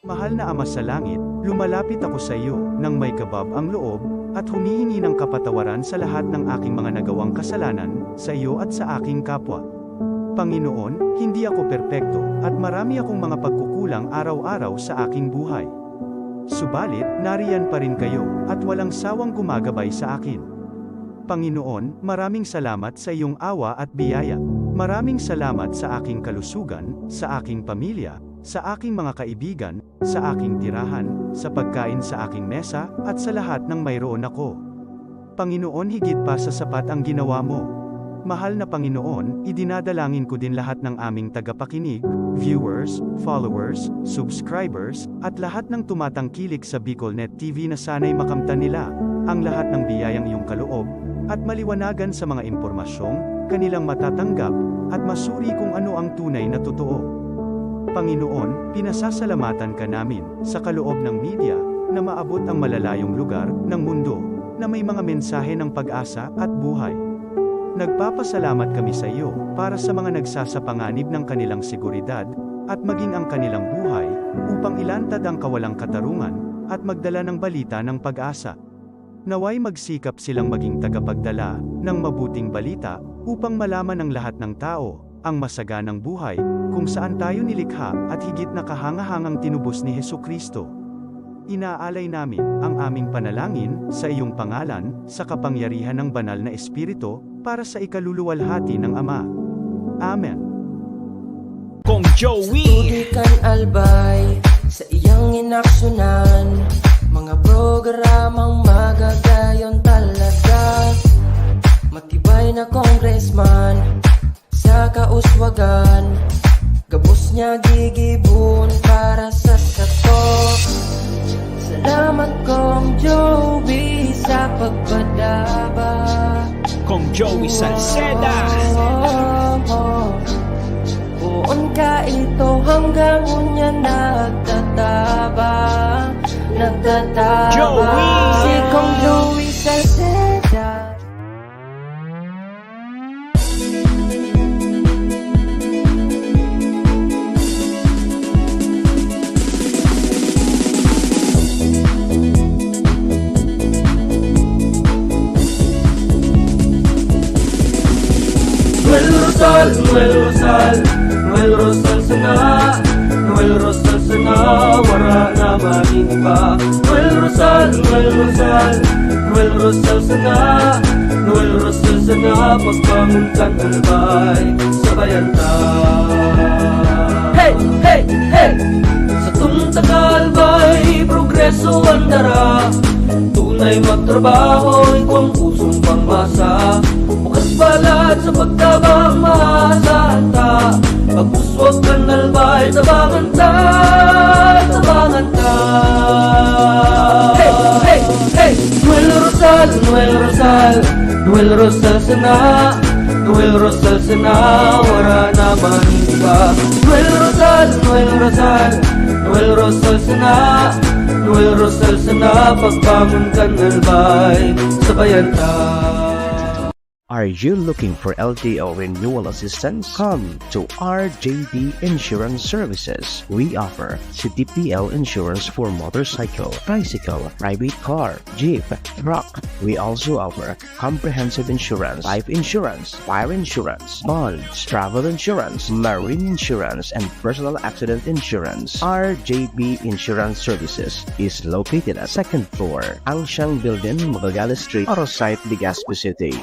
Mahal na Ama sa langit, lumalapit ako sa iyo, nang may kabab ang loob, at humihingi ng kapatawaran sa lahat ng aking mga nagawang kasalanan, sa iyo at sa aking kapwa. Panginoon, hindi ako perpekto, at marami akong mga pagkukulang araw-araw sa aking buhay. Subalit, nariyan pa rin kayo, at walang sawang gumagabay sa akin. Panginoon, maraming salamat sa iyong awa at biyaya. Maraming salamat sa aking kalusugan, sa aking pamilya, sa aking mga kaibigan, sa aking tirahan, sa pagkain sa aking mesa, at sa lahat ng mayroon ako. Panginoon, higit pa sa sapat ang ginawa mo. Mahal na Panginoon, idinadalangin ko din lahat ng aming tagapakinig, viewers, followers, subscribers, at lahat ng tumatangkilik sa BicolNet TV na sana'y makamtan nila ang lahat ng biyayang iyong kaloob, at maliwanagan sa mga impormasyong kanilang matatanggap, at masuri kung ano ang tunay na totoo. Panginoon, pinasasalamatan ka namin, sa kaloob ng media, na maabot ang malalayong lugar ng mundo, na may mga mensahe ng pag-asa at buhay. Nagpapasalamat kami sa iyo, para sa mga nagsasapanganib ng kanilang seguridad, at maging ang kanilang buhay, upang ilantad ang kawalang katarungan, at magdala ng balita ng pag-asa. Naway magsikap silang maging tagapagdala ng mabuting balita, upang malaman ng lahat ng tao ang masaganang buhay, kung saan tayo nilikha, at higit na kahangahangang tinubos ni Hesukristo. Inaalay namin ang aming panalangin sa iyong pangalan, sa kapangyarihan ng banal na Espiritu, para sa ikaluluwalhati ng Ama. Amen. Kong Joey Tudikan albay sa iyang inaksyonan, mga programang magagayon talaga. Matibay na congressman sa kauswagan, gabos niya gigibon para sa sato. Salamat Kong Joey sa pagpadaba. Kong Joey Salceda Buon ka ito hanggang unya nagtataba. Joey! Si Kong Joey Salceda. Noel Rosal sana, Noel Rosal sana, wala na maging iba. Noel Rosal sana, Noel Rosal sana, pagbangon kang albay, sabayan ta. Hey, hey, hey! Sa tuntakalbay, progreso ang dara, tunay magtrabaho, ikaw ang pusong pangmasa. Bukas palad sa pagtabang maasahan ta, pagpuswag kang albay, tabangan ta, tabangan ta. Hey, hey, hey! Noel Rosal, Noel Rosal, Noel Rosal sana, Noel Rosal sana, wala na maniba. Noel Rosal, Noel Rosal, Noel Rosal sana, Noel Rosal sana, pagbangon kang albay, sabayan ta. Are you looking for LTO renewal assistance? Come to RJB Insurance Services. We offer CTPL insurance for motorcycle, tricycle, private car, jeep, truck. We also offer comprehensive insurance, life insurance, fire insurance, bonds, travel insurance, marine insurance, and personal accident insurance. RJB Insurance Services is located at 2nd floor, Angshan Building, Magallanes Street, Orosite, Legazpi City.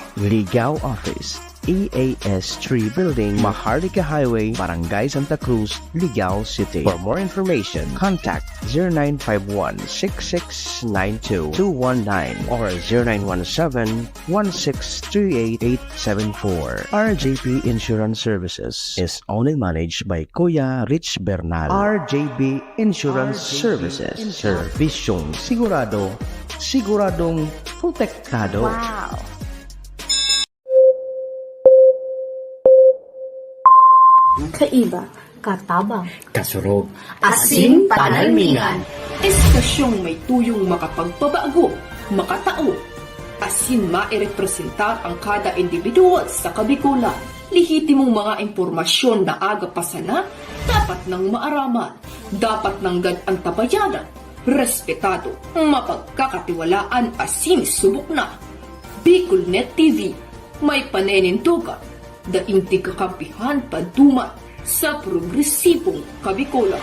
Ligao Office, EAS 3 Building, Maharlika Highway, Barangay Santa Cruz, Ligao City. For more information, contact 0951-6692-219 or 0917-1638874. RJP Insurance Services is owned and managed by Kuya Rich Bernal. RJB Insurance Services. Servisyong sigurado, siguradong protektado. Wow! Kaiba, katabang, kasurog, asim panalmingan. Estasyong may tuyong makapagpabago, makatao, asin mairepresentar ang kada individual sa kabikulan. Lihitimong mga impormasyon na aga pa sana, dapat nang maaraman. Dapat nanggad ang tabayanan, respetado, mapagkakatiwalaan asin subok na. Bicolnet TV, may panenindugan, daing kakampihan paduman sa progresibong Kabikolan.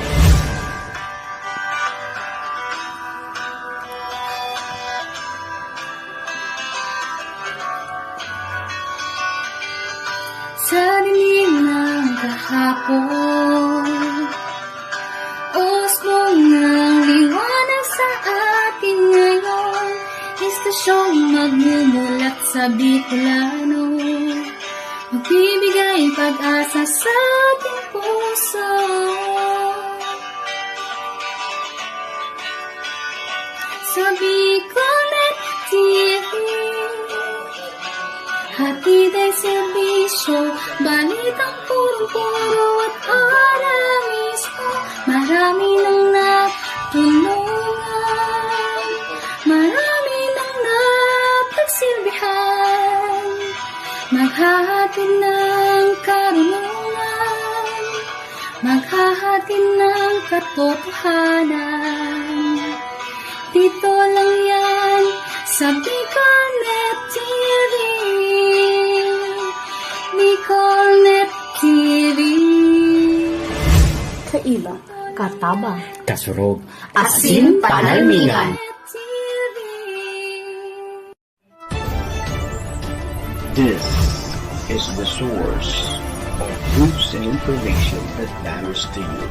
Sa dilim ng kahapon, usbong ng liwanag sa atin ngayon, istasyong magmumulat sa Bicolano, magbibigay pag-asa sa ating puso. Sa Bicolnet TV, hatid ay serbisyo, balitang puro-puro at alarmismo. Marami nang natulungan, marami nang napagsilbihan, maghahatid ng karunungan, maghahatid ng katotohanan. Dito lang yan sa Bicolnet TV. Bicolnet TV. Kaiba, katabang, Kasurog. Asin Panalmingan. This is the source of news and information that matters to you.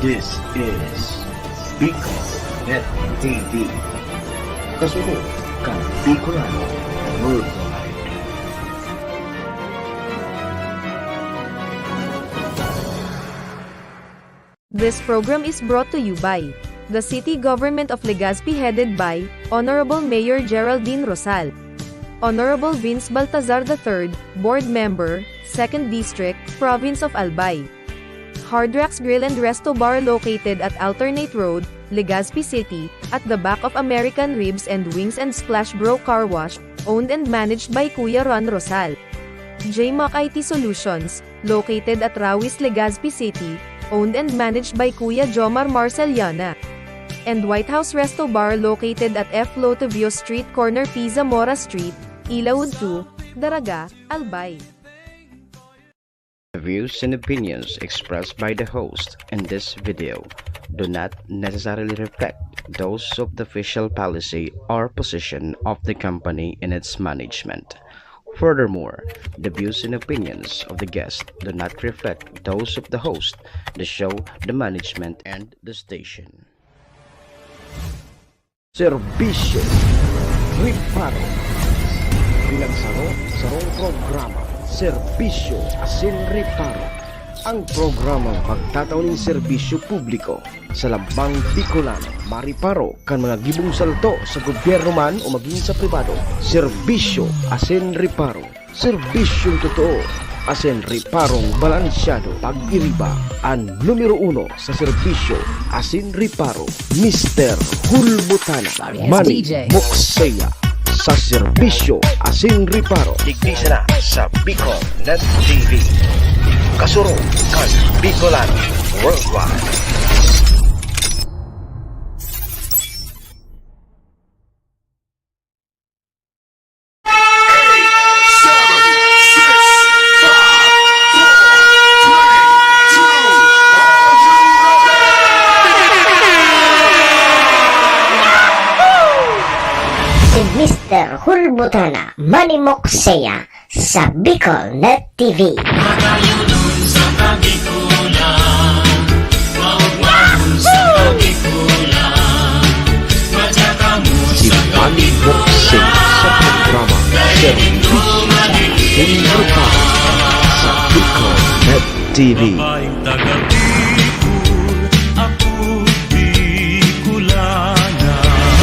This is Bicolnet TV. Kasurog kang Bicolano worldwide. This program is brought to you by the City Government of Legazpi headed by Honorable Mayor Geraldine Rosal, Honorable Vince Baltazar III, Board Member, 2nd District, Province of Albay. Hard Rocks Grill and Resto Bar located at Alternate Road, Legazpi City, at the back of American Ribs and Wings and Splash Bro Car Wash, owned and managed by Kuya Ron Rosal. JMAC IT Solutions, located at Rawis, Legazpi City, owned and managed by Kuya Jomar Marceliana. And White House Resto Bar located at F. Lotavio Street corner Pisa Mora Street, Ilaud 2, Daraga, Albay. The views and opinions expressed by the host in this video do not necessarily reflect those of the official policy or position of the company and its management. Furthermore, the views and opinions of the guest do not reflect those of the host, the show, the management, and the station. Serbisyo Riparo Pinagsaro-sarong programa Serbisyo Asin Riparo, ang programang pagtatauning serbisyo publiko sa lambang Bicolano, mariparo kan mga gibong salto sa gobyerno man o maging sa pribado. Serbisyo Asin Riparo, serbisyong totoo, asin riparong balansyado. Pag-iriba ang numero 1 sa serbisyo Asin Riparo, Mr. Hulbutana Manny Moxeya. Sa serbisyo Asin Riparo, digdisa na sa Bicolnet TV. Kasurong kang Bicolano worldwide. Mr. Hulbutana Manny Moxeya sa Bicolnet TV. Si Manny Moxeya sa programa Serbisyo Asin Riparo sa Bicolnet TV.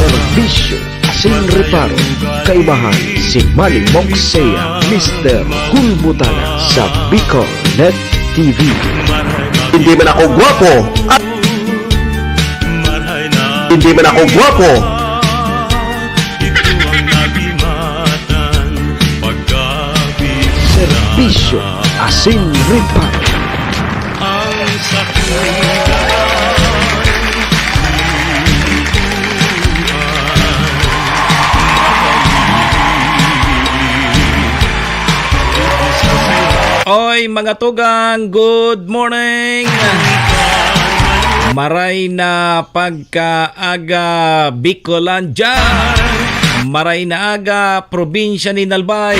Serbisyo Asin Riparo, kaibahan si Manny Moxeya, Mr. Hulbutana sa Bicolnet TV. Hindi man ako gwapo at hindi man ako gwapo. Serbisyo Asin Riparo. Oy mga tugang, good morning. Maray na pagkaaga Bicolandia. Maray na aga probinsya ni Nalbay.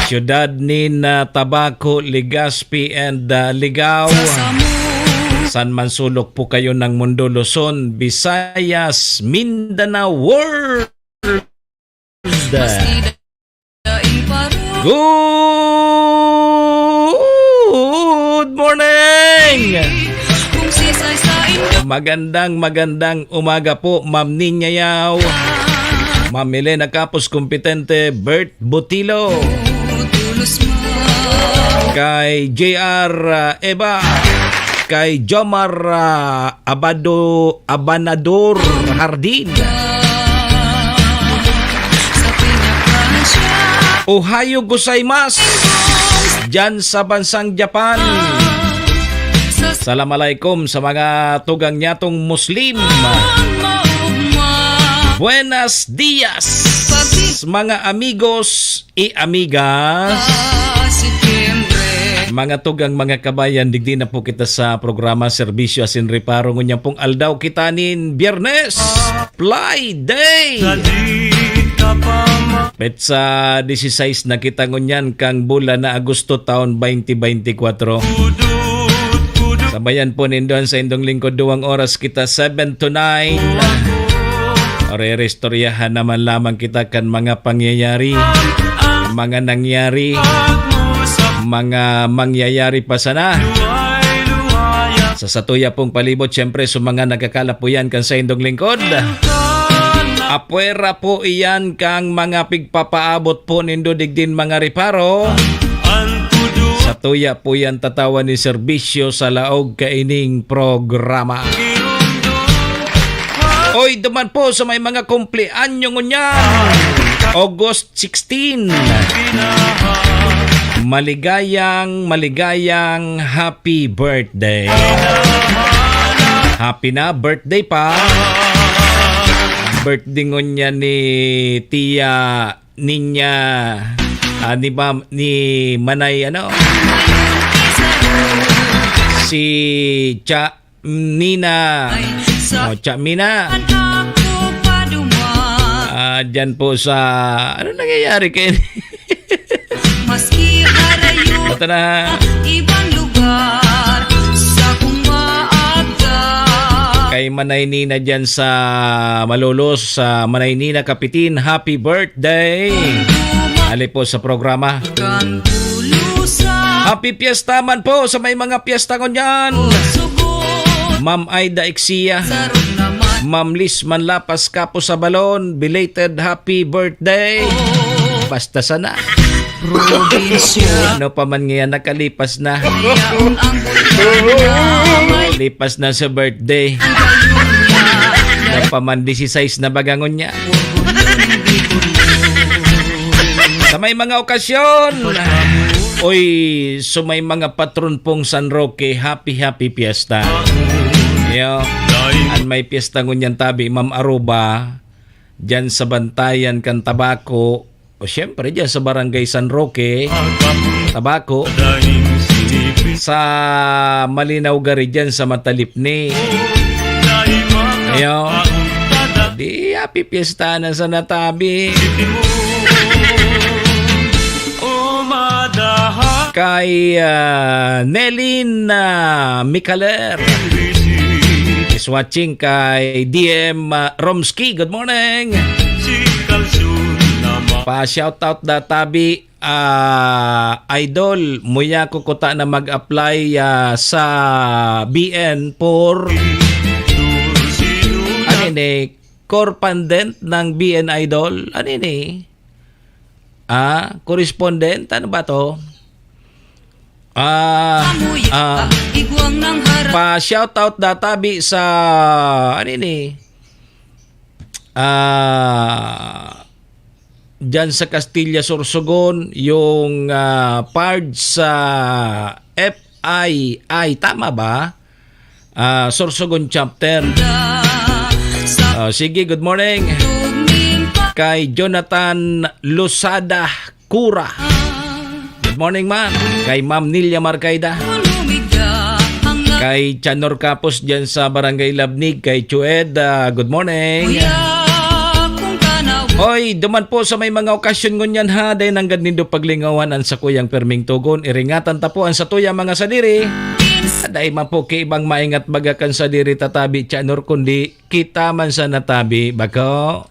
Siyudad ni Tabaco, Legazpi and Ligao. San man sulok po kayo ng mundo, Luzon, Visayas, Mindanao, World. Good morning! Magandang umaga po, Ma'am Ninya Yao, Ma'am Elena Capos Kompetente, Bert Butilo, kay JR Eba, kay Jomar Abanador Hardin, Ohayo gozaimasu dyan sa bansang Japan. Assalamualaikum sa mga tugang nyatong Muslim. Buenos dias mga amigos y amigas. Mga tugang mga kabayan, digdi na po kita sa programa Serbisyo Asin Reparo. Ngunyang pong aldaw kitanin Biyernes, Fly Day. Petsa 16 na kita ngunyan kang bulan na Agosto taon 2024. Sabayan po nindoan sa indong lingkod 2 oras kita 7 to 9. Re-restoryahan naman lamang kita kan mga pangyayari, mga nangyari, mga mangyayari pa sana. Sa satuya pong palibot, syempre sa mga nagkakalapuyan kan sa indong lingkod. Apuera po iyan kang mga pigpapaabot po nindo digdin mga reparo. Sa tuya po yan tatawa ni serbisyo sa laog kaining programa. Oy, duman po sa may mga kumpleanyo ngunya. August 16. Maligayang happy birthday. Happy na birthday pa. Birthday ngunya ni Tia Ninya. Ni Manay si Cha Nina Cha Mina dyan po sa ano nangyayari kayo. Ito na ibang lugar sa kumaaga kay Manay Nina dyan sa Malolos, sa Manay Nina Kapitin, happy birthday. Ali po sa programa. Happy Fiesta man po sa may mga piyesta ngunyan. Ma'am Aida Ixia, Ma'am Liz Manlapas Kapo sa Balon, belated happy birthday. Basta sana. Ano pa man ngayon nakalipas na. Lipas na sa birthday. Ano pa man 16 na bagangon niya. Sa may mga okasyon, oy, so may mga patron pong San Roque, happy fiesta. Yo, an may piyesta ngunyan tabi, Ma'am Aruba, dyan sa Bantayan kan Tabaco, o syempre dyan sa Barangay San Roque, Tabaco, sa Malinaw Gari dyan sa Matalipni. Yo, di happy fiesta na sa natabi. Kay Nelin Mikaler is watching, kay DM Romski, good morning. Pa shoutout da tabi idol muya kukuta na mag-apply sa BN for ano ini correspondent ng BN Idol, ano ini correspondent, ano ba to? Pa shoutout databi sa ano ni dyan sa Castilla Sorsogon, yung part sa FII, tama ba? Sorsogon chapter. Sige, good morning kay Jonathan Losada Cura. Good morning, ma'am. Kay Ma'am Nilia Marcaida. Kay Chanor Capos dyan sa Barangay Labnig. Kay Chued, good morning. Hoy, duman po sa may mga okasyon ngunyan ha, dahil nanggad nindo paglingawan ang sa kuyang perming tugon, iringatan tapuan sa tuyang mga sadiri. Dahil man po kay ibang maingat bagakan sadiri tatabi Chanor, kundi kita man sa natabi, bako,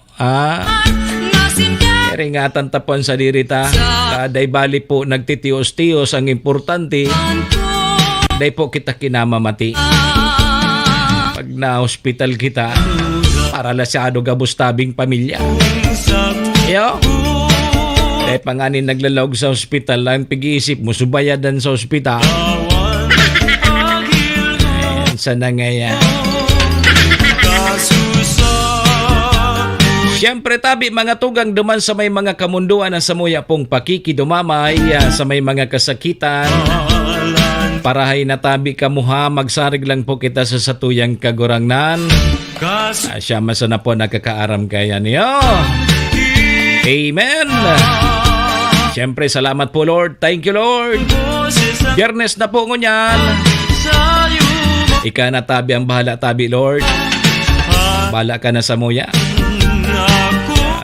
iringatan tapuan sadiri ta. Dahil bali po nagtitios-tios ang importante, dahil po kita kinamamati. Pag na-hospital kita, para lasyado gabos tabing pamilya. Yo. Dahil panganin naglalawag sa ospital lang, pag-iisip mo, subayadan sa ospital. Ayan, sana nga yan. Siyempre tabi mga tugang duman sa may mga kamunduan na samuya pong pakikidumamay sa may mga kasakitan. Parahay na tabi kamuha, magsarig lang po kita sa satuyang kagurangnan. Siya masana po nakakaaram kaya niyo. Amen. Siyempre salamat po Lord. Thank you Lord. Biyernes na po ngunyan. Ika na tabi ang bahala tabi Lord. Bahala ka na sa muya.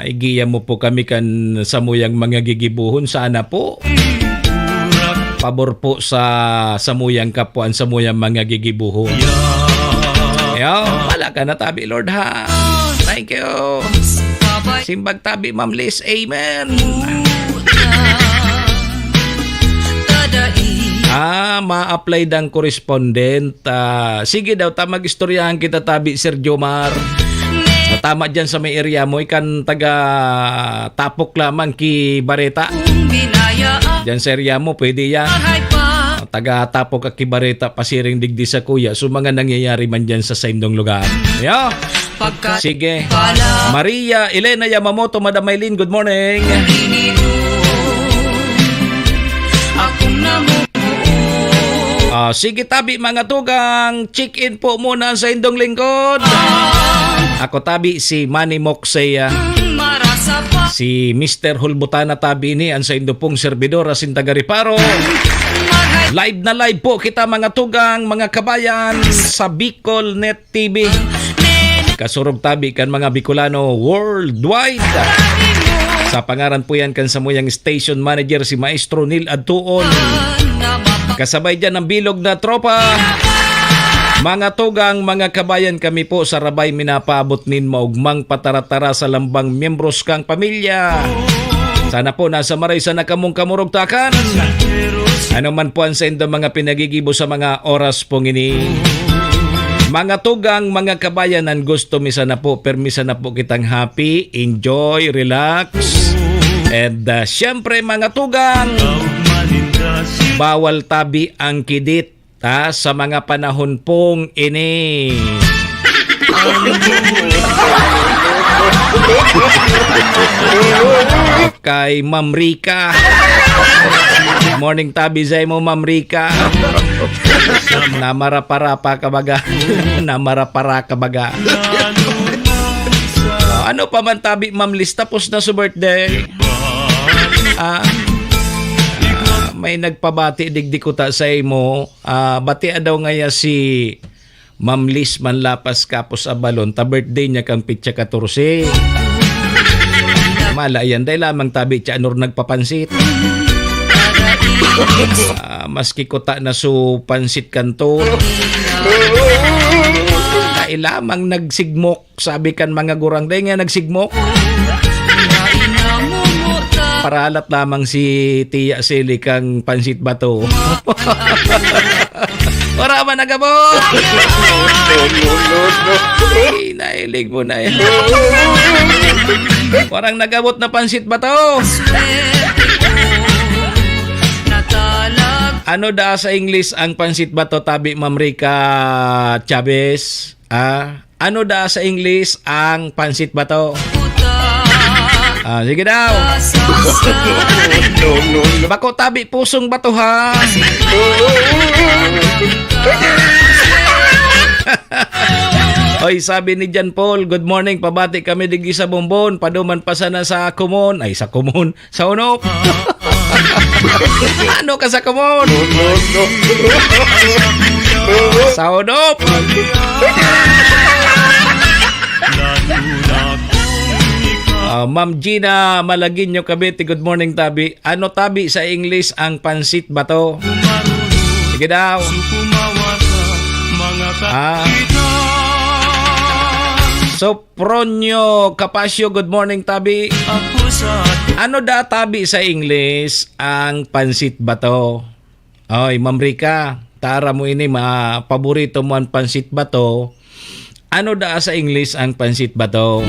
Igiya mo po kami kan sa muyang mga gigibuhon. Sana po pabor po sa samuyang kapuan, samuyang mga gigibuhon. Wala ka na tabi Lord ha. Thank you. Simbag tabi Ma'am Liz. Amen. Ma-apply dang correspondent. Sige daw ta mag-istoryahan kita tabi Sir Jomar. Tama dyan sa may area mo, ikan taga tapok lamang ki Bareta. Dyan sa area mo, pwede yan. Taga tapok at ki Bareta, pasiring digdi sa kuya. So mga nangyayari man dyan sa saindong lugar. Yo! Sige. Maria Elena Yamamoto, Madam Maylin, good morning. Sige tabi mga tugang, check-in po muna sa indong lingkod. Ako tabi si Manny Moxeya. Si Mr. Hulbutana tabi ni ang sa indo pong servidor asin taga-Riparo. Live na live po kita mga tugang, mga kabayan sa Bicol Net TV. Kasurog tabi kan mga Bicolano worldwide. Sa pangaran po yan kan samuyang station manager si Maestro Neil Adtuon. Kasabay dyan ang bilog na tropa. Mga tugang, mga kabayan, kami po sa Rabay minapaabot nin maugmang pataratara sa lambang miyembros kang pamilya. Sana po nasa maray sa nakamong kamurugtakan. Ano man po ang sendo mga pinagigibo sa mga oras pong ini. Mga tugang, mga kabayan, ang gusto misa na po, permisa na po kitang happy, enjoy, relax. And syempre mga tugang, bawal tabi ang kidit sa mga panahon pong ini. Kay Ma'am Rika. Morning tabi zay mo Ma'am Rika. Namarapara-pa kabaga. Namarapara kabaga. Ano pa man tabi Ma'am Liz, tapos na sa birthday. May nagpabati digdi ko ta sa imo. Batia daw ngaya si Ma'am Liz Manlapas Kapos Abalon. Ta birthday niya kang pitsa 14. Malayan dahil lamang tabi Chanor nagpapansit. Maski ko ta na su pansit kanto. Dahil lamang nagsigmok. Sabi kan mga gurang dahil nga nagsigmok. Paralat lamang si Tia Sili kang pansit bato. Wala man nagabot. Ay, nailig mo na yan. Warang nagabot na pansit bato. Ano da sa English ang pansit bato tabi Ma'am Rika Chavez? Ano da sa English ang pansit bato? Sige daw. Bako tabi pusong bato ha. Oy, sabi ni Jan Paul, good morning, pabati kami digi sa Bombon, paduman pa sana sa Kumon. Ay, sa Kumon, sa Unop. Ano ka sa kumon? Saudop. Ma'am Gina Malaginyo Cavite, good morning tabi. Ano tabi sa English ang pansit bato? Sige daw. Sopronyo Capasio, good morning tabi. Ano da tabi sa English ang pansit bato? Oy, Ma'am Rika, tara mo ini paborito mo ang pansit bato. Ano da sa English ang pansit bato?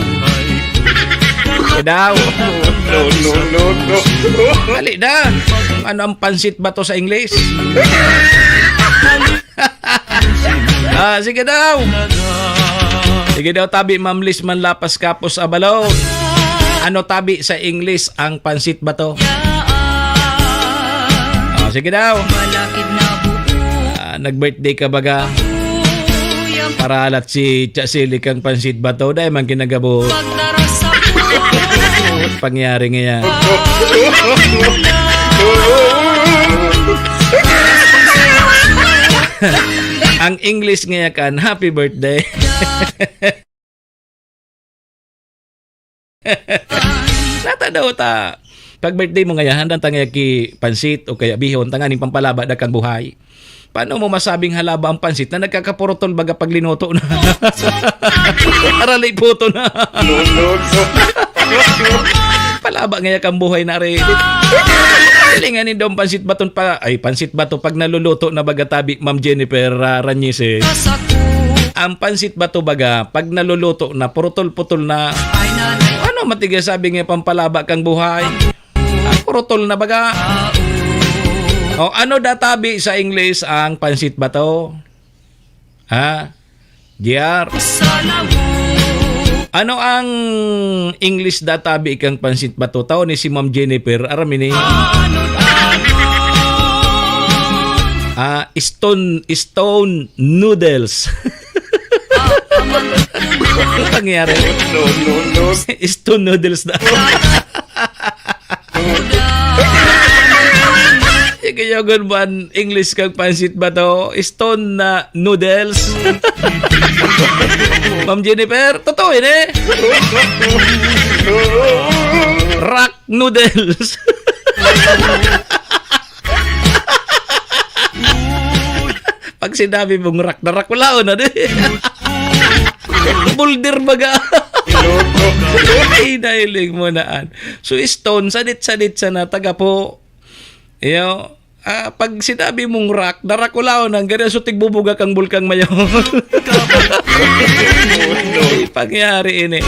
Daw. No. Dali da. Ano ang pansit bato sa English? Sige daw. Sige daw tabi, Ma'am Liz Manlapas Kapos Abalon. Ano tabi sa English ang pansit bato? Sige daw. Nag-birthday ka baga? Para alat si Chasili kang pansit bato. Dahil man kinagabo. Pangyari ngayon. Ang English ngayon kan, happy birthday. Nata daw ta. Pag birthday mo ngayon, handang tangya ki pansit o kaya bihon, tanganing pampalaba na kang buhay. Paano mo masabing halaba ang pansit na nagkakapurotol baga pag linuto na? Aralay puto na. Palaba ngayon kang buhay na rin. Silinganin daw pansit baton pa. Ay, pansit bato pag naluluto na baga tabi, Ma'am Jennifer Ranyeses. Ang pansit bato baga, pag naluluto na, purutol-putol na. Ano matigas sabi nga pampalaba kang buhay? Purutol na baga. O ano databi sa English ang pansit bato? GR. Ano ang English databi kang pansit bato? Tao ni si Ma'am Jennifer Aramini. Stone noodles. Ano pangyari? No. Stone noodles na. Kaya gunban English kang pansit ba to? Stone na noodles. Ma'am Jennifer, totoo yun eh. Rock noodles. Pag sinabi mong rock na rock, wala na din. Boulder baga. Ay, nahiling mo naan. So, stone, sadit-sadit sa nataga po. Pag sinabi mong rock, darakulaw nang ganyan, so tigbubuga kang bulkang mayo. Pangyari ini.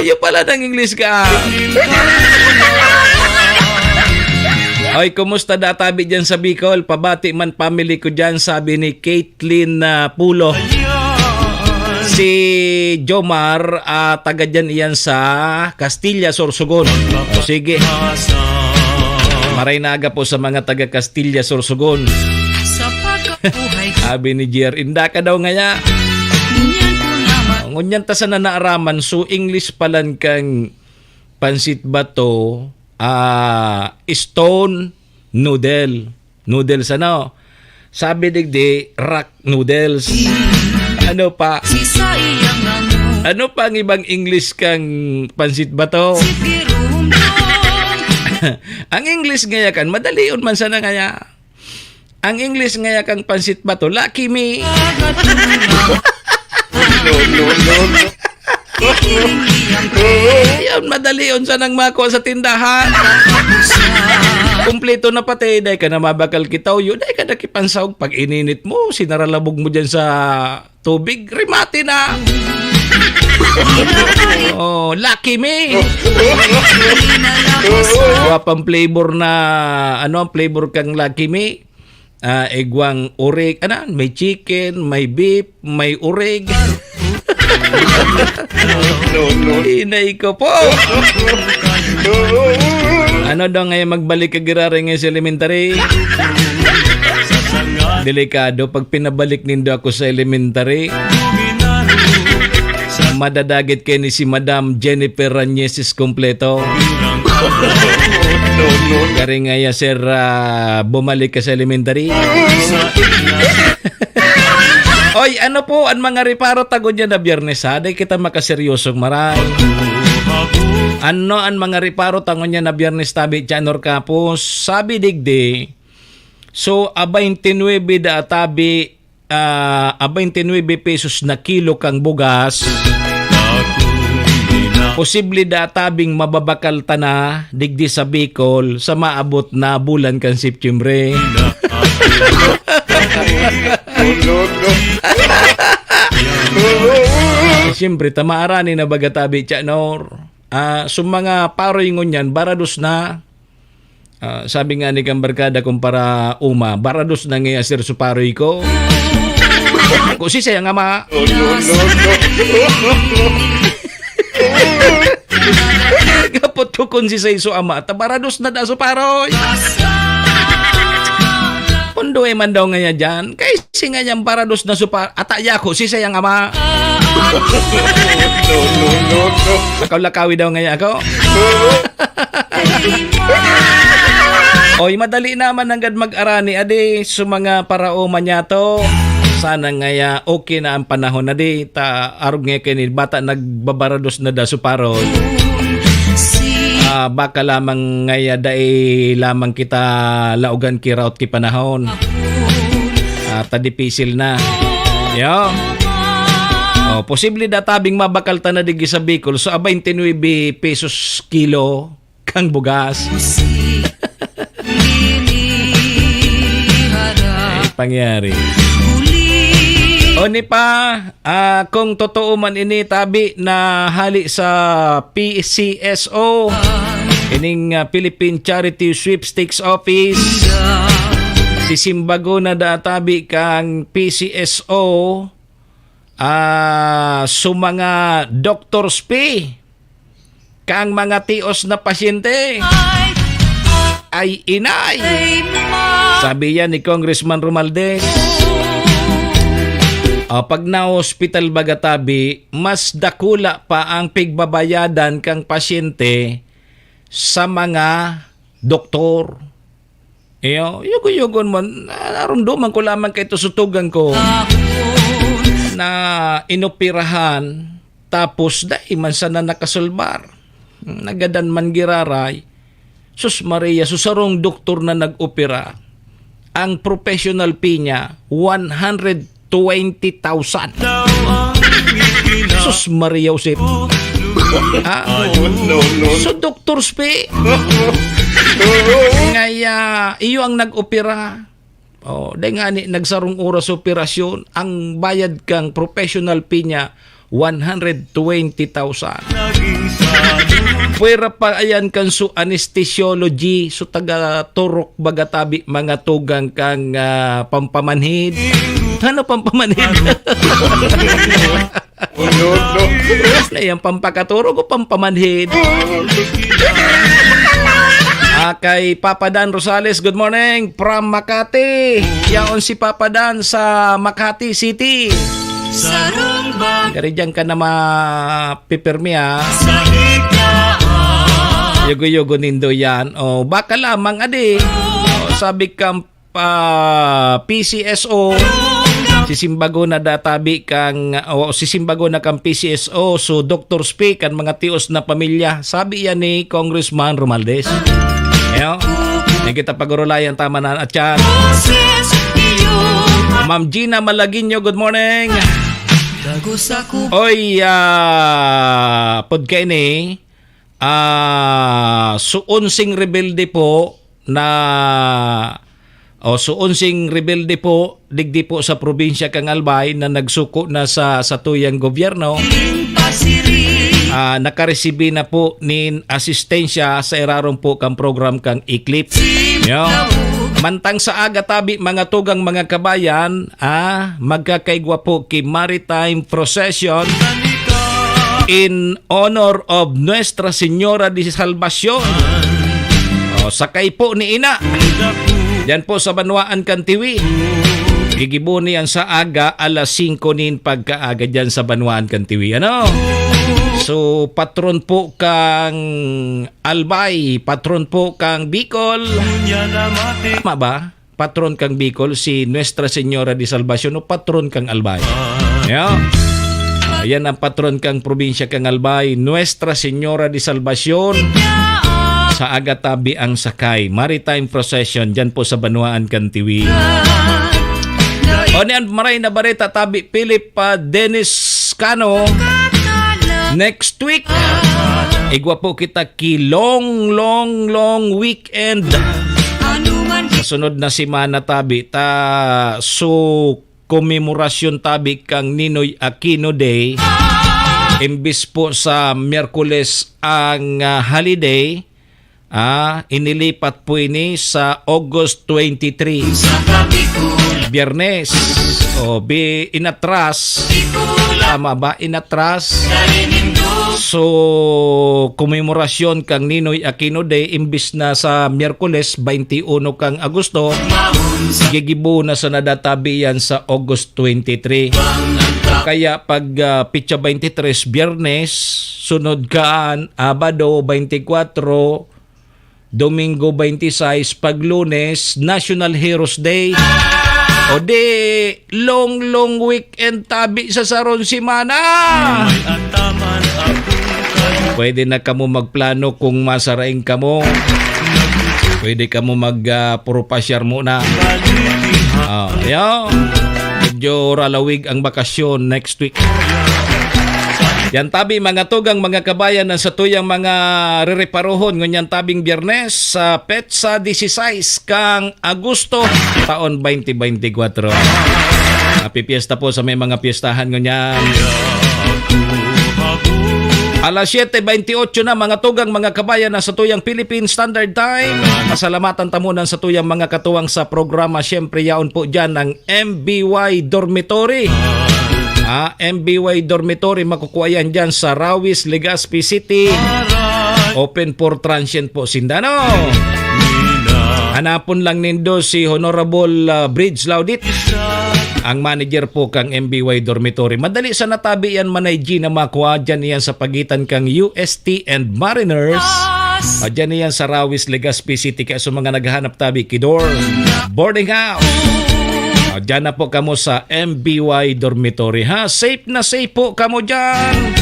Yung pala ng English ka. Ay, kumusta databi dyan sa Bicol? Pabati man family ko dyan, sabi ni Caitlin Pulo. Si Jomar, taga dyan iyan sa Castilla, Sorsogon. Sige. Maray naga po sa mga taga Castilla, Sorsogon. Sabi ni Jer, inda ka daw ngaya. Ngunyan ta sa nanaaraman, so English palan kang pansit bato, stone noodle. Noodles ano? Sabi digdi, rock noodles. Ano pa? Ano pa ang ibang English kang pansit bato? Ang English ngaya kan, madali yun man sana ngaya. Ang English ngaya kang pansit bato, lucky me. No. Yan, madali yun sanang mako sa tindahan. Kumpleto na pati, dahi ka na mabakal kitaw yun, dahi ka na kipansawag. Pag ininit mo, sinaralabog mo dyan sa tubig, rimati na. Oh, lucky me. Wapang flavor na, ano ang flavor kang lucky me? Egwang urig, may chicken, may beef, may urig. Inay ko po. Ano daw ngayon magbalik ka girare ngayon sa elementary? Delikado pag pinabalik nindo ako sa elementary. Madadagit kay ni si Madam Jennifer Ranyeses kompleto. Gari nga ya, sir, bumalik ka sa elementary. Oy, ano po ang mga reparo tagod niya na Biyernes, ha? Dahil kita makaseryosong maray. Ano ang mga reparo tangon niya na Biyernes tabi Janor Kapos? Sabi digdi. So, 29 da tabi 29 pesos na kilo kang bugas. Posible da tabing mababakal tana digdi sa Bicol sa maabot na bulan kan Septyembre. Siyempre, tamaarani na bagatabi Janor. So mga paroy ngunyan, barados na. Sabi nga ni kang barkada kumpara uma, barados na nga sir su paroy ko. Ako si sayang ama. Kapot ko kung si say su ama, tabarados na da su paroy. Pundo man daw nga dyan. Kasi nga niyang barados na su paroy. Ataya ko si sayang ama. Lakaw-lakawi daw ngayon ako. Oy, madali naman hanggang mag-arani adi sa mga paraoma niya to. Sana ngaya okay na ang panahon na di. Arog nga kayo bata nagbabarados na da suparoy. Baka lamang ngaya dai lamang kita laugan kiraut ki panahon. Tadipisil na. Yo. Posible databing mabakal ta na digi sa Bicol so 29 pesos kilo kang bugas. Pangyari. O ni pa, kung totoo man ini tabi na hali sa PCSO, ining Philippine Charity Sweepstakes Office, si Simbago na databi kang PCSO, so mga doctor's pay kang mga tios na pasyente ay inay. Sabi yan ni Congressman Romualdez. Pag na-hospital bagatabi, mas dakula pa ang pigbabayadan kang pasyente sa mga doktor. Yugo-yugon mo, narunduman ko lamang kay tusutugan ko na inoperahan tapos dahil man sana nakasulbar nagadan man giraray. Sus Maria, susarong doktor na nag-opera, ang professional fee niya 120,000. Sus Maria Josep. So doctor's fee ngaya iyo ang nag-opera. Dahil nga ni nagsarong oras operasyon, ang bayad kang professional fee niya 120,000. Pwera pa ayan kan su anesthesiology, so taga turok bagatabi mga tugang kang pampamanhid. Ano pampamanhid? Na yan pampakaturok o pampamanhid? Kay Papa Dan Rosales, good morning from Makati. Yaon si Papa Dan sa Makati City. Garidyan ka na mapipirmi ha. Yugo-yugo nindo yan. Baka lamang adi. Sabi kang PCSO. Sisimbago na databi kang sisimbago na kang PCSO. So doctor's pay kan mga tios na pamilya. Sabi yan ni Congressman Romualdez. Kita pagurulayan tama na at yan. Ma'am Gina Malaguinho, good morning. Oy, podcast ni suunsing rebelde po na suunsing rebelde po digdi po sa probinsya kang Albay na nagsuko na sa tuyang gobyerno. Nakaresibi na po ni asistensya sa irarong po kang program kang Eclipse. Mantang sa aga tabi mga tugang mga kabayan, magkakaigwa po ki Maritime Procession in honor of Nuestra Señora de Salvacion. Sakay po ni Ina. Yan po sa Banwaan Kantiwi. Gigibuni yan sa aga alas 5 nin pagkaaga dyan sa Banwaan Kantiwi. So patron po kang Albay, patron po kang Bicol. Tama ba? Patron kang Bicol si Nuestra Señora de Salvacion o patron kang Albay. Yeah. Ayan ang patron kang probinsya kang Albay, Nuestra Señora de Salvacion. Sa Agatabi ang sakay, Maritime Procession dyan po sa Banuaan, Kantiwi. O niyan, maray na bareta tabi Philip Dennis Cano. Next week, igwa po kita ki long weekend. Sunod na semana tabi ta so komemorasyon tabi kang Ninoy Aquino Day. Imbis po sa Miyerkules ang holiday, inilipat po ini sa August 23. Biyernes. O inatras. Tama ba? Inatras. So, komemorasyon kang Ninoy Aquino Day imbis na sa Miyerkules 21 kang Agosto, gigibo na sa nadatabi yan sa August 23. Kaya pag pitsa 23 Biyernes, sunod kaan Abado 24, Domingo 26, pag Lunes, National Heroes Day. O di, long weekend tabi sa saron simana. Pwede na kamo magplano kung masaraing kamo. Pwede kamo puro pasyar muna. Medyo ralawig ang bakasyon next week. Yan tabi mga tugang mga kabayan ng satuyang mga rereparohon ngunyan tabing Biyernes sa petsa 16 kang Agosto taon 2024. Happy fiesta po sa may mga piyestahan ngunyan. Alas 7:28 na mga tugang mga kabayan ng satuyang Philippine Standard Time. Pasalamatan tamunan sa tuyang mga katuwang sa programa. Siyempre yaon po dyan ng MBY Dormitory. MBY Dormitory makukuha yan dyan sa Rawis, Legazpi City. Open for transient po Sindano. Hanapon lang nindo si Honorable Bridge Laudit, ang manager po kang MBY Dormitory. Madali sa natabi yan Manay G na makuha dyan yan sa pagitan kang UST and Mariners. Dyan yan sa Rawis, Legazpi City. Kaya sa mga naghahanap tabi, Kidor Boarding House. Diyan na po kamo sa MBY Dormitory ha. Safe na safe po kamo dyan.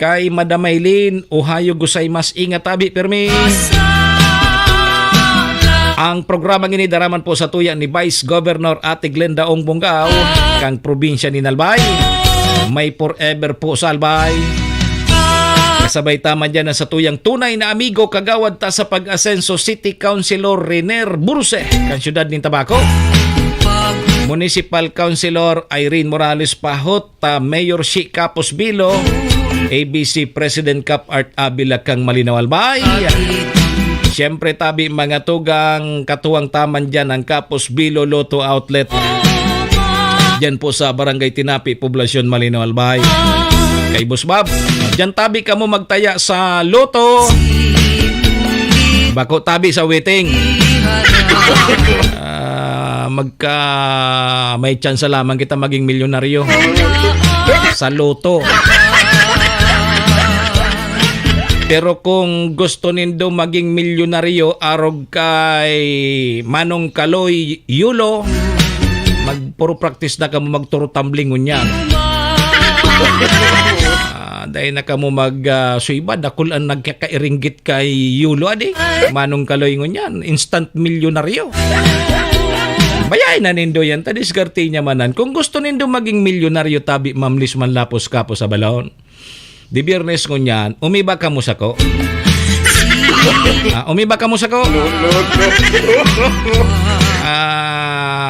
Kay Madam Maylin, ohayo gozaimasu, ingat tabi permi. Ang programa ngini daraman po sa tuya ni Vice Governor Ate Glenda Ong Bongao kang probinsya ni Albay. May forever po sa Albay. Kasabay tama dyan na sa tuyang tunay na amigo kagawad ta sa pag-asenso City Councilor Rener Burse kang syudad ni Tabaco. Municipal Councilor Irene Morales Pahot, Mayor Shi Capos Bilo, ABC President Cap Art Abila kang Malinaw Albay. Siyempre tabi mga tugang katuwang taman dyan ang Capos Bilo Lotto Outlet. Dyan po sa Barangay Tinapi, Poblasyon Malinaw Albay. Kay Boss Bob, dyan tabi ka mo magtaya sa Lotto. Bako tabi sa waiting. May chance lamang kita maging milyonaryo sa Lotto. Pero kung gusto nindo maging milyonaryo arog kay Manong Kaloy Yulo, magpuro practice na ka mo magturo tumbling ngunyan. Dahil na ka mo suibad, akul ang nagkakairinggit kay Yulo adi. Manong Kaloy ngunyan, instant milyonaryo. Bayay na nindo yan, tadiskarte niya manan. Kung gusto nindo maging milyonaryo tabi mamlis man lapos kapo sa balon. Di Biyernes ngunyan, umiba ka mo sako. Umiba ka mo sako.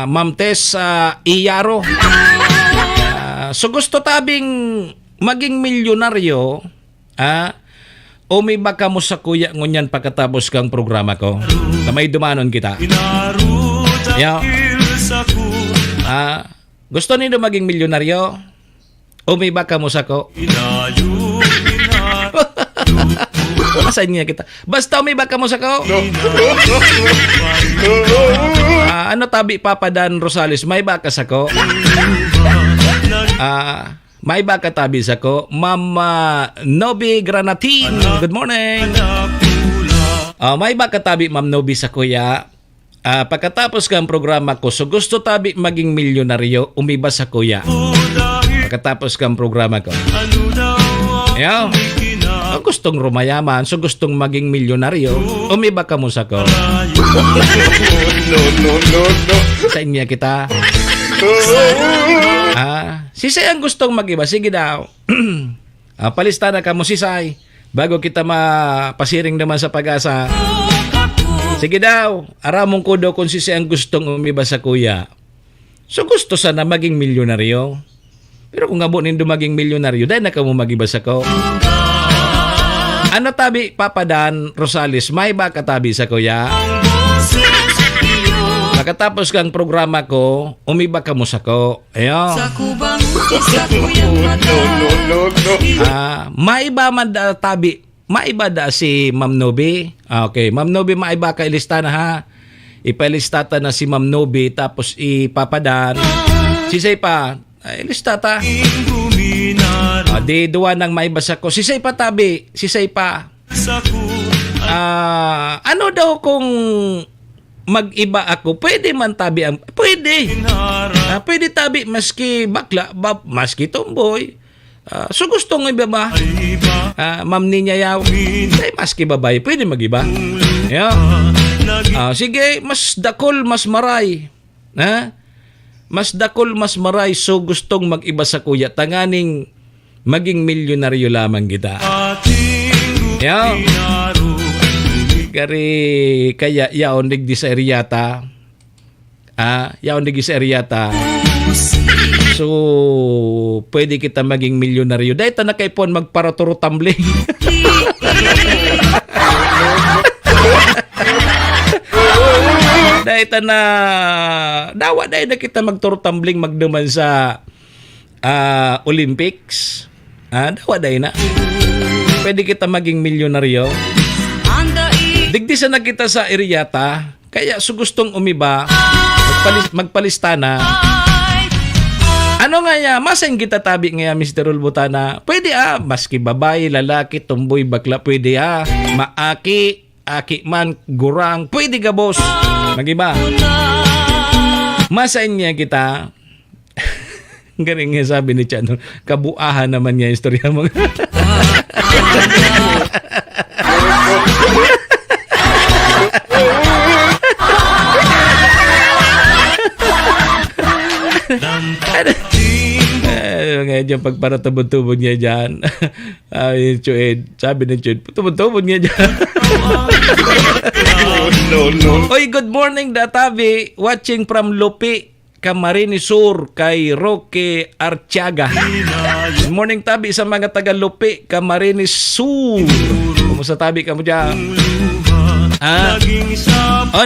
Ma'am Tess Iyaro. So gusto tabing maging milyonaryo, umiba ka mo sa kuya ngunyan pagkatapos kang programa ko. Kamay dumanon kita. Gusto niyo maging milyonaryo? Umiba ka mo sa ko. Asan niya kita? Basta umiba ka mo sa ko. Ano tabi Papa Dan Rosales? May ba ka sa ko? May ba katabi sa ko? Ma'am Nobi Granatin. Good morning. May ba katabi Ma'am Nobi sa kuya? Pagkatapos ka ang programa ko, so gusto tabi maging milyonaryo, umiba sa kuya. Pagkatapos ka ang programa ko. Ayaw. Gustong rumayaman, so gustong maging milyonaryo, umiba ka mo sa ko. Sa inyo kita. Sisay ang gustong mag-iba. Sige daw. Palista na ka mo, Sisay. Bago kita mapasiring naman sa pag-asa. Sige daw. Aramong ko daw kung Sisay ang gustong umiba sa kuya. So gusto sana maging milyonaryo. Pero kung ngabo nindo maging milyonaryo, dahil na ka mo mag-iba sa ko. Ano tabi, Papa Dan Rosales? May ba katabi sa kuya? Pagkatapos kang programa ko, umiba ka mo sa ko. Ayun. Maiba man da tabi. Maiba da si Ma'am Nobi. Okay, Ma'am Nobi, maiba ka ilista na ha. Ipalistata na si Ma'am Nobi, tapos ipapadan. Sisay pa, ilistata. Di duwa nang maibasa ko. Sisay pa tabi. Sisay pa. Ano daw kung mag-iba ako? Pwede man tabi ang... Pwede. Pwede tabi maski bakla, maski tomboy. So gustong iba ba? Ma'am Ninya Yaw. Maski babae. Pwede mag-iba. Sige, mas dakol, mas maray. Mas dakol, mas maray. So gustong mag-iba sa kuya. Tanganing maging milyonaryo lamang kita. Gari kaya yaon digdi sa eryata. Yaon digdi sa eryata. So pwede kita maging milyonaryo. Dahil ta na kay pon magparaturo tumbling. Dahil ta na dawa dahil na kita magturo tumbling magduman sa Olympics. Dawa dahil na. Pwede kita maging milyonaryo. Digdi sa nakita sa eryata, kaya so gustong umiba, magpalista na. Ano nga ya, masang kita tabi nga Mr. Ulbutana. Pwede maski babae, lalaki, tumboy, bakla, pwede maaki, aki man, gurang, pwede ka boss. Magiba. Masain niya kita. Galing nga sabi ni Chano, kabuahan naman niya istorya mo. Ngayon yung pagparatubod-tubod niya dyan. Sabi ng Chued, tubod-tubod niya dyan. Oy, good morning Datavi. Watching from Lupi, Camarines Sur, kay Roque Artiaga. Good morning tabi sa mga taga Lupi, Camarines Sur. Kumusta tabi ka mo dyan?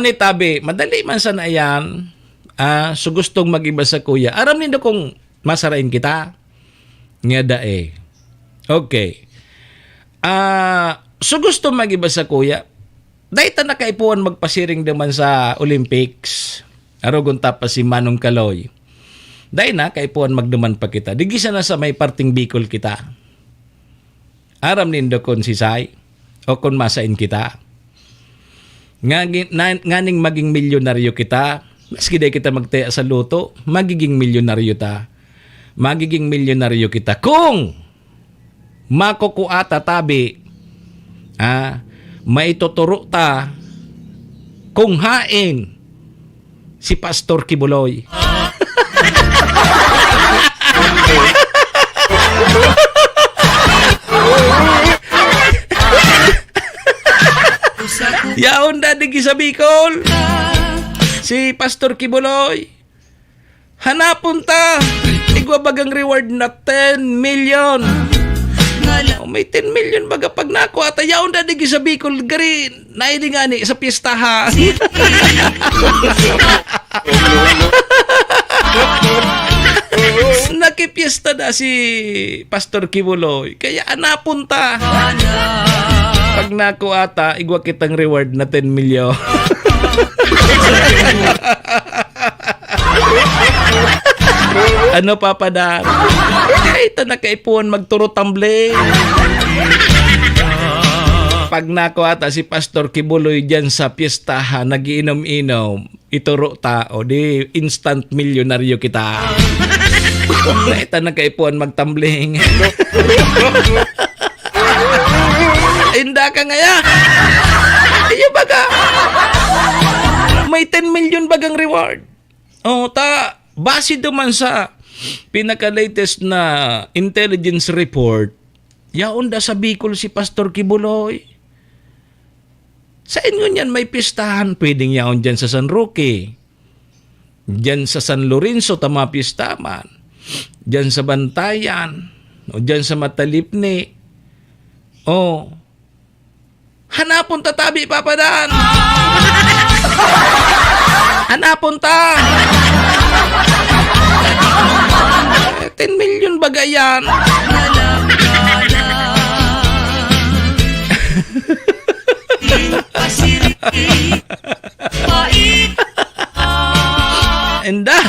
Ni tabi, madali man sana yan. So gustong mag-iba sa kuya. Aram nindo kung masarain kita. Nga dae. Okay. So gusto mag-iba sa kuya. Dahil ta nakaipuan magpasiring naman sa Olympics. Arogon pa si Manong Kaloy. Dahil na kaipuan magduman pa kita. Digisa na sa may parting Bicol kita. Aram nindo kung sisay o kung masain kita. Nganing maging milyonaryo kita. Maski day kita magtaya sa luto, magiging milyonaryo ta. Magiging milyonaryo kita kung makukuata tabi. Maituturo ta kung hain si Pastor Kibuloy. Yaon dadi sa Bicol. Si Pastor Kibuloy. Hanapon ta. Igwa bagang reward na 10 million. May 10 million baga pag nako at yaon na digi sa Bicol gari naili nga ni sa piestahan. Nakipiesta na si Pastor Kibuloy. Kaya anapunta. Pag nako ata igwa kitang reward na 10 million. Ano papadaan? Ito na kaipuan magturo tumbling. Pag nako ata si Pastor Kibuloy dyan sa piyestahan, nagiinom-inom, ituro tao, di instant milyonaryo kita. Ito na kaipuan magtumbling. Inda ka ngaya. Iyo baga. May 10 million bagang reward. O ta, base duman sa pinaka-latest na intelligence report, yaon da sa Bicol si Pastor Kibuloy. Sa inyo niyan may pistahan, pwedeng yaon dyan sa San Roque, dyan sa San Lorenzo, tama pistaman, dyan sa Bantayan, o dyan sa Matalipni, o hanapon ta tabi papadaan. Hanapon ta. 10 million bagayan. Enda.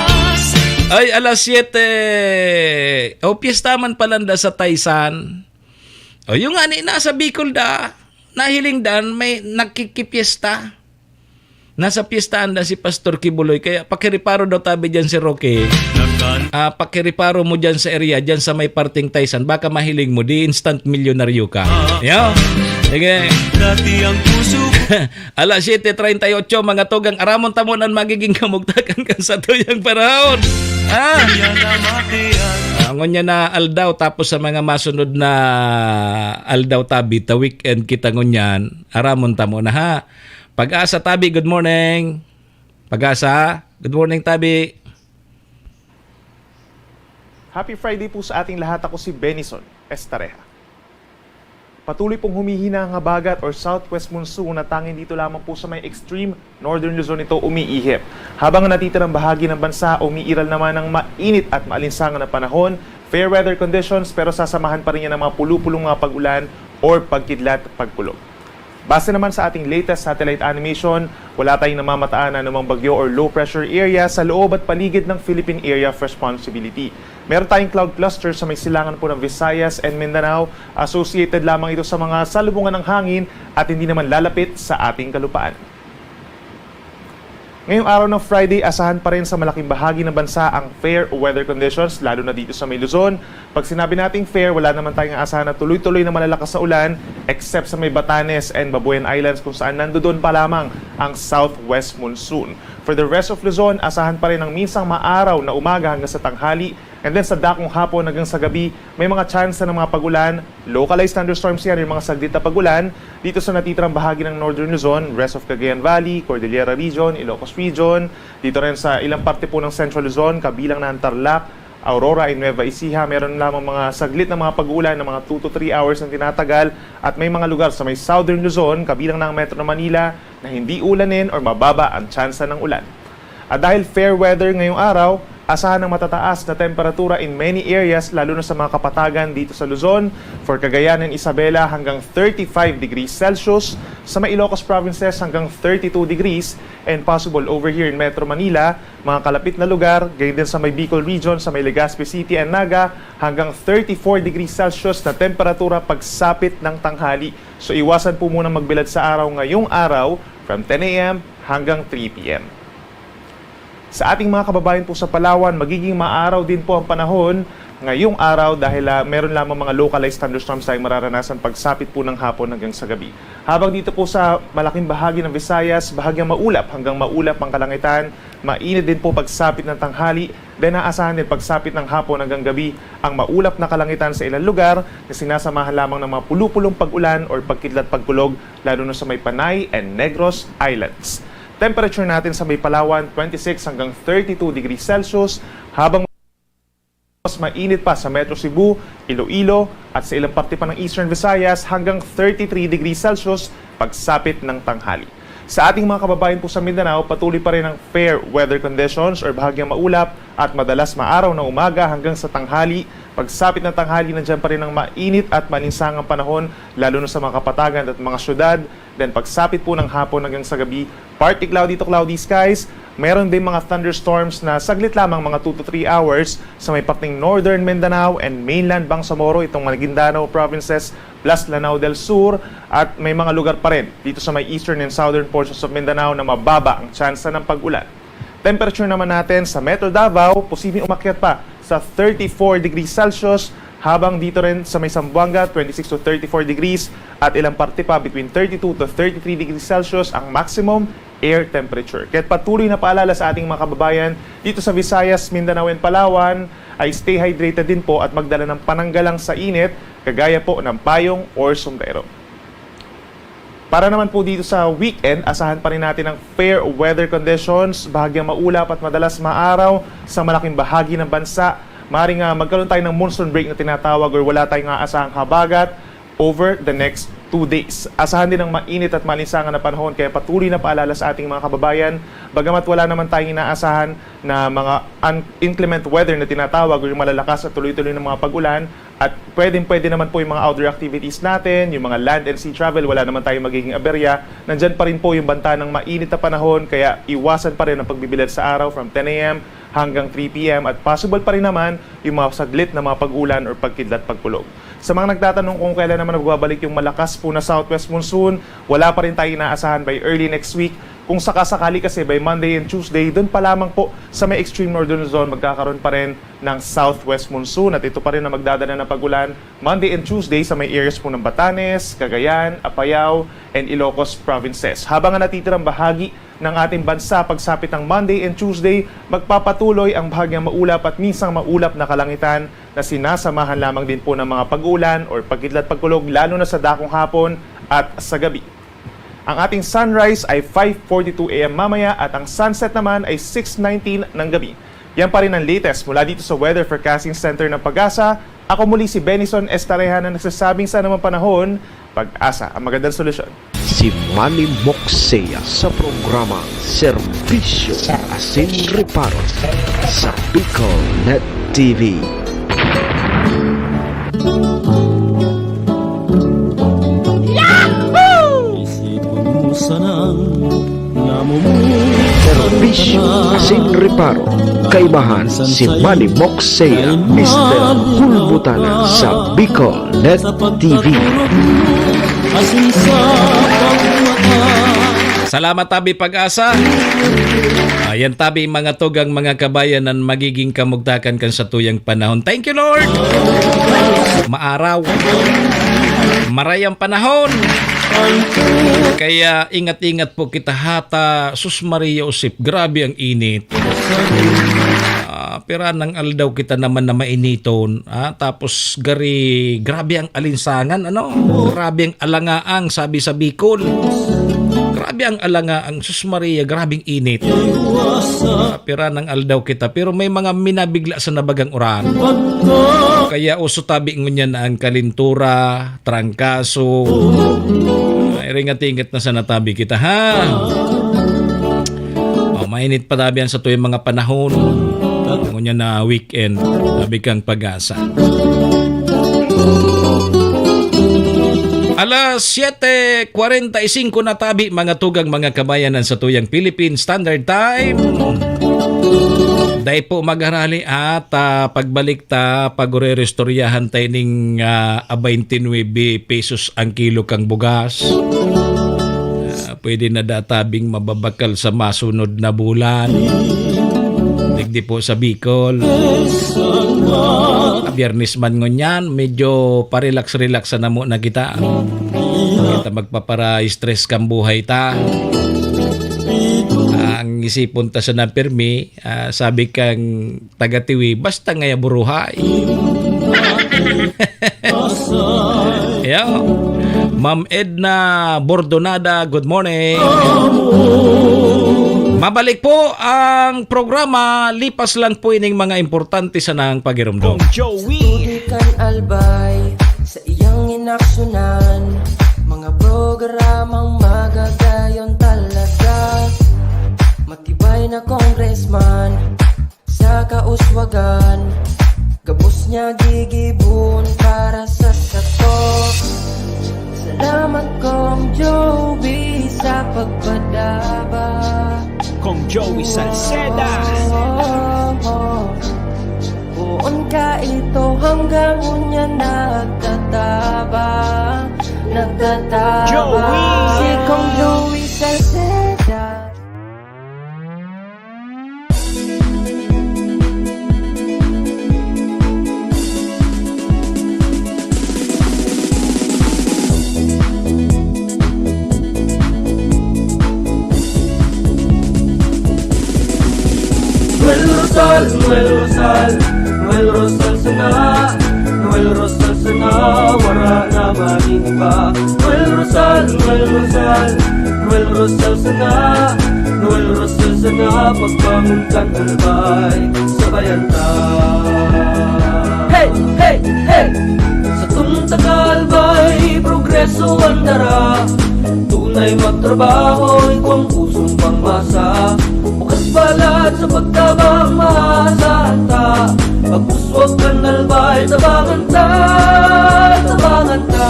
Ay, alas 7. O, piyestaman palanda sa Taysan. O, yung ani nasa Bicol da, nahiling dan, may nagkikipiesta. Nasa piyestaan na si Pastor Kibuloy. Kaya pakiriparo daw tabi dyan si Roque. Pakiriparo mo dyan sa area, dyan sa may parting Taysan. Baka mahiling mo, di instant milyonaryo ka. Yo. Sige. Alas 7:38, mga tugang aramon tamonan magiging kamugtakan kan sa tuyang panahon. Angon niya na aldaw, tapos sa mga masunod na aldaw tabi, ta weekend kita ngunyan, aramon tamo na ha. Pag-asa tabi, good morning. Pag-asa, good morning tabi. Happy Friday po sa ating lahat. Ako si Benison Estareja. Patuloy pong humihina ang habagat or southwest monsoon na tanging dito lamang po sa may extreme northern Luzon ito umiihip. Habang natitirang bahagi ng bansa, umiiral naman ng mainit at maalinsangan na panahon, fair weather conditions, pero sasamahan pa rin yan ng mga pulupulong mga pag-ulan or pagkidlat at pagkulog. Base naman sa ating latest satellite animation, wala tayong namamataan na namang bagyo or low pressure area sa loob at paligid ng Philippine Area of Responsibility. Meron tayong cloud cluster sa may silangan po ng Visayas and Mindanao. Associated lamang ito sa mga salubungan ng hangin at hindi naman lalapit sa ating kalupaan. Ngayong araw ng Friday, asahan pa rin sa malaking bahagi ng bansa ang fair weather conditions, lalo na dito sa may Luzon. Pag sinabi nating fair, wala naman tayong asahan na tuloy-tuloy na malalakas sa ulan, except sa may Batanes and Babuyan Islands kung saan nandoon pa lamang ang southwest monsoon. For the rest of Luzon, asahan pa rin ang minsang maaraw na umaga hanggang sa tanghali. And then sa dakong hapon hanggang sa gabi, may mga chance ng mga pagulan. Localized thunderstorms yan, yung mga saglit na pagulan. Dito sa natitirang bahagi ng Northern Luzon, rest of Cagayan Valley, Cordillera Region, Ilocos Region. Dito rin sa ilang parte po ng Central Luzon, kabilang ng Tarlac, Aurora, and Nueva Ecija. Meron lamang mga saglit na mga pagulan ng mga 2 to 3 hours na tinatagal. At may mga lugar sa may Southern Luzon, kabilang ng Metro Manila, na hindi ulanin or mababa ang tsansa ng ulan. At dahil fair weather ngayong araw, asahan ng matataas na temperatura in many areas, lalo na sa mga kapatagan dito sa Luzon. For Cagayan and Isabela, hanggang 35 degrees Celsius. Sa may Ilocos provinces, hanggang 32 degrees. And possible over here in Metro Manila, mga kalapit na lugar, gayon din sa may Bicol region, sa may Legazpi City and Naga, hanggang 34 degrees Celsius na temperatura pagsapit ng tanghali. So iwasan po muna magbilad sa araw ngayong araw from 10 a.m. hanggang 3 p.m. Sa ating mga kababayan po sa Palawan, magiging maaraw din po ang panahon ngayong araw dahil meron lamang mga localized thunderstorms tayong mararanasan pagsapit po ng hapon hanggang sa gabi. Habang dito po sa malaking bahagi ng Visayas, bahagyang maulap hanggang maulap ang kalangitan, mainit din po pagsapit ng tanghali, then naasahan din pagsapit ng hapon hanggang gabi ang maulap na kalangitan sa ilang lugar na sinasamahan lamang ng mga pulupulong pag-ulan or pagkidlat pagkulog lalo na sa may Panay and Negros Islands. Temperature natin sa may Palawan, 26 hanggang 32 degrees Celsius, habang mas mainit pa sa Metro Cebu, Iloilo, at sa ilang parte pa ng Eastern Visayas hanggang 33 degrees Celsius pagsapit ng tanghali. Sa ating mga kababayan po sa Mindanao, patuloy pa rin ang fair weather conditions or bahagyang maulap at madalas maaraw ng umaga hanggang sa tanghali. Pagsapit ng tanghali, nandiyan pa rin ang mainit at malinsangang panahon, lalo na sa mga kapatagan at mga syudad. Then pagsapit po ng hapon hanggang sa gabi, partly cloudy to cloudy skies. Meron din mga thunderstorms na saglit lamang mga 2 to 3 hours sa may pakting Northern Mindanao and mainland Bangsamoro, itong Maguindanao provinces plus Lanao del Sur, at may mga lugar pa rin dito sa may eastern and southern portions of Mindanao na mababa ang tsansa ng pag-ulan. Temperature naman natin sa Metro Davao, posibleng umakyat pa sa 34 degrees Celsius, habang dito rin sa may Zamboanga, 26 to 34 degrees, at ilang parte pa between 32 to 33 degrees Celsius ang maximum air temperature. Kaya't patuloy na paalala sa ating mga kababayan dito sa Visayas, Mindanao and Palawan ay stay hydrated din po at magdala ng pananggalang sa init, kagaya po ng payong or sombrero. Para naman po dito sa weekend, asahan pa rin natin ang fair weather conditions, bahagyang maulap at madalas maaraw sa malaking bahagi ng bansa. Maaaring magkaroon tayo ng monsoon break na tinatawag or wala tayong aasahang habagat over the next 2 days. Asahan din ang mainit at malinsangan na panahon, kaya patuloy na paalala sa ating mga kababayan. Bagamat wala naman tayong inaasahan na mga inclement weather na tinatawag o yung malalakas at tuloy-tuloy ng mga pag-ulan, at pwede naman po yung mga outdoor activities natin, yung mga land and sea travel, wala naman tayong magiging aberya. Nandyan pa rin po yung banta ng mainit na panahon, kaya iwasan pa rin ang pagbibilad sa araw from 10 a.m. hanggang 3 p.m. at possible pa rin naman yung mga saglit na mga pag-ulan or pagkidlat pagkulog. Sa mga nagtatanong kung kailan naman magbabalik yung malakas po na southwest monsoon, wala pa rin tayo inaasahan by early next week. Kung sakasakali kasi by Monday and Tuesday, doon pa lamang po sa may extreme northern zone magkakaroon pa rin ng southwest monsoon, at ito pa rin na magdadala ng pag-ulan Monday and Tuesday sa may areas po ng Batanes, Cagayan, Apayao, and Ilocos provinces. Habang ang natitirang bahagi ng ating bansa, pagsapit ng Monday and Tuesday, magpapatuloy ang bahagyang maulap at minsang maulap na kalangitan na sinasamahan lamang din po ng mga pag-ulan or pagkidlat pagkulog, lalo na sa dakong hapon at sa gabi. Ang ating sunrise ay 5:42 a.m. mamaya at ang sunset naman ay 6:19 ng gabi. Yan pa rin ang latest mula dito sa Weather Forecasting Center ng Pag-asa. Ako muli si Benison Estareja na nagsasabing sa namang panahon, Pag-asa ang magandang solusyon. Si Manny Moxea sa programa Serbisyo Asin Reparo sa Bicol Net TV. Serbisyo Asin Reparo, kaibahan si Manny Moxea, Mr. Hulbutana sa Bicol Net TV. Salamat tabi Pag-asa. Ayan tabi mga tugang mga kabayan ng magiging kamugtakan kan sa tuyang panahon. Thank you Lord. Maaraw. Marayang panahon. Kaya ingat-ingat po kita hata. Sus Maria Josep, grabe ang init. Pera ng aldaw kita naman na mainiton. Tapos grabe ang alinsangan. Grabe ang alangaang, sabi sa Bicol. Grabe ang alangaang. Sus Maria, grabing init. Pera ng aldaw kita. Pero may mga minabigla sa nabagang uran. Kaya uso tabi ngunyan na ang kalintura, trangkaso. Ringat-ingat na sa natabi kita, ha? Mainit pa tabi yan sa tuyang mga panahon. Ngunyan na weekend, tabi kang Pag-asa. Alas 7:45 na tabi mga tugang mga kabayanan sa tuyang Philippine Standard Time. Dahil po mag-arali at pagbalik ta pag-re-restoryahan tayo ng 29 pesos ang kilo kang bugas. Pwede na databing mababakal sa masunod na bulan. Digdi po sa Bicol. Biyernes man ngunyan, medyo parelax-relax na mo na kita. Kita magpapara-stress kang buhay ta. Ang isipon ta sa napirmi, sabi kang taga-tiwi, basta ngaya buruhay. Yeah. Ma'am Edna Bordonada, good morning. Mabalik po ang programa, lipas lang po ining mga importante sa nang pagirumdum. Joey kan albay sa iyang inaksyonan, mga programang magagayon talas uswagan Gabos niya gigibon para sa sato Salamat kong Joey sa pagpadaba Kong Joey Salceda. Buon ka ito hanggang unya nagtatabang Joey! Si Kong Joey Salceda Noel Rosal, Noel Rosal, Noel Rosal sana, Noel Rosal sana, wala na maniba. Noel Rosal, Noel Rosal, Noel Rosal sana, Noel Rosal sana, pagbangon kan albay, sabayan ta. Hey, hey, hey! Sa tuntakalbay, progreso ang dara, tunay magtrabaho, ikaw ang pusong pangmasa. Bukas balat sa pagtabang maasahan ta, pagpuswag kan albay, tabangan ta, tabangan ta.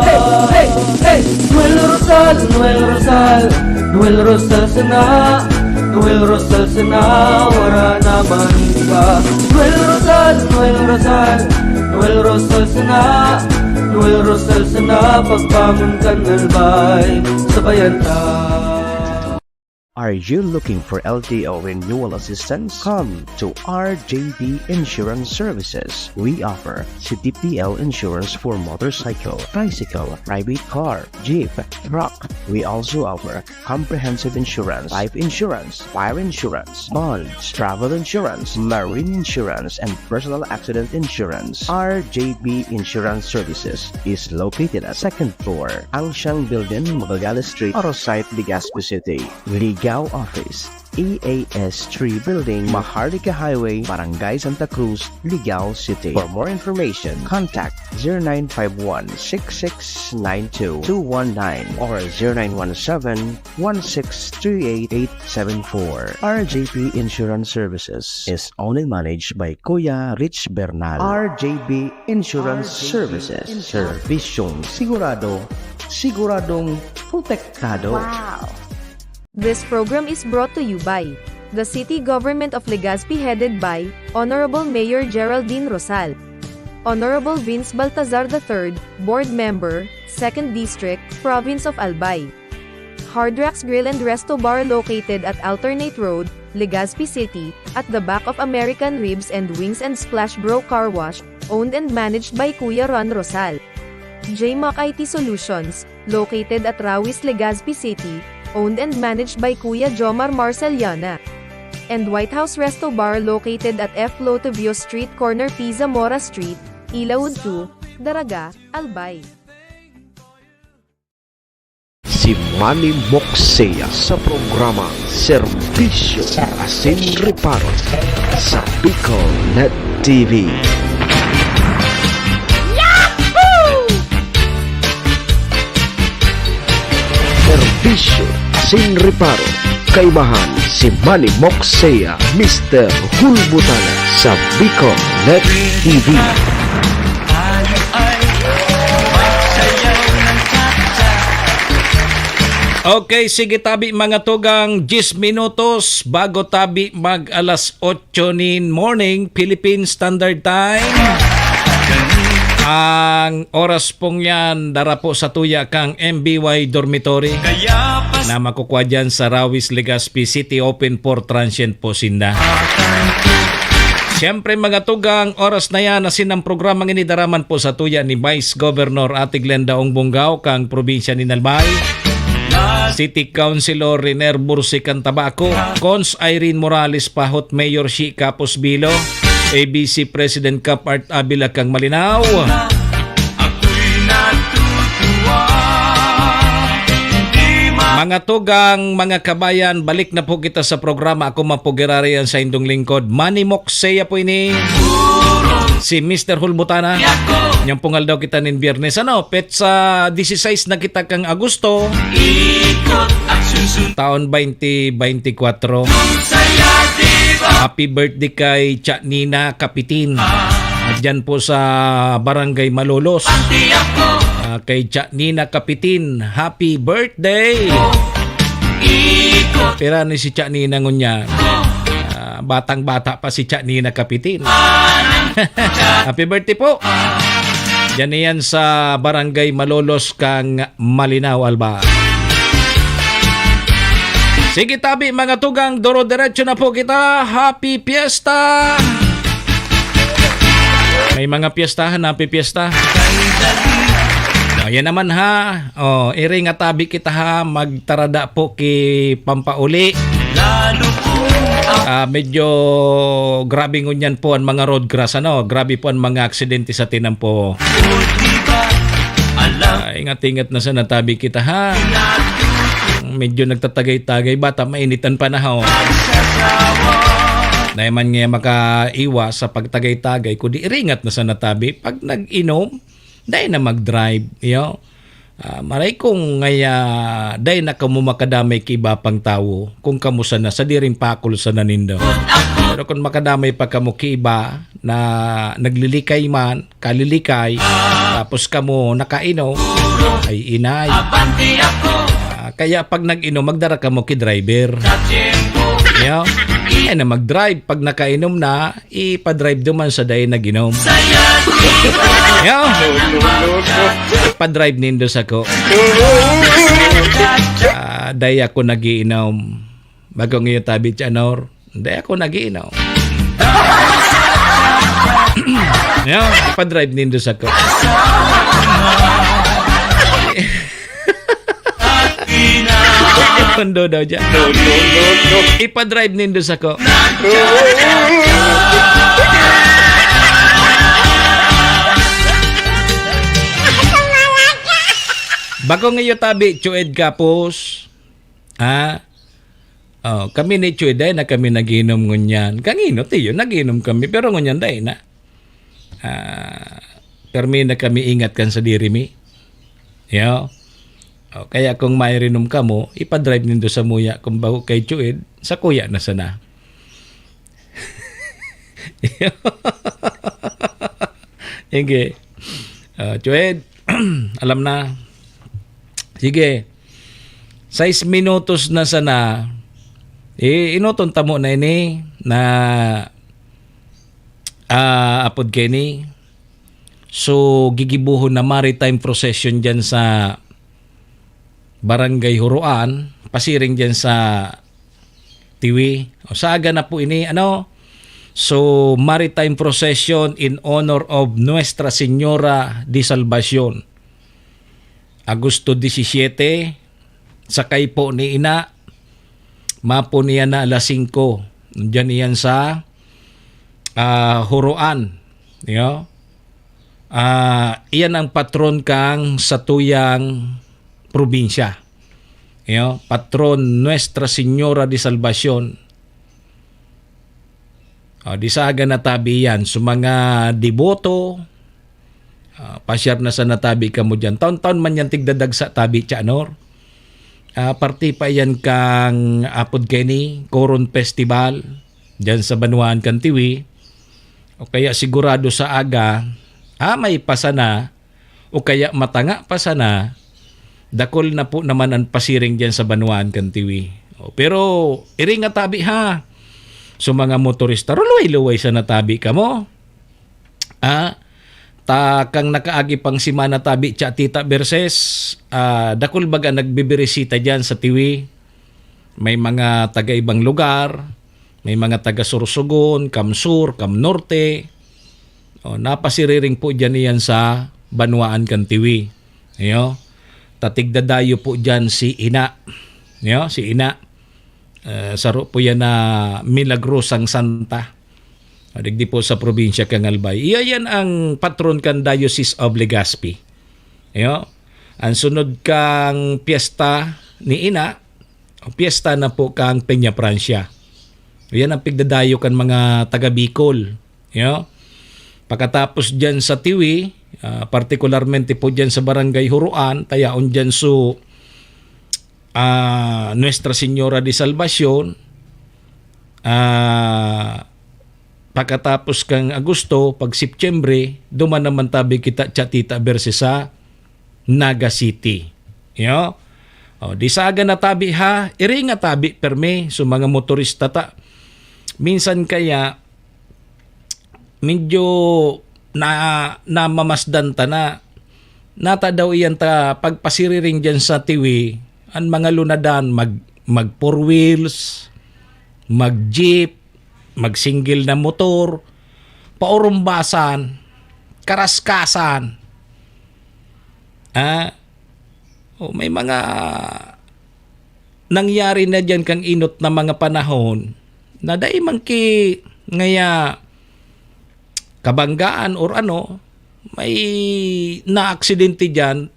Hey, hey, hey! Noel Rosal, Noel Rosal, Noel Rosal sana, Noel Rosal sana, wala na maniba. Noel Rosal, Noel Rosal, Noel Rosal sana, Noel Rosal sana, pagbangon kan albay, sabayan ta. Are you looking for LTO renewal assistance? Come to RJB Insurance Services. We offer CTPL insurance for motorcycle, tricycle, private car, jeep, truck. We also offer comprehensive insurance, life insurance, fire insurance, bonds, travel insurance, marine insurance, and personal accident insurance. RJB Insurance Services is located at 2nd floor, Angshang Building, Magallanes Street, Orosite, Legazpi City. Ligao Office, EAS 3 Building, Maharlika Highway, Barangay Santa Cruz, Ligao City. For more information, contact 0951-6692-219 or 0917-1638874. RJP Insurance Services is owned and managed by Kuya Rich Bernal. RJB Insurance Services. Servisyong sigurado, siguradong protektado. Wow! This program is brought to you by the City Government of Legazpi headed by Honorable Mayor Geraldine Rosal, Honorable Vince Baltazar III, Board Member, 2nd District, Province of Albay. Hardrax Grill and Resto Bar located at Alternate Road, Legazpi City, at the back of American Ribs and Wings and Splash Bro Car Wash, owned and managed by Kuya Ron Rosal. JMAC IT Solutions, located at Rawis, Legazpi City, owned and managed by Kuya Jomar Marceliana. And White House Resto Bar located at F. Lotovio Street corner Pisa Mora Street, Ilaud 2, Daraga, Albay. Si Manny Moxea sa programang Serbisyo Asin Reparo sa Bicol Net TV. Serbisyo Asin Reparo, kaibahan si Manny Moxea, Mr. Hulbutana sa Bicol Net TV. Okay, sige tabi mga tugang 10 minutos bago tabi mag alas 8 nin morning Philippine Standard Time. Ang oras pong yan darapo sa tuya kang MBY Dormitory na makukuha dyan sa Rawis, Legazpi City, open for transient po sinda. Siyempre mga tugang, oras na yan asin ang programang inidaraman po sa tuya ni Vice Governor Ate Glenda Ongbongao kang probinsya ni Albay, City Councilor Riner Bursican Tabaco, Cons Irene Morales Pahot, Mayor Shi Capos Bilo, ABC President Cap Art Abila kang Malinaw. Mga tugang, mga kabayan, balik na po kita sa programa. Ako mapugirarian sa indong lingkod. Manny Moxea po ini. Si Mr. Hulbutana. Niyang pungal daw kita nin Biyernes. Ano? Petsa 16 na kita kang Agosto. Taon 2024. Happy birthday kay Cha Nina Kapitin. Diyan po sa Barangay Malolos. Kay Cha Nina Kapitin, happy birthday! Pero ni si Cha Nina ngunya, batang-bata pa si Cha Nina Kapitin. Happy birthday po! Diyan yan sa Barangay Malolos kang Malinaw, Alba. Sige tabi mga tugang, duro-diretso na po kita. Happy Fiesta! May mga piyestahan, happy fiesta. Ayan naman ha. Iring at tabi kita ha. Magtarada po ki Pampauli. Medyo grabe ngunyan po ang mga road crash. Grabe po ang mga aksidente sa tinampo. Ingat-ingat na sa natabi kita ha. Medyo nagtatagay-tagay, bata mainitan panahon. Dahil man nga makaiwas sa pagtagay-tagay, kundi iringat na sa natabi. Pag nag-inom, dahil na mag-drive. Maray kong ngaya, dahil na kamo makadamay kiba pang tao, kung kamusa na, sa diring pakul sa nanindo. Pero kung makadamay pa kamo kiba, na naglilikay man, kalilikay, tapos kamo nakainom, ay inay. Kaya pag nag-inom, magdara ka mo ki-driver. Ay na mag-drive. Pag nakainom na, ipa-drive duman sa day nag-inom. Ipa-drive nindo sa ko. Day ako nag-iinom. Bago ngayon tabi Chanor, day ako nag-iinom. Ipa-drive nindo sa ko. Kondo daw dyan. Ipa-drive nindo sa ko. Bago ngayon tabi, Chued Kapos. Kami ni Chued ay na kami naginom ngunyan. Kangino tiyo, naginom kami. Pero ngunyan day na. Permi na kami ingat kan sa diri mi. Kaya kung mayrinom ka mo, ipa-drive nindo sa muya. Kung bago kay Chued, sa kuya na sana. Sige. Chued, alam na. Sige. 6 minutos na sana. Inuton tamo na ini na apod kini. So, gigibuhon na maritime procession dyan sa Barangay Huruan, pasiring dyan sa Tiwi. Saaga na po ini, So, maritime procession in honor of Nuestra Señora de Salvacion. Agosto 17, sakay po ni ina, mapo niya na alas 5. Diyan iyan sa Huruan. Iyan ang patron kang sa tuyang probinsya. Patron Nuestra Señora de Salvacion. Di saga natabi yan. So mga deboto, pasyar na sa natabi ka mo dyan. Taon-taon man yan tigdadag sa tabi, Chanor. Parti pa yan kang apod keni, Coron Festival, dyan sa Banuan Kantiwi. O kaya sigurado sa aga, may pasana, o kaya matanga pasana, dakol na po naman ang pasiring dyan sa Banuan Kantiwi. Pero iring nga tabi ha. So mga motorista, luway-luway sa natabi ka mo. Kang nakaagi pang si Mana tabi tsa Tita Berses, dakol baga nagbibirisita dyan sa Tiwi. May mga taga-ibang lugar, may mga taga-Sursugon, Kamsur, Kamnorte. Napasiriring po dyan iyan sa Banuan Kantiwi. Tatigdadayo po dyan si Ina. Si Ina. Saro po yan na Milagrosang Santa. Digdi po sa probinsya kang Albay. Iyan ang patron kan Diocese of Legazpi. Ang sunod kang piyesta ni Ina, piyesta na po kang Peña Francia. Iyan ang pigdadayo kan mga taga Bicol. Pagkatapos dyan sa Tiwi, partikularmente po dyan sa Barangay Huruan, tayaon dyan so Nuestra Señora de Salvacion, Pagkatapos kang Agosto, pag Septyembre, duman naman tabi kita Chatita versus sa Naga City. Yo. O, di saga na tabi ha, iri nga tabi perme so mga motorista ta. Minsan kaya medyo namamasdan ta na nata daw iyan ta pagpasiriring dyan sa tiwi ang mga lunadan mag four wheels, mag jeep, mag single na motor, paurumbasan, karaskasan. May mga nangyari na dyan kang inot na mga panahon na dahil mangki ngaya kabanggaan or ano, may na-aksidente dyan,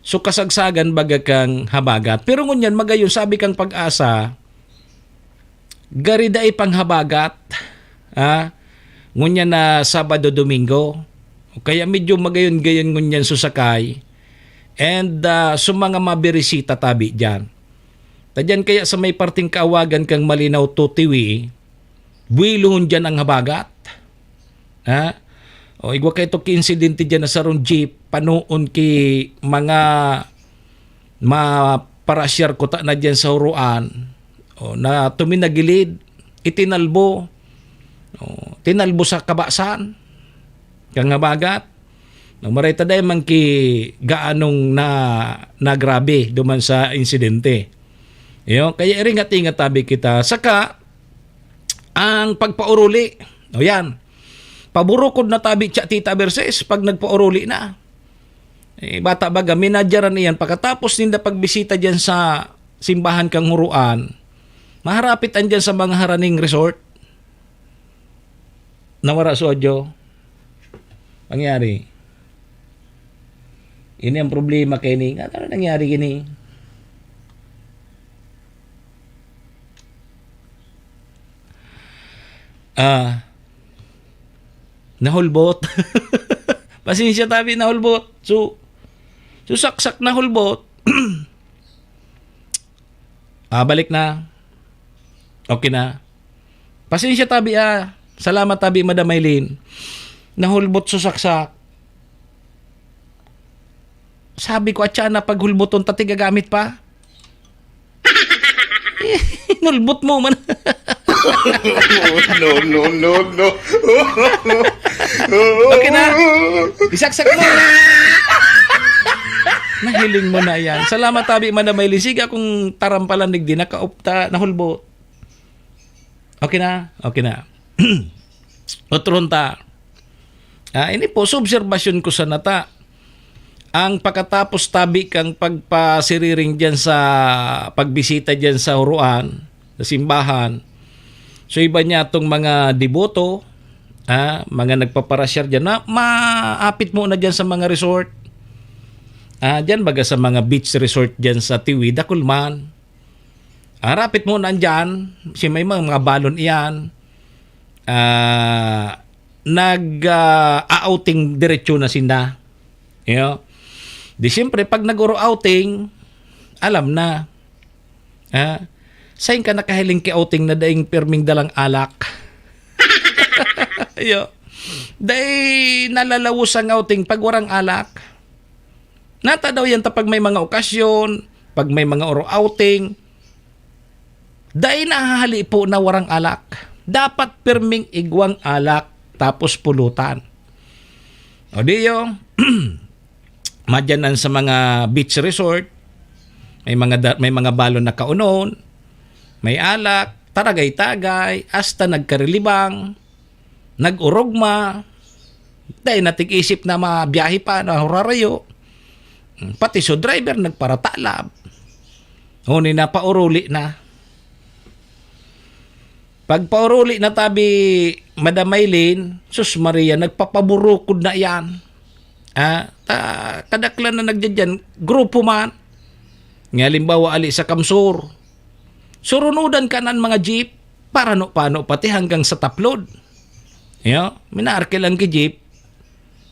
so kasagsagan baga kang habagat. Pero ngunyan, magayon, sabi kang Pag-asa, gari dahi pang habagat, ngunyan na Sabado, Domingo, kaya medyo magayon-gayon ngunyan susakay, and so mga mabirisita tabi dyan. Tadyan kaya sa may parting kaawagan kang Malinaw to Tiwi, buwiluhon dyan ang habagat. O igwa kayo to ki-insidente dyan na sarong jeep, panoon ki mga maparasyar ko ta na dyan sa huruan, na tuminagilid, itinalbo, tinalbo sa kabasan, kang habagat. Marita dahil man ki gaanong na grabe duman sa insidente. Kaya iringat-ingat tabi kita. Saka, ang pagpauruli, yan, paburukod na tabi Chatita versus pag nagpauruli na. Bata baga, minadyaran iyan. Pagkatapos ninda pagbisita dyan sa simbahan kang huruan, maharapit andyan sa mga haraning resort. Nawara sodyo. Pangyari. Ini ang problema kay ni. Ano nangyari kini? Nahulbot. Pasensya tabi nahulbot. So saksak nahulbot. Balik na. Okay na. Pasensya tabi Salamat tabi Madam Maylin. Nahulbot so saksak. Sabi ko atya na paghulboton tati gagamit pa. Nulbot mo man. No. Okay na. Isaksak mo. Nahiling mo na yan. Salamat tabi Madam Maylin. Sige akong tarampalanig din. Nakaupta, nahulbot. Okay na. Otron ta. Ini po, subserbasyon ko sa nata. Ang pagkatapos tabi kang pagpasiriring dyan sa pagbisita dyan sa huruan, sa simbahan. So iba niya itong mga deboto, mga nagpaparasyar dyan, na maapit mo na dyan sa mga resort. Dyan baga sa mga beach resort dyan sa Tiwi, Dakulman. Rapit mo na dyan, may mga balon iyan. Nag-outing diretsyo na sinda. Di siyempre, pag nag-uro outing, alam na. Saan ka nakahiling ki-outing na daing perming dalang alak? Dahi nalalawos ang outing pag warang alak. Nata daw yan pag may mga okasyon, pag may mga uro outing, dahi nahahali po na warang alak. Dapat perming igwang alak tapos pulutan. O diyo, madyanan sa mga beach resort, may mga balon na kaunon, may alak, taragay-tagay, hasta nagkarilibang, nag-urogma, dahil natig-isip na mabiyahe pa na hurarayo, pati so driver nagparatalab, huni na pauruli na. Pag pauruli na tabi Madam Maylin, sus Maria, nagpapaburukod na yan. Kadaklan na nagdyan, grupo man. Nga limbawa ali sa Kamsur. Surunudan ka ng mga jeep, para paano pati hanggang sa taplod. Minaarke lang ki jeep,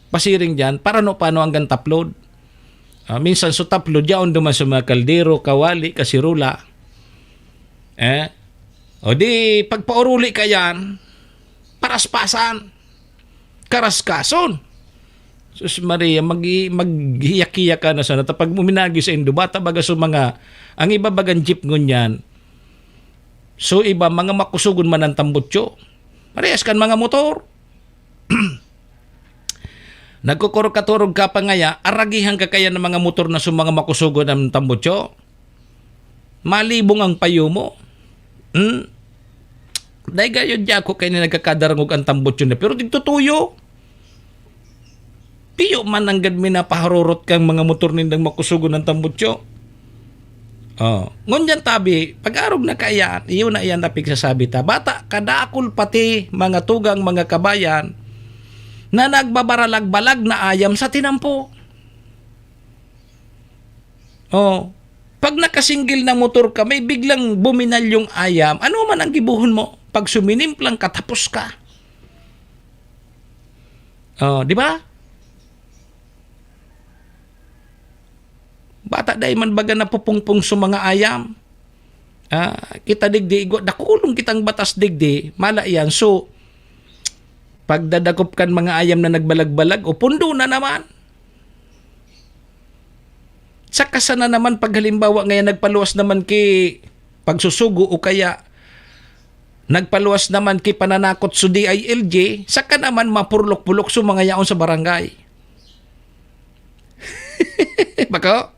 pasiring dyan, para paano hanggang taplod. Minsan sa taplod, yaon duman sa mga kaldero, kawali, kasirula. O di, pagpauruli ka yan, paraspasan, karaskason. Sus Maria, maghiyak-hiyak ka na sana. Tapag muminagi sa indo, bata baga so mga, ang iba bagang jeep ngunyan, so iba, mga makusugon man ang tambutso. Parehas kan mga motor. Nagkukurog-katurog ka pa ngaya, aragihan ka kaya ng mga motor na mga makusugon ng tambutso. Malibong ang payo mo. Dahil gayon di ako kayo na nagkakadarangog ang tambutso na. Pero tigtutuyo. Piyo man ang gadmi na paharurot kang mga motor nindang makusugon ng tambutso. Ngunyan tabi, pag-arog na kaya, iyon na iyan na pigsasabi ta. Bata, kadakol pati mga tugang mga kabayan na nagbabaralag-balag na ayam sa tinampo. Pag nakasinggil na motor ka, may biglang buminal yung ayam, ano man ang gibuhon mo? Pag suminimplang katapos ka. Di ba? Bata dahil man baga na pupungpong sa mga ayam. Kita digdi, nakulong kitang batas digdi, mala yan. So, pagdadakop kan mga ayam na nagbalag-balag, o pundo na naman. Saka sana naman pag halimbawa ngayon nagpaluwas naman ki pagsusugo o kaya nagpaluwas naman ki pananakot sa DILG, saka naman mapurlok-pulok sa mga yaon sa barangay. Bako?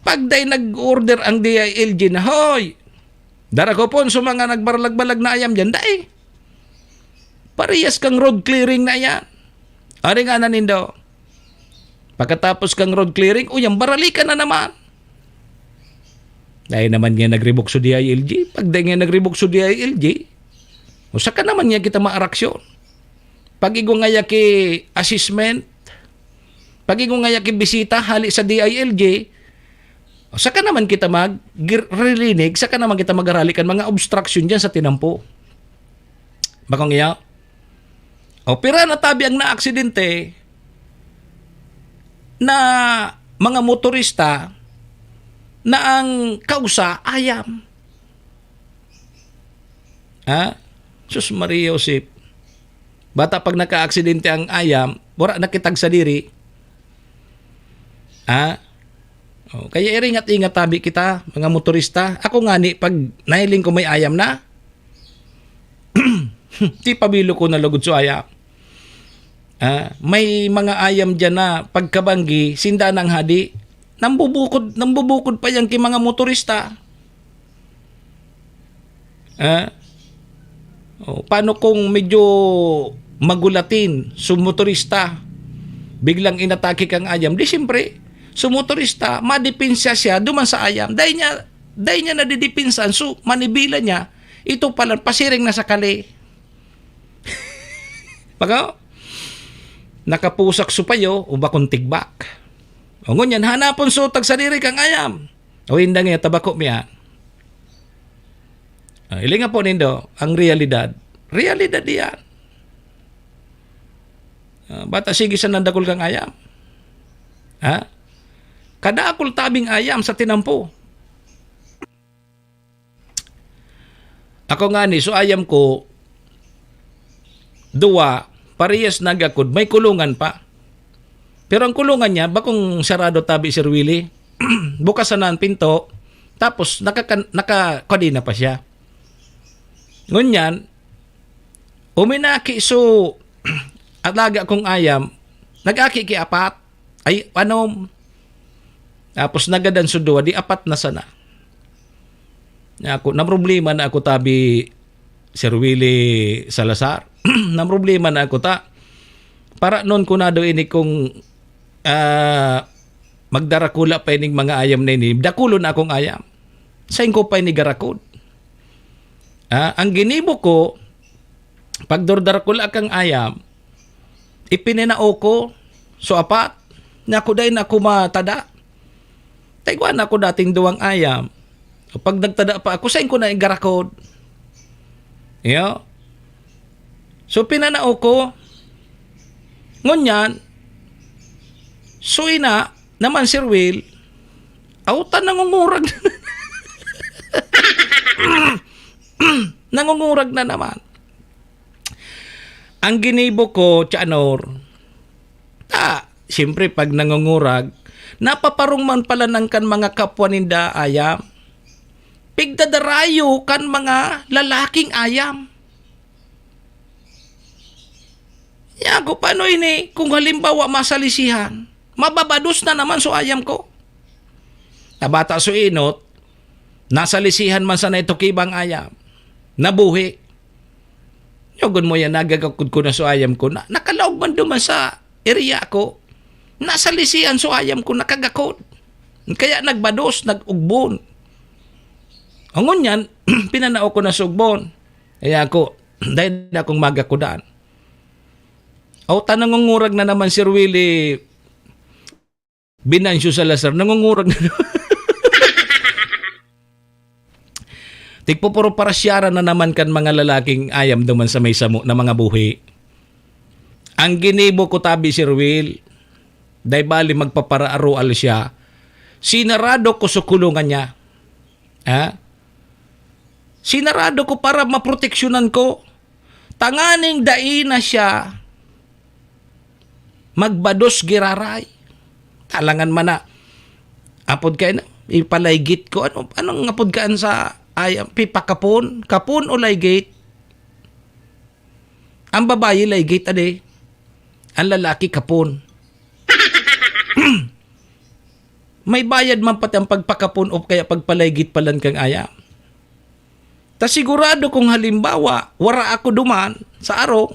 Pag day nag-order ang DILG na, hoy, dara ko po sa mga nagbarlag-balag na ayam dyan, day. Parehas kang road clearing na yan. Ari nga na nindo. Pagkatapos kang road clearing, uyang barali ka na naman. Dahil naman nga nagribok sa DILG. Pag day nga nagribok sa DILG, usa ka naman nga kita maaraksyon. Pag igo nga ki assessment, pag igo nga ki bisita, hali sa DILG, saka naman kita mag-relinig, saka naman kita mag-aralikan mga obstruction dyan sa tinampo. Bakong iya? Pira na tabi ang na-aksidente na mga motorista na ang kausa ayam. Sus Maria Josep. Bata pag naka-aksidente ang ayam, wala nakitag sa diri. Kaya iringat-ingat tabi kita, mga motorista. Ako nga ni, pag nahiling ko may ayam na, ti pabilo ko na lugod sa ayam. May mga ayam dyan na pagkabanggi, sinda ng hadi, nambubukod pa yan kay mga motorista. Paano kung medyo magulatin sa motorista, biglang inatake kang ayam, di siyempre, sa motorista, madipinsa siya duman sa ayam. Dahil niya nadidipinsan, so manibila niya, ito pala, pasiring na sa kali. Pagka, nakapusak supayo, o bakong tigbak. O ngunyan, hanapon sutag sa diri kang ayam. O hindi nga, tabako miya. Ilinga po nindo, ang realidad. Realidad yan. Bata, sige sa nandakol kang ayam. Kadakol tabing ayam sa tinampo. Ako nga ni, so ayam ko, duwa, parehas nagakod, may kulungan pa. Pero ang kulungan niya, bakong sarado tabi Sir Willie, bukasan na ang pinto, tapos nakakodina pa siya. Ngunyan, uminaki so, alaga kong ayam, nag-aki ki apat, ay tapos nagadan suduwa, di apat na sana. Na problema na ako tabi Sir Willie Salazar. Na problema na ako ta. Para noon ko na do ini kung magdarakula pa ining mga ayam na ini. Dakulo na akong ayam. Sain ko pa ini garakod. Ang ginibo ko, pag dordarakula kang ayam, ipinenao ko, so apat, na ako dahil na ako matada. Taigwan ako dating duwang ayam. Pag nagtada pa ako, sain ko na igarakod. So pinanao ko, ngunyan, so ina, naman Sir Will, autan nangungurag. Nangungurag na naman. Ang ginibo ko, Tianor, siyempre pag nangungurag, napaparong man pala ng kan mga kapwa ninda ayam. Pigdadarayo kan mga lalaking ayam. Yago, paano ini? Kung halimbawa masalisihan, mababados na naman so ayam ko. Tabata so inot, nasalisihan man sa na ito kibang ayam. Nabuhi. Yogon mo yan, nagagakod ko na so ayam ko. Nakalaog man duman sa area ko. Nasalisihan so ayam ko, nakagakod. Kaya nagbados, nagugbon. Angon yan, pinanao ko na sugbon. Kaya ako, dahil akong magakudan. O, tanangungurag na naman si Willie Binancio Salazar. Nangungurag na naman. Tigpupuro para siyara na naman kan mga lalaking ayam duman sa may samo na mga buhi. Ang ginibo ko tabi si Will, dahil bali magpapararual siya, sinarado ko sa kulungan niya. Sinarado ko para maproteksyonan ko. Tanganing daina siya magbados giraray. Talangan man na. Apod kayo na, ipalaygit ko. Anong apod kaan sa ayam? Pipakapon? Kapon o laygate? Ang babae laygate, ade. Ang lalaki kapon. May bayad man pati ang pagpakapon o kaya pagpalaygit palan kang ayam. Ta sigurado kung halimbawa, wara ako duman sa araw,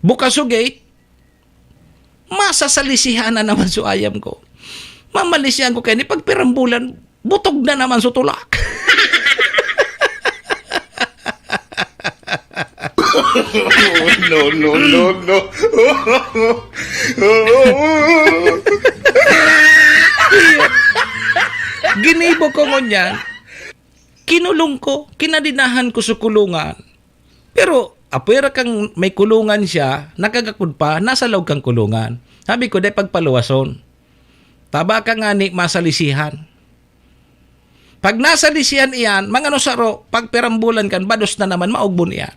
bukas o gate, masasalisihan na naman so ayam ko. Mamalisihan ko kayo ni pagpirambulan, butog na naman so tulak. No. Ginibo ko ngunyan, kinulong ko, kinadinahan ko sa kulungan. Pero, apwera kang may kulungan siya, nakagakod pa, nasa loob kang kulungan. Sabi ko, dahil pagpaluwason. Taba ka nga ni masalisihan. Pag nasalisihan iyan, mga nosaro, pag perambulan kan, bados na naman, maugbon iyan.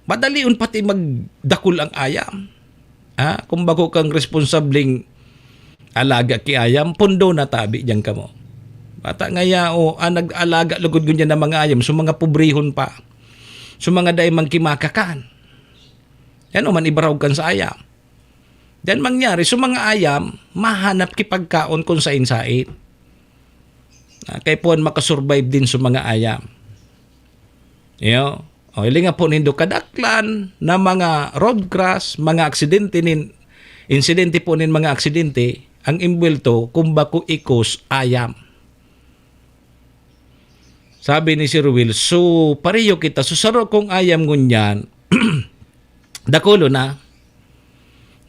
Madaliun pati magdakul ang ayam. Kung bago kang responsabling alaga ki ayam, pundo na tabi diyan ka mo. Bata ngaya nag-alaga lugod ganyan ng mga ayam, so mga pubrihon pa. So mga day mangkimakakan. Yan man ibaraw kan sa ayam. Dan mangyari, so mga ayam, mahanap ki pagkaon kung sain-sain. Kay puan makasurvive din sa mga ayam. Ili nga po nindo kadaklan na mga road crash, mga insidente po nin mga aksidente, ang imbwelto kung bako ikos ayam. Sabi ni Sir Will, so pareho kita, susaro kong ayam ngunyan, dakulo na,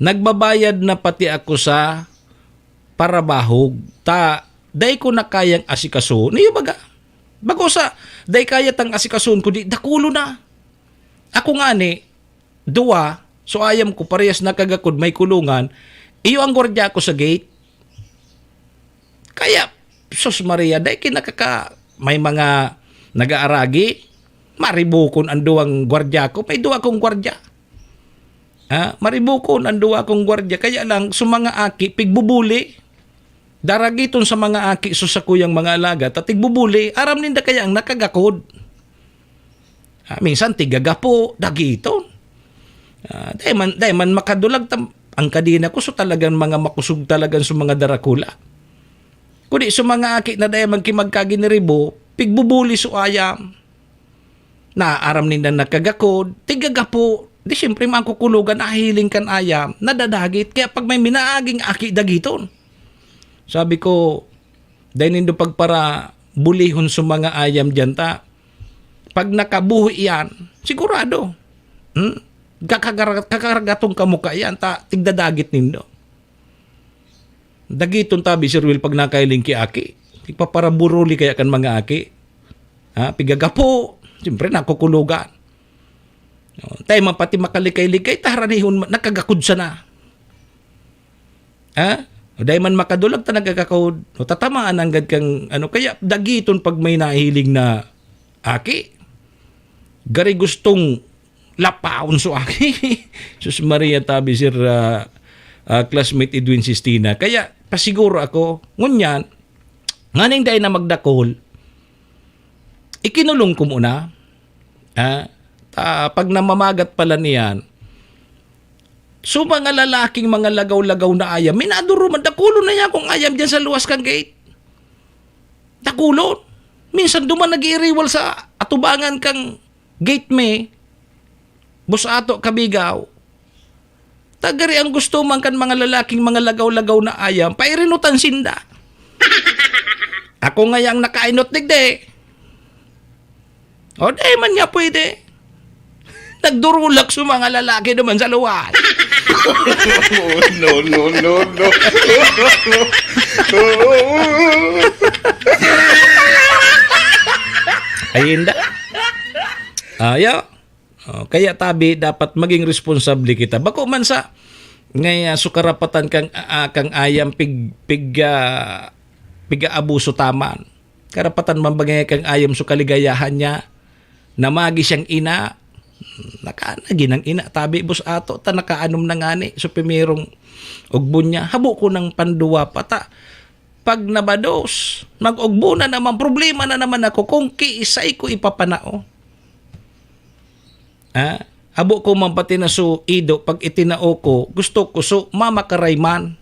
nagbabayad na pati ako sa parabahog, day ko na kayang asikaso, niyo baga? Bago sa, day kaya tang asikasun ko di, dakulo na. Ako nga ni, duwa, so ayam ko parehas nakagakod may kulungan, iyo ang gwardiya ko sa gate. Kaya, sus Maria, day may mga nag-aaragi, maribukon ang duwang gwardiya ko, may duwa kong gwardiya. Maribukon ang duwa kong gwardiya, kaya lang, sa mga aki, pigbubuli, daragiton sa mga aki sa kuyang mga alaga, tatigbubuli, aram ninda kaya ang nakagakod. Minsan tigagapo, dagiton. Dahil man makadulag ang kadina ko, so talagang mga makusog talagang sa mga darakula. Kundi sa mga aki na dahil magkimagkaginiribo, pigbubuli so ayam. Aram ninda nakagakod, tigagapo, di siyempre makukulugan, ahiling kan ayam, nadadagit, kaya pag may minaaging aki, dagiton. Sabi ko, dahil nindo pagpara bulihon sa mga ayam dyan ta, pag nakabuhi yan, sigurado, kakaragatong kamuka yan, tigdadagit nindo. Dagiton tabi, Sir Will, pag nakailing ki aki, ipaparaburuli kaya kan mga aki, pigagapo, siyempre nakukulugan. Tayo mapati makalikay-likay, taharanihon, nakagakod sa na. O dahil man makadulag ta nagkakakod, o tatamaan ang kang ano, kaya dagiton pag may nahilig na aki, gari gustong lapaon so aki. Sus Maria tabi sir classmate Edwin Sistina. Kaya pasiguro ako, ngunyan, nganing dahil na magdakol, ikinulong ko muna. Pag namamagat pala niyan, so mga lalaking mga lagaw-lagaw na ayam, minaduro man, dakulon na niya kung ayam dyan sa luwas kang gate. Dakulon. Minsan duman nag-iiriwal sa atubangan kang gate me, bus ato kabigaw. Tagari ang gusto man kan mga lalaking mga lagaw-lagaw na ayam, pairinutan sinda. Ako ngayang nakainot digde. O di man niya pwede. Nagdurulak sa mga lalaki naman sa luwas. No. Ayun da. Ayo. Kaya tabi dapat maging responsable kita. Bako man sa ngay sukarapatan kang ayam piga abuso taman. Karapatan man bagay kang ayam su kaligayahan niya. Namagi siyang ina. Nakaanagi ng ina. Tabi bus ato ta nakaanom na ngani. So pimirong ugbo niya. Habo ko ng panduwa pata. Pag nabados, mag-ugbo na naman, problema na naman ako kung kiisay ko ipapanao. Habo ko man pati na so ido, pag itinao ko, gusto ko so mamakarayman.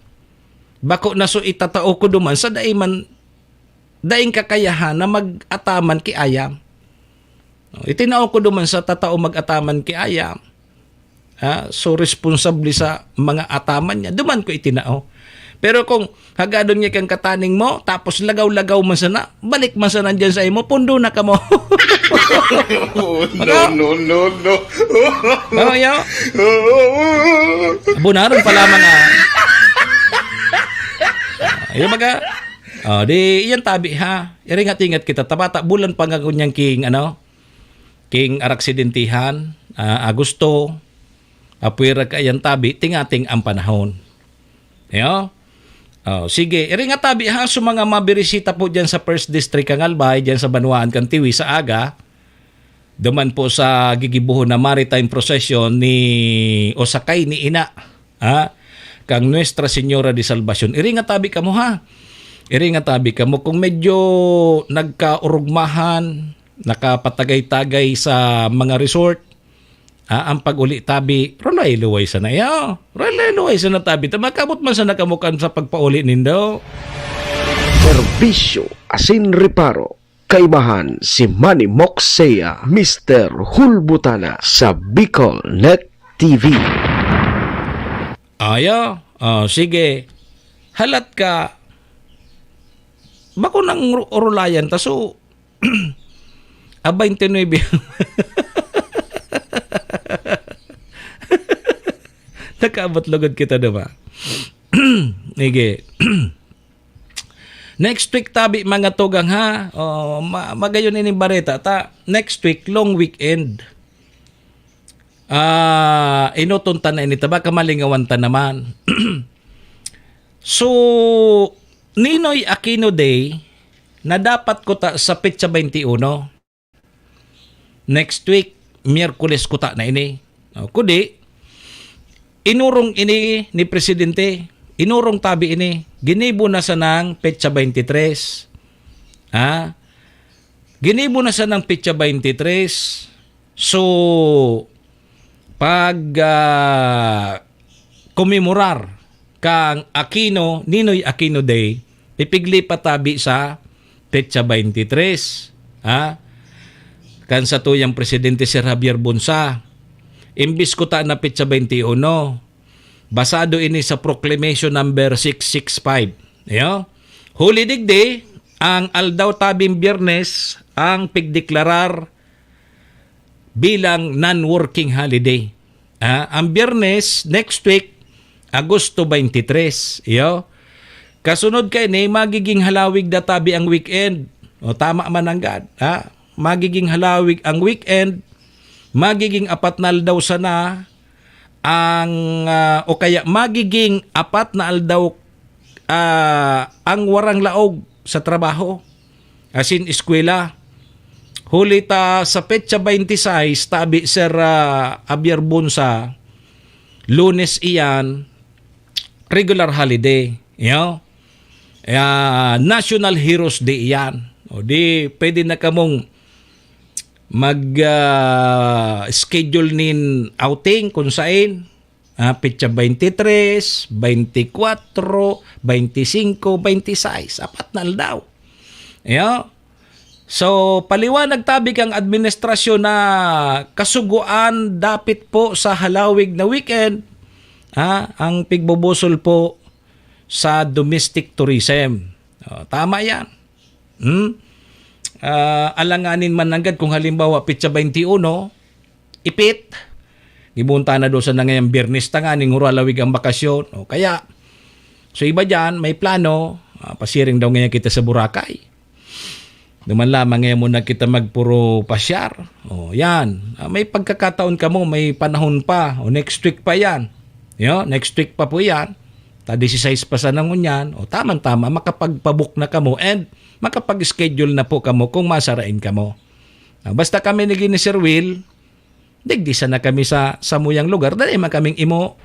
Bako na so itatao ko duman sa daing kakayahan na mag-ataman ki ayam. Itinao ko duman sa tatao mag-ataman ki ayam. So responsable sa mga ataman niya, duman ko itinao. Pero kung hagadon niya kang kataning mo, tapos lagaw-lagaw man sana, balik man sana dyan sa imo, pundo na ka mo. No. Yo. Bunaron pa lamang Ayun baga. Di iyan tabi ha. Iringat-ingat kita. Tabata bulan pa nga kunyang king araksidentihan, Agosto, apuira ka yan tabi, tingating ang panahon. Yo. Sige, iringat tabi ha sa mga mabirisita po dyan sa 1st District kang Albay, dyan sa Banwaan kang Tiwi sa aga. Duman po sa gigibuhon na maritime procession ni Osakay ni Ina. Kang Nuestra Señora de Salvacion. Iringat tabi ka mo ha. Iringat tabi ka mo kung medyo nagkaurugmahan, nakapatagay-tagay sa mga resort. Ang pag-uli tabi, rolay luway sa na yaw. Rolay luway sa na tabi. Tamakabot man sa nakamukan sa pagpauli nindo. Serbisyo asin reparo. Kaibahan si Manny Moxea, Mr. Hulbutana sa Bicol Net TV. Sige. Halat ka. Bako nang rolayan. Taso, 29. Nakaabot lugod kita diba? Sige. Next week tabi mga tugang ha. Magayon ini bareta ta. Next week long weekend. Inutunta na ini taba kamalingawan ta naman. So Ninoy Aquino Day na dapat ko ta sa petsa 21. Next week Miyerkules ko ta na ini. Kudi inurong ini ni Presidente, inurong tabi ini, ginibo na sa ng petsa 23. Ginibo na sa ng petsa 23. So, pag kumemorar kang Aquino, Ninoy Aquino Day, pipigli pa tabi sa petsa 23. Kan sa tuyang Presidente Sir Javier Bunsa, imbis ko ta na petsa 21, basado ini sa Proclamation number 665. Huli digdi, ang aldaw tabing Biyernes ang pigdeklarar bilang non-working holiday. Ang Biyernes, next week, Agosto 23. Kasunod kay ni, magiging halawig na tabi ang weekend. Tama man ang gad. Magiging halawig ang weekend, magiging 4 na aldaw sana ang o kaya magiging 4 na aldaw ang warang laog sa trabaho. Asin eskwela. Huli ta sa petsa 26, tabi Sir Abier Bunsa, Lunes iyan, regular holiday. National Heroes Day iyan. O di, pwede na kamong mag-schedule nin outing kung saan. Petsa 23, 24, 25, 26. Apat na daw. So, paliwanag tabig ang administrasyon na kasuguan dapit po sa halawig na weekend ang pigbubusol po sa domestic tourism. Tama yan. Alanganin man agad kung halimbawa petsa 21, ipit. Ibunta na doon sa nangayang Biyernes tanganing huralawig ang bakasyon. Kaya, so iba dyan, may plano. Pasiring daw ngayon kita sa Boracay. Duman lamang ngayon muna kita magpuro pasyar. Yan. May pagkakataon ka mo, may panahon pa. Next week pa yan. Next week pa po yan. 16 pa sa nangon yan. Tama-tama, makapagpabook na kamo and makapag-schedule na po kamo kung masarain kamo. Basta kami naging ni Sir Will, digdisa na kami sa samuyang lugar. Dali man kaming imo.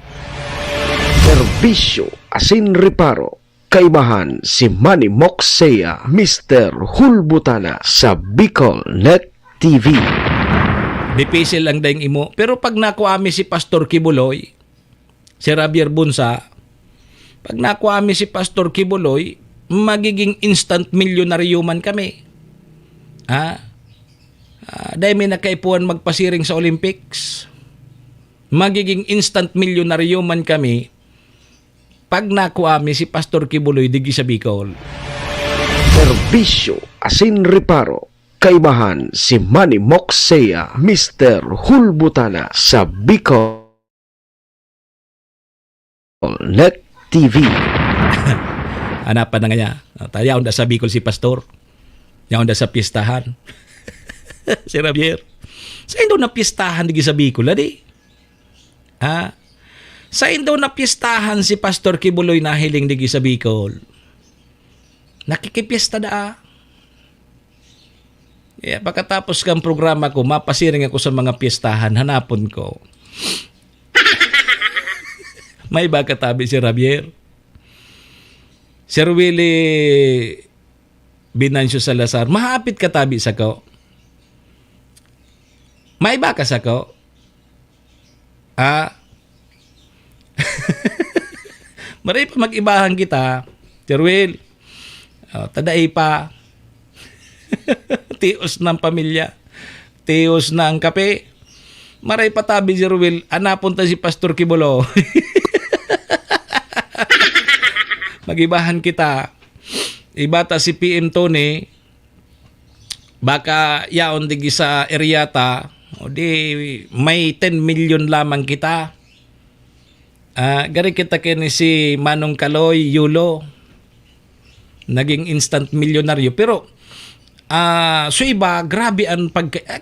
Serbisyo asin reparo. Kaibahan si Manny Moxea, Mr. Hulbutana sa Bicol Net TV. Dipisil lang dahing imo. Pero pag nakuami si Pastor Kibuloy, si Javier Bunsa, pag nakuami si Pastor Kibuloy, magiging instant milyonaryo man kami. Dahil may nakaipuan magpasiring sa Olympics. Magiging instant milyonaryo man kami pag nakuami si Pastor Kibuloy digi sa Bicol. Serbisyo asin reparo. Kaibahan si Manny Moxea, Mr. Hulbutana sa Bicol Net TV. Hanapan na nga niya. Tayaw na sa Bicol si Pastor. Yaw na sa pistahan. Si Javier. Sa indo na pistahan digi sa Bicol, adi? Sa indo na pistahan si Pastor Kibuloy na hiling digi sa Bicol. Nakikipista da. Pagkatapos kang programa ko, mapasiring ako sa mga pistahan, hanapon ko. May ba katabi si Javier? Sir Willie Binancio Salazar, mahapit katabi sa ko. May ba ka sa ko? Maray pa mag-ibahan kita, Sir Will. Tadai pa. Tios ng pamilya. Tios na ang kape. Maray patabi si Ruel, anapunta si Pastor Kibulo. Magibahan kita. Ibata si PM Tony, baka yaon digi sa eryata, o di may 10 million lamang kita. Gari kita kini si Manong Kaloy, Yulo. Naging instant milyonaryo. Pero, so iba, grabe ang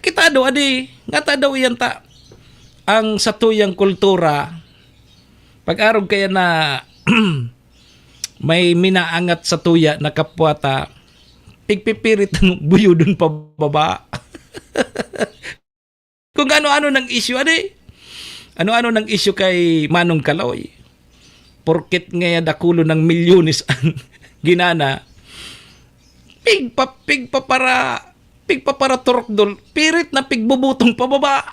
kita daw, adi. Nga daw yan ta. Ang satuyang kultura, pag-arog kaya na may minaangat sa tuya na kapwata, pigpipirit ng buyo dun pababa. Kung ano-ano ng issue, adi. Ano-ano ng issue kay Manong Kaloy. Porket ngayon dakulo ng milyones ang ginana, pigpa para turokdol, pirit na pigbubutong pababa.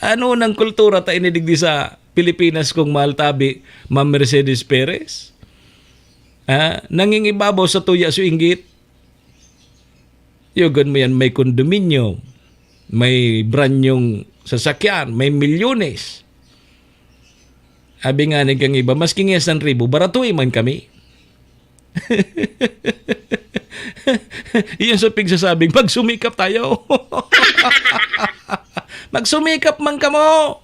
Ano ng kultura ta inidigdi sa Pilipinas kung mahal tabi, Ma'am Mercedes Perez? Nangingibabaw sa tuya su inggit. Yugan mo yan, may kondominyo, may branyong sasakyan, may milyones. Abi nga kang iba, maski nga 1,000, baratuin man kami. Iyan sa pigsasabing, magsumikap tayo. Magsumikap man kamo.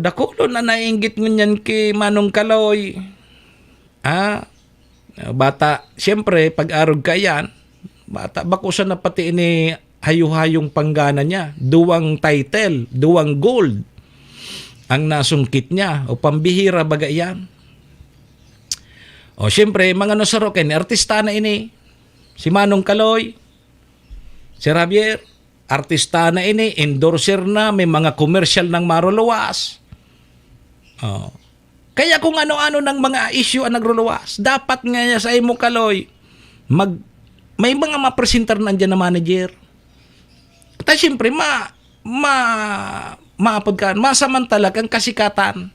Dakulo na nainggit ngunyan kay Manong Kaloy. Bata, siyempre, pag-arog ka yan, bata, bakusan na pati ini hayu-hayong panggana niya. Duwang title, duwang gold. ang nasungkit niya o pambihira baga yan. O siyempre, mga nasaroken, artista na ini. Si Manong Kaloy, si Javier, artista na ini, endorser na, may mga commercial ng maruluwas. O. Kaya kung ano-ano ng mga issue ang nagruluwas, dapat nga niya sa imo Kaloy, may mga mapresentar nandiyan na manager. At siyempre, maapod ka, masamantalag ang kasikatan.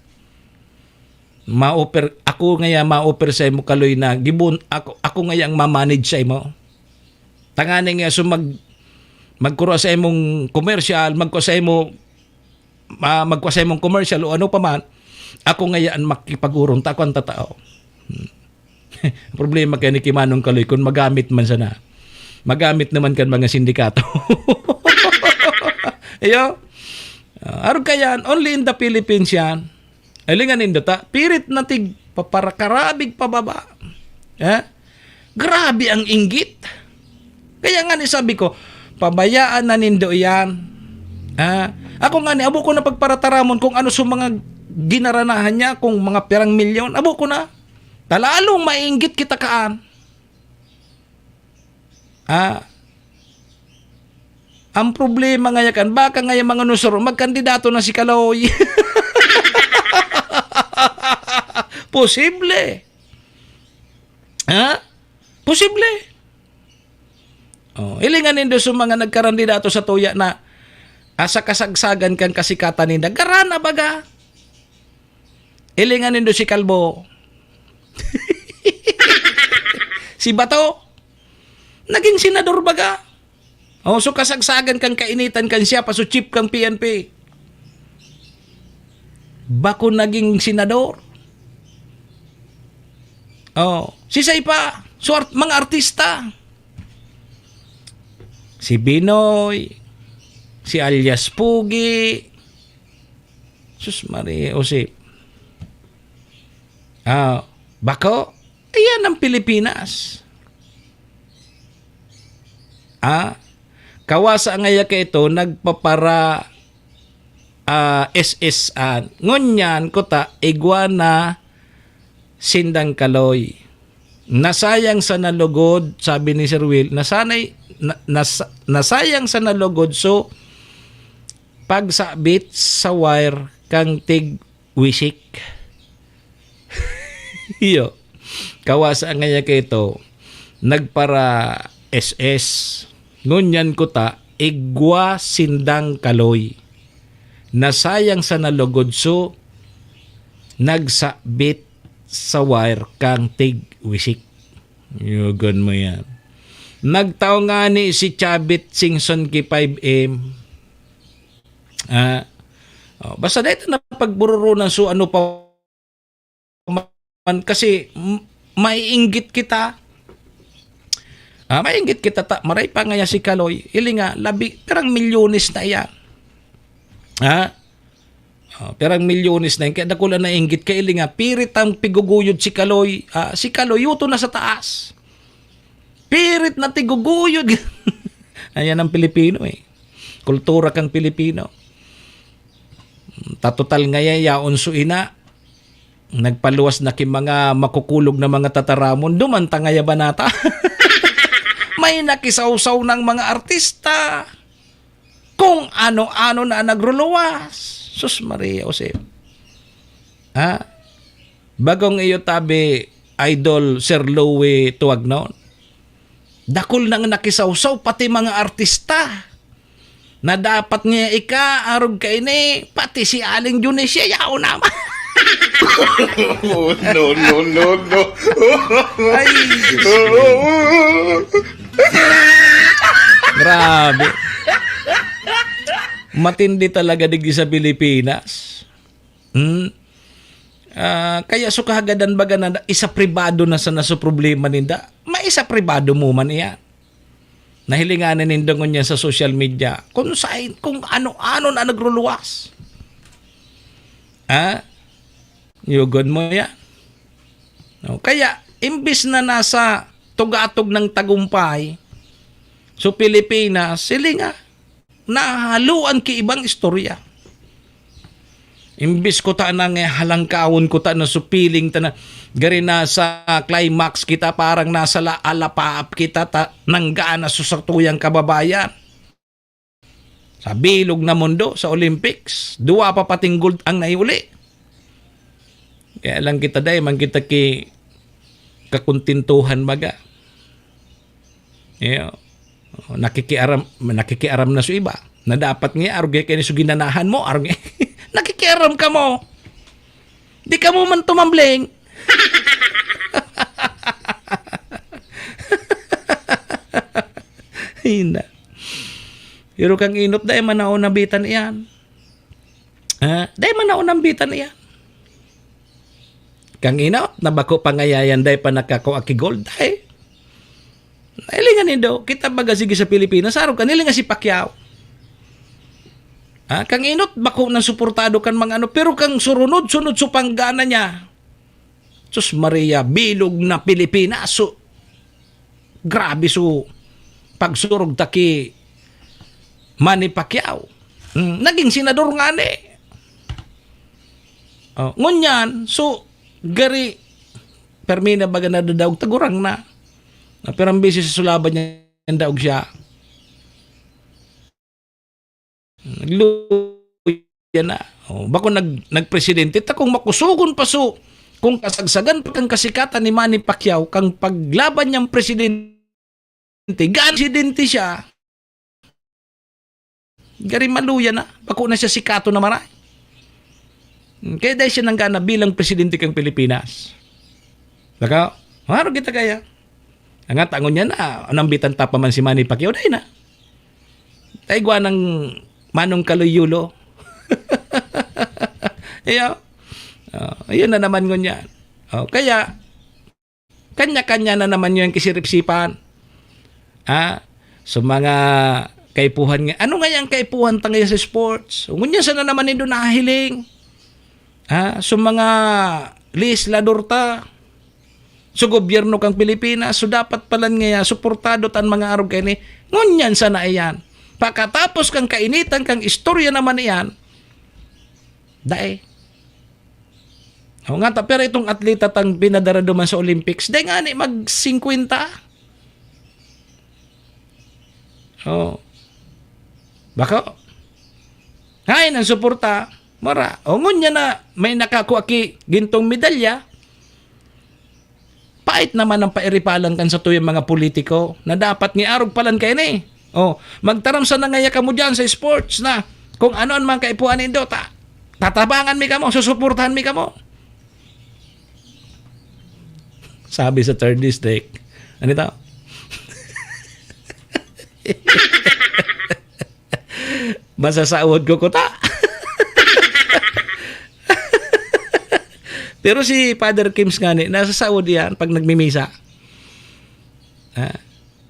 Ako ngaya ma-offer sa imo Kaloy na gibon ako ngaya ang ma-manage sa imo. Tangani nga so magkuro sa imong commercial, magko sa imong commercial o ano pa man, ako ngaya ang makipag-urong ta kon tatao. Problema kay ni Manong Kaloy kung magamit man sana. Magamit naman kan mga sindikato. Ayo. Aron kayan, only in the Philippines yan. Alingan nindo ta, pirit natig paparakarabig pababa. Grabe ang inggit. Kaya nga ni sabi ko, pabayaan na nindo yan. Ako nga ni, abo ko na pagparataramon kung ano sa mga ginaranahan niya, kung mga perang milyon, abo ko na. Talalong mainggit kita kaan. Ang problema nga yan, baka nga yung mga nusuro, magkandidato na si Kaloy. Posible. Posible. Ilingan nindo sa mga nagkarandidato sa tuya na asa kasagsagan kan kasikatan ninda. Garana baga. Ilingan nindo si Kalbo. Si Bato. Naging senador baga. So kasagsagan kang kainitan kan siya, paso chief kang PNP. Bako naging senador. Si Saipa, mga artista. Si Binoy, si Alias Pugi, Sus Maria Jose. Bako, ayan ang Pilipinas. Kawasa ngaya ka ito, nagpapara SS-an. Ngunyan ko ta, iguana Sindang Kaloy. Nasayang sa nalugod, sabi ni Sir Will, nasayang sa nalugod, so pagsabit sa wire kang tig wisik. Iyo. Kawasa ngaya ka ito, nagpara SS. Ngunyan ko ta, igwa Sindang Kaloy. Nasayang sa nalugod, so nagsabit sa wire kang tig wisik. Yugon mo yan. Nagtao nga ni si Chabit Singson ki 5M. Basta dito na pagbururunan, so ano pa man, kasi maiinggit kita. Maiinggit kita maray pa nga si Kaloy. Ili nga, perang milyones na yan. Perang milyones na yan. Kaya dakula na inggit kay ili nga, pirit ang piguguyod si Kaloy. Si Kaloy, yuto na sa taas. Pirit na tiguguyod. Ayan ang Pilipino eh. Kultura kang Pilipino. Tatotal nga yaon suina. Nagpaluwas na ki mga makukulog na mga tataramon. Dumanta nga banata. May nakisawsaw ng mga artista. Kung ano-ano na nagruluwas. Sus Maria Jose. Bagong iyo tabi, Idol Sir Louie Tuagnon. Dakol nang nakisawsaw pati mga artista. Na dapat niya arog ka ini, pati si Aling Junesia yao naman. No. Ay, grabe. Matindi talaga digdi sa Pilipinas. Kaya sukahagadan baga na isa pribado na sa naso problema ninda. Maisa pribado mo man iya. Nahilinganan nindongon niya sa social media. Kung ano-ano na nagruluwas. Yugon mo yan. Kaya, imbis na nasa tugatog ng tagumpay, so Pilipinas, sili nga, nahaluan ki ibang istorya. Imbis ko ta nang halangkawon ko ta na supiling ta na gari na sa climax kita parang nasa alapaap kita ta nanggaan na susatuyang kababayan. Sa bilog na mundo sa Olympics, 2 pa pating gold ang naiuli. Kaya lang kita day man kita ki kakuntintuhan baga. Nakikiaram na sa iba. Na dapat nga arugay kayo sa ginanahan mo, arugay. Nakikiaram ka mo. Di ka mo man tumambling. Hina. Pero kang inot dahil manaon na bitan iyan. Dahil manaon ang bitan iyan. Kang inot, nabako pangayayan dahil pa nakakuaki gold dahil. Nailingan nindo, kita baga sige sa Pilipinas, araw ka nilingan si Pacquiao. Kang inot, bako ng suportado kan mga ano, pero kang sunod sa panggana niya. Sus Maria, bilog na Pilipinas. So, grabe so, pagsurog taki Manny Pacquiao. Naging senador nga ni. Ngunyan, so, gari, permina baga na dadawag, tagurang na. Pero ang bisis sa sulaban niya, daog siya. Nagluya na. Bako nagpresidente, kung makusugon pa so, kung kasagsagan pa kang kasikatan ni Manny Pacquiao, kang paglaban niyang presidente, presidente siya, gari maluya na. Bako na siya sikato na maray. Kaya dahil siya nanggana bilang presidente kang Pilipinas. Baka, maro kita kaya. Ang tangon niya na, anambitan pa man si Manny Pacquiao, dahil na. Taigwa ng Manong Kaluyulo. Ayun na naman ngunyan. Kaya, kanya-kanya na naman yung kisiripsipan. So mga kaipuhan nga. Ano nga yung kaipuhan tangay sa sports? Ngunyan sana naman nito nahiling. So mga legislador ta, so gobyerno kang Pilipinas, so dapat palan nga suportado tan mga arog kayo ni, ngunyan sana iyan. Pagkatapos kang kainitan, kang istorya naman iyan, dae. Nga ta, pero itong atleta tang binadara duman sa Olympics, dae nga ni mag-50. Baka, ngayon ang suporta, mara. Ngunyan na may nakakuha ki gintong medalya, pait naman ang pairipalan kan sa tuyong mga politiko na dapat ni arog palan kayo ni. Magtaram sa nangaya ka mo dyan sa sports na kung ano ang mga kaipuan nindo, tatabangan mi ka mo, susuportahan mi ka mo. Sabi sa 3rd district, ano ito? Masasaod ko ta. Pero si Father Kims nga ni, nasa Saudi yan pag nagmimisa.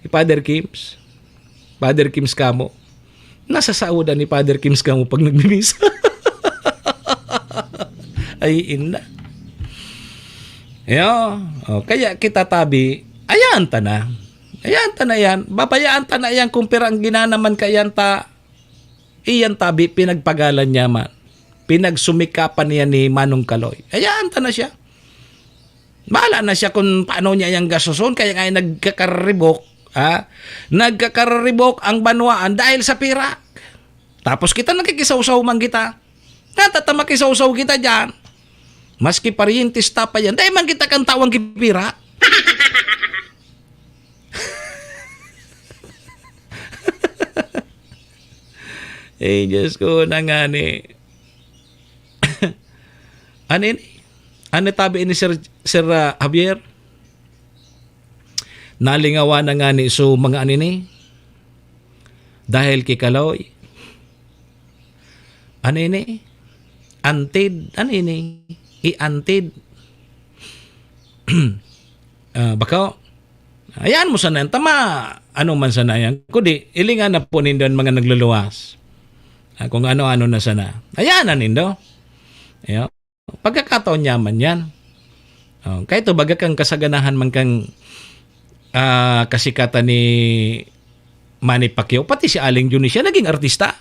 Si Father Kims kamo. Nasa Saudi ni Father Kims kamo pag nagmimisa. Ay, ina. Kaya kita tabi, ayan ta na. Ayan ta na yan. Babayaan ta na yan kung pirang ginanaman kayan ta. Iyan tabi, pinagpagalan niya man. Pinagsumikapan niya ni Manong Kaloy. Ayan, ta na siya. Bahala na siya kung paano niya yung gasuson. Kaya nga nagkakaribok. Nagkakaribok ang banwaan dahil sa pirak. Tapos kita nakikisawsaw man kita. Natatamakisawsaw kita dyan. Maski parientista pa yan. Dahil man kita kang tawang kipirak. Diyos ko na nga ni. Ano tabi ni Sir Javier? Nalingawa na nga ni so mga anini dahil kay Kaloy. Anini? Antid? Anini? I-antid? Baka ayan mo sana yan. Tama. Ano man sana yan. Kundi, ilingan na po nindo mga nagluluwas. Kung ano-ano na sana. Ayan na nindo. Pagkakataon niya man yan. Kahit ito, baga kang kasaganahan man kang kasikatan ni Manny Pacquiao, pati si Aling Juni siya naging artista.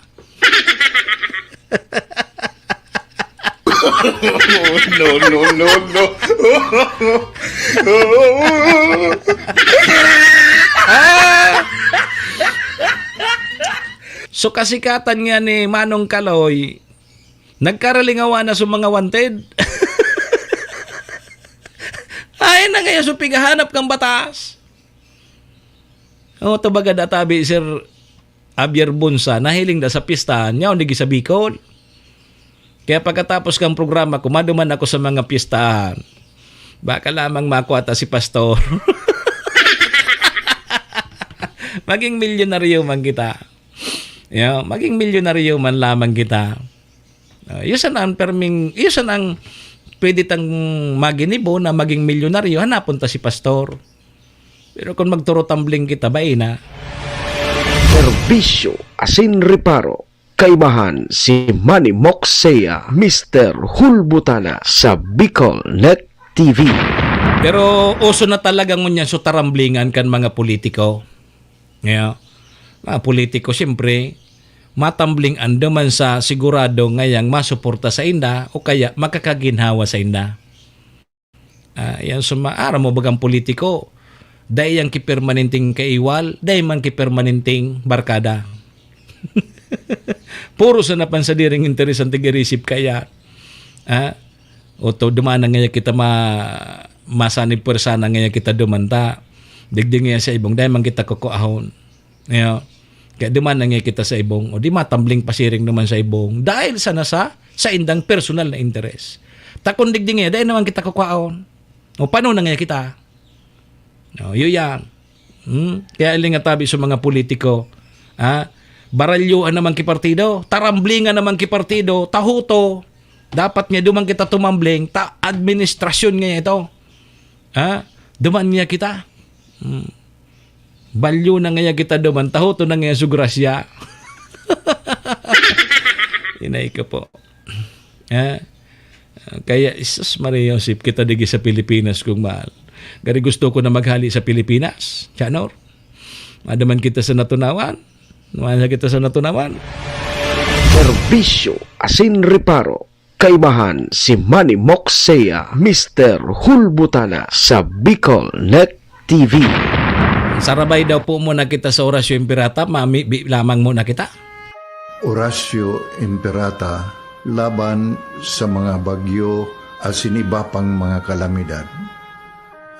So kasikatan nga ni Manong Kaloy, nagkaralingawa na sa mga wanted. Ay na ngayon, so pigahanap kang batas. O, tabaga databi, Sir Abier Bunsa, nahiling da sa pistahan niya, hindi sa Bicol. Kaya pagkatapos kang programa, kumaduman ako sa mga pistahan. Baka lamang makuha si Pastor. Maging milyonaryo man kita. Maging milyonaryo man lamang kita. Yusan ang pwede tang maginibo na maging milyonaryo, hanapon ta si Pastor. Pero kung magturo-tumbling kita, ba na? Serbisyo asin reparo. Kaibahan si Manny Moxea, Mr. Hulbutana sa Bicol Net TV. Pero uso na talaga ngunya so taramblingan kan mga politiko. Mga politiko siyempre matambling ando man sa sigurado ngayang masuporta sa inda o kaya makakaginhawa sa inda. Yan sumaara mo bagang politiko. Dahil yang kipermanenting kaiwal, dahil man kipermanenting barkada. Puro sa napansadiring interes ang tigirisip kaya. O to dumana nga kita masanib persana nga kita dumanta. Digding nga sa ibong, dahil man kita kukuahon. Kaya dumana nga kita sa ibong, o di matambling pasiring naman sa ibong, dahil sana sa indang personal na interes. Takon digding nga, dahil naman kita kukuahon. O paano na nga kita? Yun yan. Kaya iling tabi sa mga politiko, baralyuan naman kipartido, taramblingan naman kipartido, tahuto, dapat nga duman kita tumambling, administrasyon nga ito. Duman nga kita. Balyo na nga kita duman, tahuto na nga sugrasya. Inay ko po. Kaya, Isus Maria Josep, kita digi sa Pilipinas kung mahal. Gari gusto ko na maghali sa Pilipinas. Chanor. Madaman kita sa natunawan. Madaman kita sa natunawan. Serbisyo asin reparo. Kaibahan si Manny Moxea, Mr. Hulbutana sa Bicol Net TV. Sarabay daw po muna kita sa Orasyo Imperata. Mami, lamang muna kita. Orasyo Imperata laban sa mga bagyo asin iba pang mga kalamidad.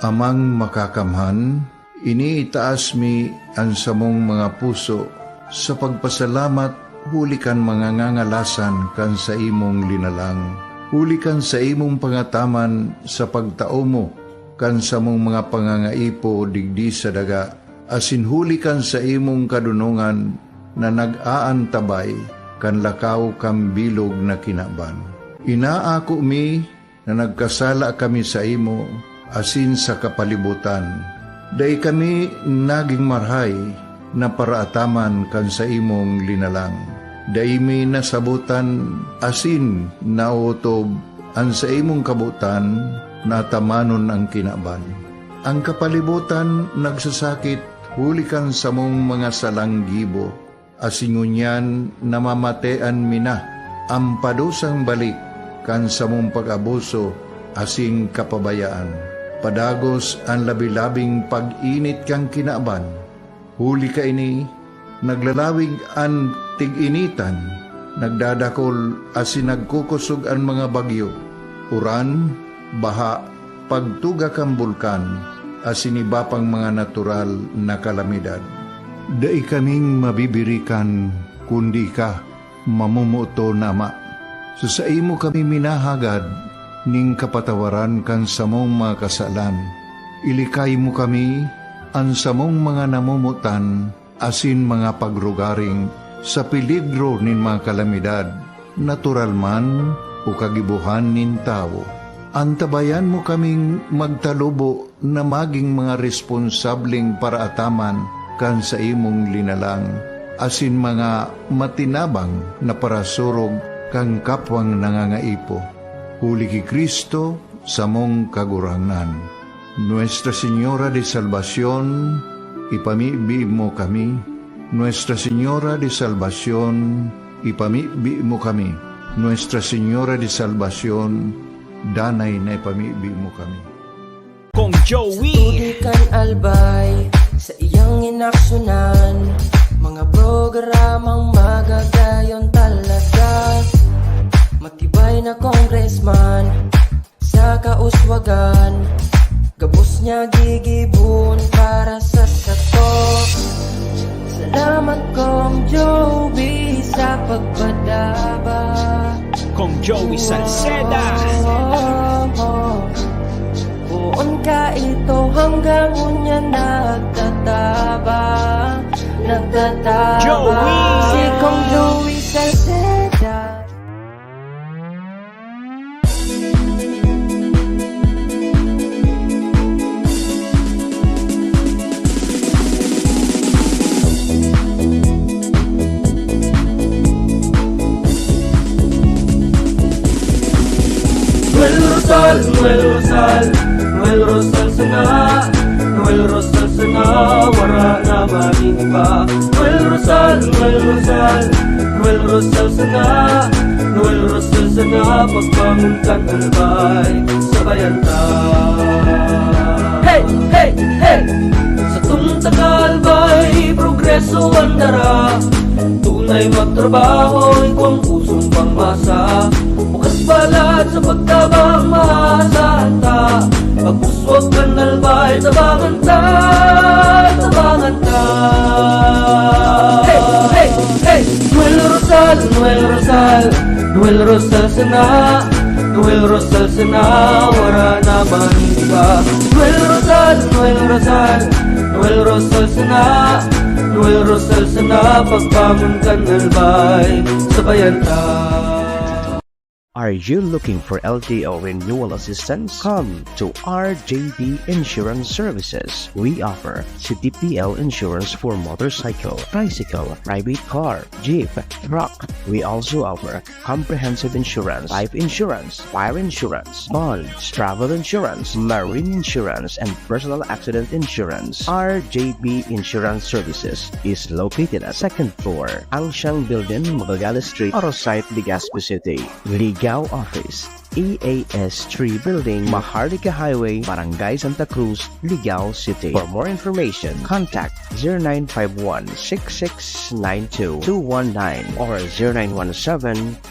Amang makakamhan, iniitaas mi ang samong mga puso sa pagpasalamat huli kan mga ngangalasan kan sa imong linalang. Huli kan sa imong pangataman sa pagtao mo kan sa mong mga pangangaipo digdi sa daga. Asin huli kan sa imong kadunungan na nag-aantabay kan lakaw kang bilog na kinaban. Inaako mi na nagkasala kami sa imo asin sa kapalibutan. Day kami naging marhay na paraataman kan sa imong linalang. Day mi nasabutan asin nautob ang sa imong kabutan na tamanon ang kinaban. Ang kapalibutan nagsasakit hulikan sa mong mga salanggibo. Asingunyan namamatean mi na ang padusang balik kan sa mong pag-abuso asing kapabayaan. Padagos ang labi-labing pag-init kang kinaban. Huli ka ini, naglalawig ang tig-initan, nagdadakol asin nagkukusog ang mga bagyo. Uran, baha, pagtuga kang bulkan, asin iba pang mga natural na kalamidad. Dai kaming mabibirikan, kundi ka, mamumuto nama. So sa imo kami minahagad, ning kapatawaran kan samong mga kasalan. Ilikay mo kami, ang samong mga namumutan, asin mga pagrugaring, sa peligro nin mga kalamidad, natural man o kagibuhan nin tao. Antabayan mo kaming magtalubo na maging mga responsabling paraataman kan sa imong linalang, asin mga matinabang na parasurog kang kapwang nangangaipo. Huli ki Kristo sa mong kagurangan. Nuestra Señora de Salvación, ipamibi mo kami. Nuestra Señora de Salvación, ipamibi mo kami. Nuestra Señora de Salvación, danay na ipamibi mo kami. Kong Joey. Tudikan albay sa iyang inaksyonan, mga programang magagayon talaga. Matibay na congressman sa kauswagan, gabos niya gigibon para sa sato. Salamat Kong Joey sa pagpadaba. Kong Joey Salceda. Buon ka ito hanggang unya nagtataba. Joey! Si Kong Joey Salceda. Noel Rosal, Noel Rosal sana, Noel Rosal sana, wala na mainiba. Noel Rosal, Noel Rosal, Noel Rosal sana, Noel Rosal sana, pagbangon kan albay, sabayan ta. Hey, hey, hey! Sa tumta kalbay, progreso ang dara, tunay magtrabaho, ikaw ang pusong pangmasa. Bukas balat sa pagtabang maasahan ta, pagpuswag kan albay, tabangan ta, tabangan ta. Hey, hey, hey! Noel Rosal, Noel Rosal, Noel Rosal sana, Noel Rosal sana, wala na maniba. Noel Rosal, Noel Rosal, Noel Rosal sana, Noel Rosal sana, pagbangon kan albay, sabayan ta. Are you looking for LTO renewal assistance? Come to RJB Insurance Services. We offer CTPL insurance for motorcycle, tricycle, private car, jeep, truck. We also offer comprehensive insurance, life insurance, fire insurance, bonds, travel insurance, marine insurance, and personal accident insurance. RJB Insurance Services is located at 2nd floor, Angshang Building, Magallanes Street, Orosite, Legazpi City. Ligao Office, EAS 3 Building, Maharlika Highway, Barangay Santa Cruz, Ligao City. For more information, contact 0951-6692-219 or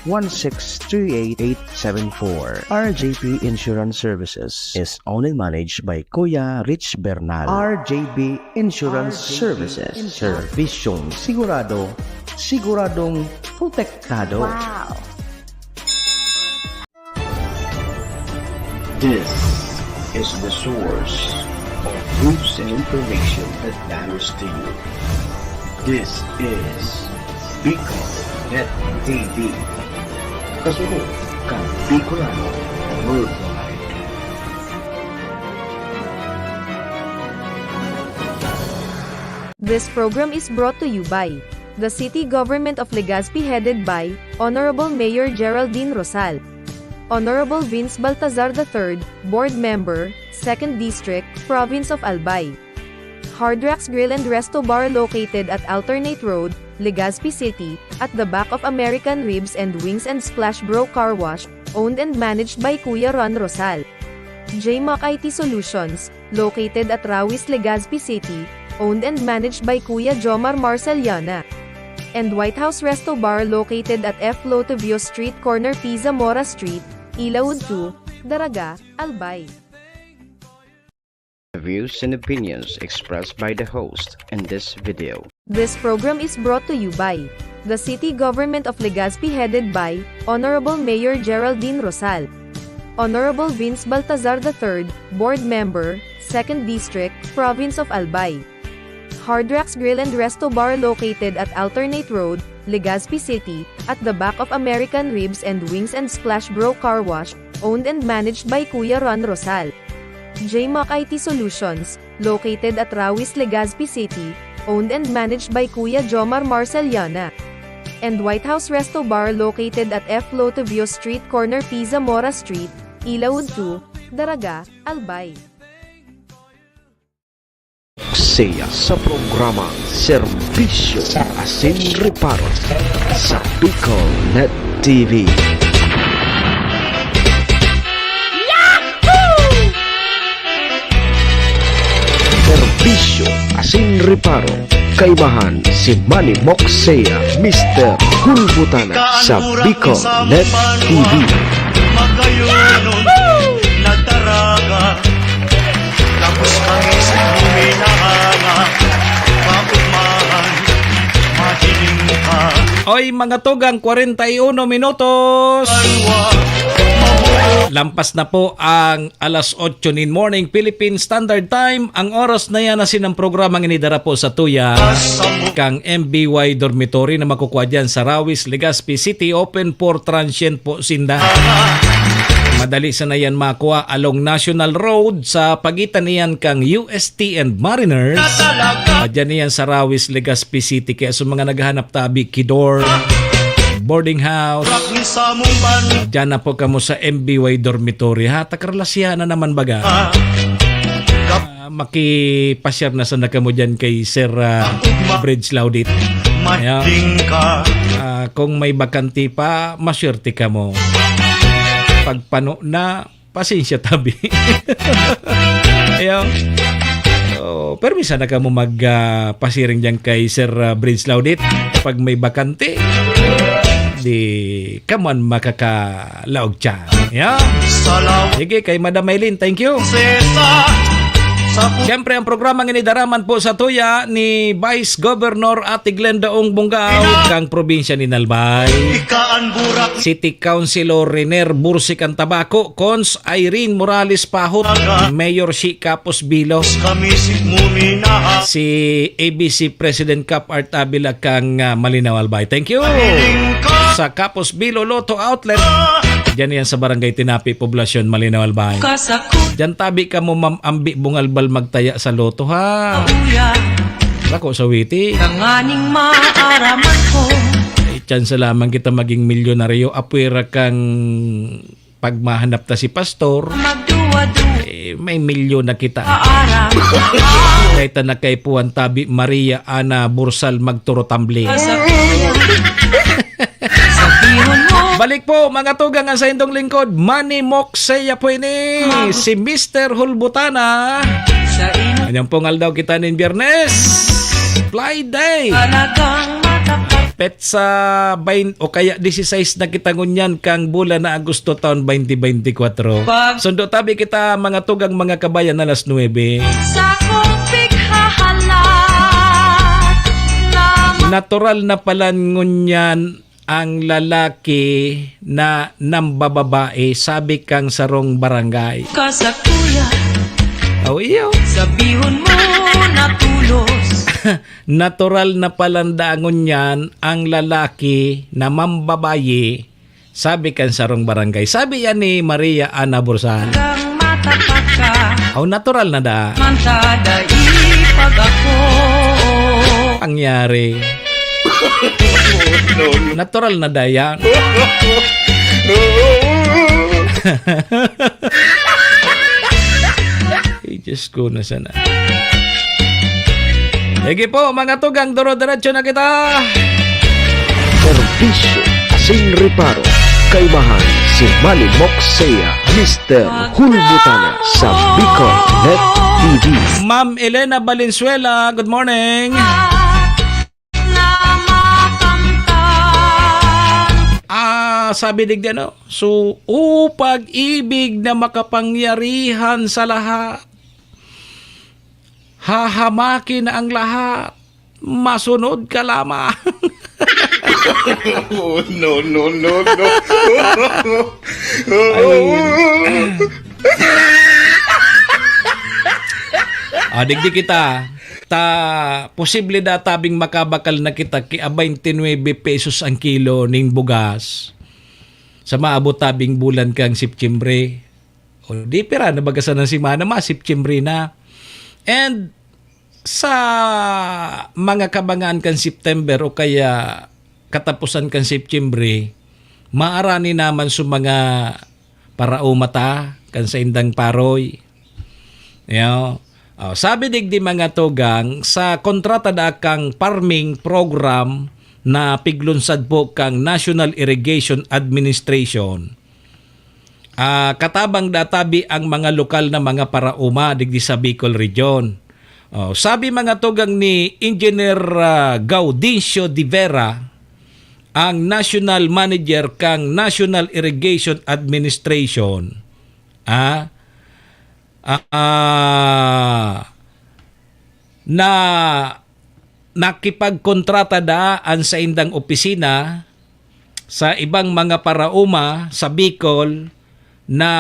0917-1638874. RJB Insurance Services is owned and managed by Kuya Rich Bernal. RJB Insurance Services. Servisyong sigurado, siguradong protektado. Wow! This is the source of news and information that matters to you. This is Bicol Net TV. Kasunod kang Bicolano Worldwide. This program is brought to you by the City Government of Legazpi headed by Honorable Mayor Geraldine Rosal, Honorable Vince Baltazar III, Board Member, 2nd District, Province of Albay. Hardrax Grill and Resto Bar located at Alternate Road, Legazpi City, at the back of American Ribs and Wings and Splash Bro Car Wash, owned and managed by Kuya Ron Rosal. JMAC IT Solutions, located at Rawis, Legazpi City, owned and managed by Kuya Jomar Marceliana. And White House Resto Bar located at F. Lotavio Street Corner Pisa Mora Street, Ilaud 2, Daraga, Albay. The views and opinions expressed by the host in this video. This program is brought to you by the City Government of Legazpi headed by Honorable Mayor Geraldine Rosal, Honorable Vince Baltazar III, Board Member, 2nd District, Province of Albay. Hardrax Grill and Resto Bar located at Alternate Road, Legazpi City, at the back of American Ribs and Wings and Splash Bro Car Wash, owned and managed by Kuya Ron Rosal. JMAC IT Solutions, located at Rawis, Legazpi City, owned and managed by Kuya Jomar Marceliana. And White House Resto Bar located at F. Lotavio Street Corner Pisa Mora Street, Ilaud 2, Daraga, Albay. Saya sa programang Serbisyo Asin Reparo sa Bicol Net TV. Serbisyo asin reparo. Kaibahan si Manny Moxea, Mr. Hulbutana sa Bicol Net TV. Magayunon, nagtaraga. Tapos kami sa buminahanga. Paugmahan, mahiling ka. Oy, mga tugang, 41 minutos. Lampas na po ang alas 8 in morning Philippine Standard Time. Ang oras na yan na sinang programang inidara po sa tuya kang MBY Dormitory na makukuha dyan sa Rawis, Legazpi City. Open for transient po sinda. Madali sana yan makuha along National Road sa pagitan niyan kang UST and Mariners. Dyan niyan sa Rawis, Legazpi City. Kaya sa mga naghahanap tabi, Kidor, boarding house, dyan na po kamo sa MBY Dormitory. Ha, takarlasya na naman baga. Makipasyar na sana kamo dyan kay Sir Bridge Laudit. Kung may bakanti pa, masyerte kamo. Pagpano na, pasensya tabi. Ayaw. Permisa na kamo magpasiring dyan kay Sir Bridge Laudit. Pag may bakante, di kaman makakalaog siya. Yeah. Sige, kay Madam Maylin, thank you. Siyempre, ang programang inidaraman po sa tuya ni Vice Governor Ate Glenda Ong Bungao, kang probinsya ni Nalbay. City Councilor Renier Bursik Antabaco, Cons Irene Morales Pahot, Mayor Shi Capos Bilo, si ABC President Cap Art Abila kang Malinaw Albay. Thank you. Sa Capos Bilo Lotto Outlet, dyan yan sa Barangay Tinapi, Poblasyon, Malinaw Albay. Dyan tabi ka mo, Ma'am Ambi Bungalbal, magtaya sa loto, ha? Ako sa witi. Nanganing maaraman ko. Chance lamang kita maging milyonaryo. Apwera kang pagmahanap ta si pastor. May milyon na kita. Kahit na kay Puan Tabi Maria Ana Bursal magturo-tambling. Balik po mga tugang ang sa indong lingkod, Manny Moxea po ini, si Mr. Hulbutana. Anyang pongal daw kita nin Biyernes, Fly Day. Petsa 20 o kaya 16 na kita ngunyan kang bulan na Agosto taon 2024. Sundo tabi kita mga tugang mga kabayan alas 9. Natural na pala ngunyan ang lalaki na nambababae, sabi kang sarong barangay. Kasakuya, iyo. sabihon mo na tulos. Natural na palandangon yan ang lalaki na mambabaye, sabi kang sarong barangay. Sabi yan ni Maria Ana Bursan. Kang matapak ka, natural na da. mantada ipag ako. Pangyari. Natural na daya. Diyos ko na sana. Sige po mga tugang, duro-diretso na kita. Serbisyo asin reparo. Kaibahan si Manny Moxea, Mr. Hulbutana sa Bicol Net TV. Ma'am Elena Valenzuela, good morning. Sabi dig din, so pag-ibig na makapangyarihan sa lahat, hahamakin na ang lahat, masunod ka lamang. No. Digdi kita. Posible na tabing makabakal na kita ki 29 pesos ang kilo ning bugas. Sa maabot tabing bulan kang Septyembre. O di pera na bagasan ng simana Septyembre na. And sa mga kabangaan kang September o kaya katapusan kang Septyembre, maarani naman sa mga paraumata kan sa indang paroy. Sabi digdi mga tugang, sa kontrata da kang farming program na piglunsad po kang National Irrigation Administration. Katabang databi ang mga lokal na mga parauma digdi sa Bicol Region. Sabi mga tugang ni Engineer Gaudencio de Vera, ang National Manager kang National Irrigation Administration, na nakipagkontrata daan sa indang opisina sa ibang mga parauma sa Bicol na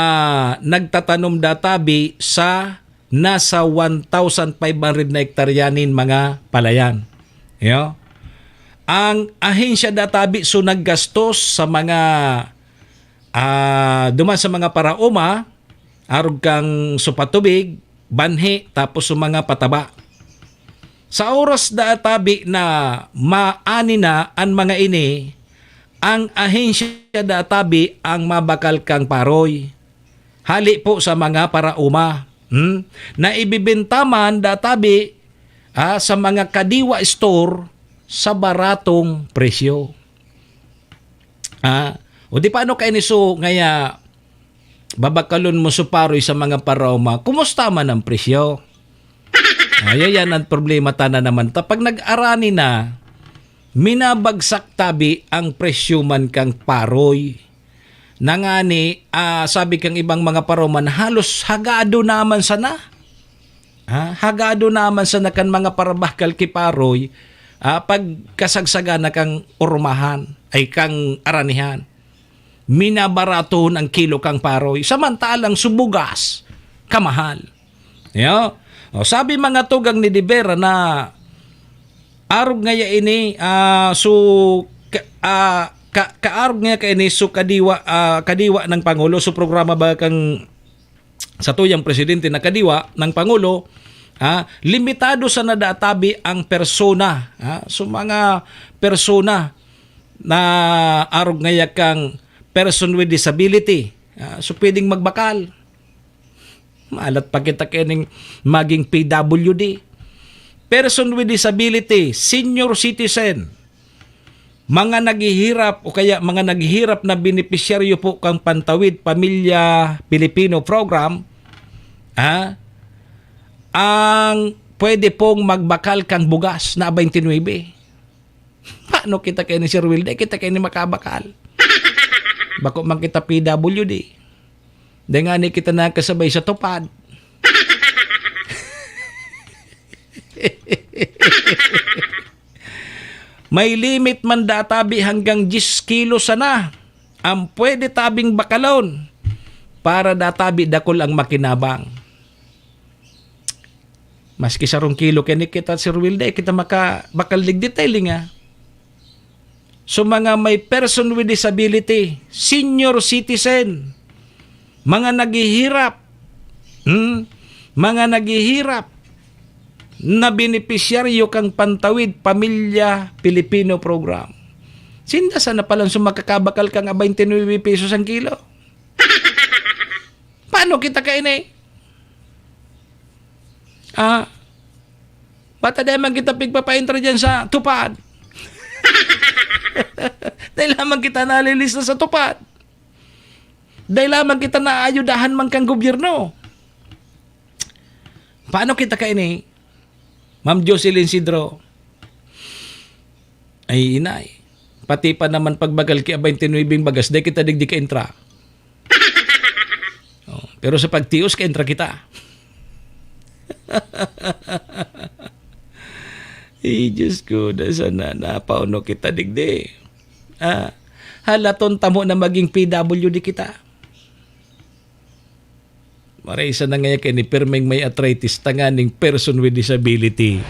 nagtatanom databi sa nasa 1,500 na hektaryanin mga palayan. Ang ahensya databi so naggastos sa mga duman sa mga parauma, arog kang supatubig, banhi, tapos sa mga pataba. Sa oras databi na maani na ang mga ini, ang ahensya databi ang mabakal kang paroy. Hali po sa mga parauma. Na ibibentaman databi sa mga kadiwa store sa baratong presyo. O di paano kayo niso ngaya babakalon mo suparoy sa mga parauma, kumusta man ang presyo? Yan ang problema tana naman. Tapag nag-arani na, minabagsak tabi ang presyo man kang paroy. Nangani, sabi kang ibang mga paroman, halos hagado naman sana. Hagado naman sana kan mga parabakal kiparoy, pag kasagsaga na kang urmahan, ay kang aranihan. Minabaraton ang kilo kang paroy, samantalang subugas, kamahal. Sabi mga tugang ni Divera na arog ngaya ini, kaarog nga kay ni so kadiwa ng Pangulo so programa ba kang sa tuyang presidente na kadiwa ng Pangulo, limitado sa nadatabi ang persona, so mga persona na arog nga kang person with disability, so pwedeng magbakal. Maalat pa kita kining maging PWD, person with disability, senior citizen, mga naghihirap o kaya mga naghihirap na benepisyaryo po kang Pantawid Pamilya Pilipino Program, ang pwede pong magbakal kang bugas na 29. Paano kita kayo ni Sir Wilde? Kita kayo ni makabakal. Bako man kita PWD. Dahil nga ni kita nakasabay sa tupad. May limit man databi hanggang 10 kilo sana ang pwede tabing bakalon para databi dakol ang makinabang. Maski sa 2 kilo kini kita Sir Wilde, kita bakalig detailing So mga may person with disability, senior citizen, mga naghihirap, na benepisyaryo kang Pantawid Pamilya Pilipino Program. Sinda sana palang sumakakabakal kang 29 pesos ang kilo. Paano kita kainay? Bata naman kita pigpapaintra dyan sa tupad. Dahil lamang kita nalilista sa tupad. Dahil lamang kita naayudahan man kang gobyerno. Paano kita kainay? Ma'am Jocelyn Sidro, ay inay, pati pa naman pagbagal ki 29 bagas, dahil kita digdi ka intra. Pero sa pagtios ka intra kita. Diyos ko, sana napauno kita digdi. Halaton tamo na maging PWD kita. Marisa na ngayon kini permeng may arthritis tanganing person with disability.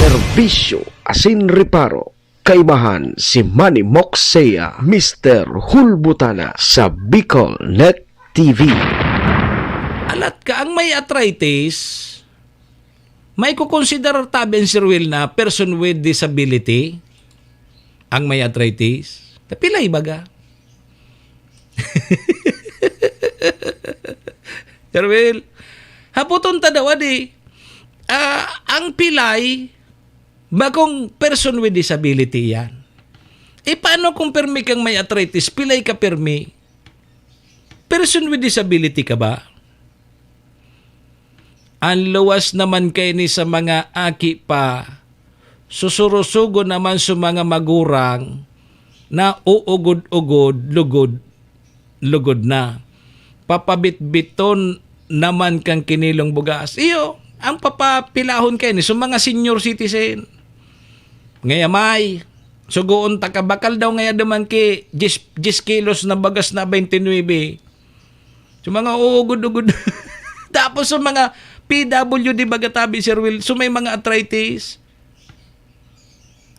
Serbisyo asin reparo. Kaibahan si Manny Moxea, Mr. Hulbutana sa Bicol Net TV. Alat ka ang may arthritis, may kukonsider tabi Sir Will na person with disability ang may arthritis. Tapilay baga. Sir Will, haputon tadawa di, ang pilay, bagong person with disability yan. Paano kung permi kang may arthritis, pilay ka permi? Person with disability ka ba? Ang luwas naman kay ni sa mga aki pa. Susurusugo naman sa mga magurang na uugod-ugod, lugod na. Papabitbiton naman kang kinilong bugas. Iyo, ang papapilahon kay ni sa mga senior citizen. Ngayamay, sugoon takabakal daw ngaya naman ki 10 kilos na bagas na 29. So mga uugod-ugod. Tapos sa mga PWD bagatabi, Sir Will, so may mga arthritis.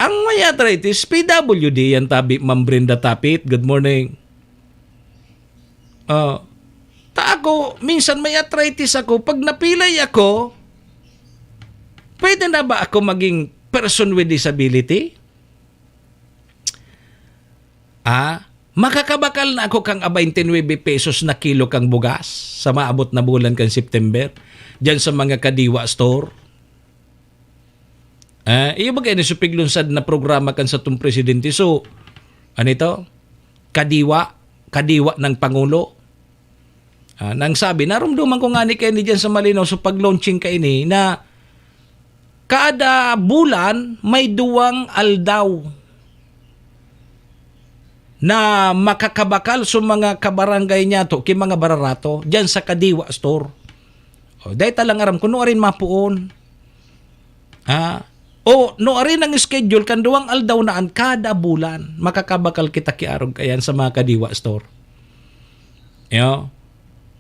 Ang may arthritis, PWD yan tabi, Ma'am Brenda Tapit. Good morning. Ako, minsan may arthritis ako. Pag napilay ako, pwede na ba ako maging person with disability? Makakabakal na ako kang 29 pesos na kilo kang bugas sa maabot na bulan kang September dyan sa mga Kadiwa store. Iyo ba kayo nasupiglonsad na programa kan sa itong presidente? So, ano ito? Kadiwa ng Pangulo. Nang sabi, narumduman ko nga ni kayo dyan sa Malinaw so pag-launching kayo ni na kada bulan may 2 aldaw na makakabakal sa mga kabarangay niya to, kay mga bararato, dyan sa Kadiwa store. Dahil talang aram ko, no rin mapuon. No rin ang schedule, kan 2 aldaw naan kada bulan, makakabakal kita kiarog kayan sa mga Kadiwa store.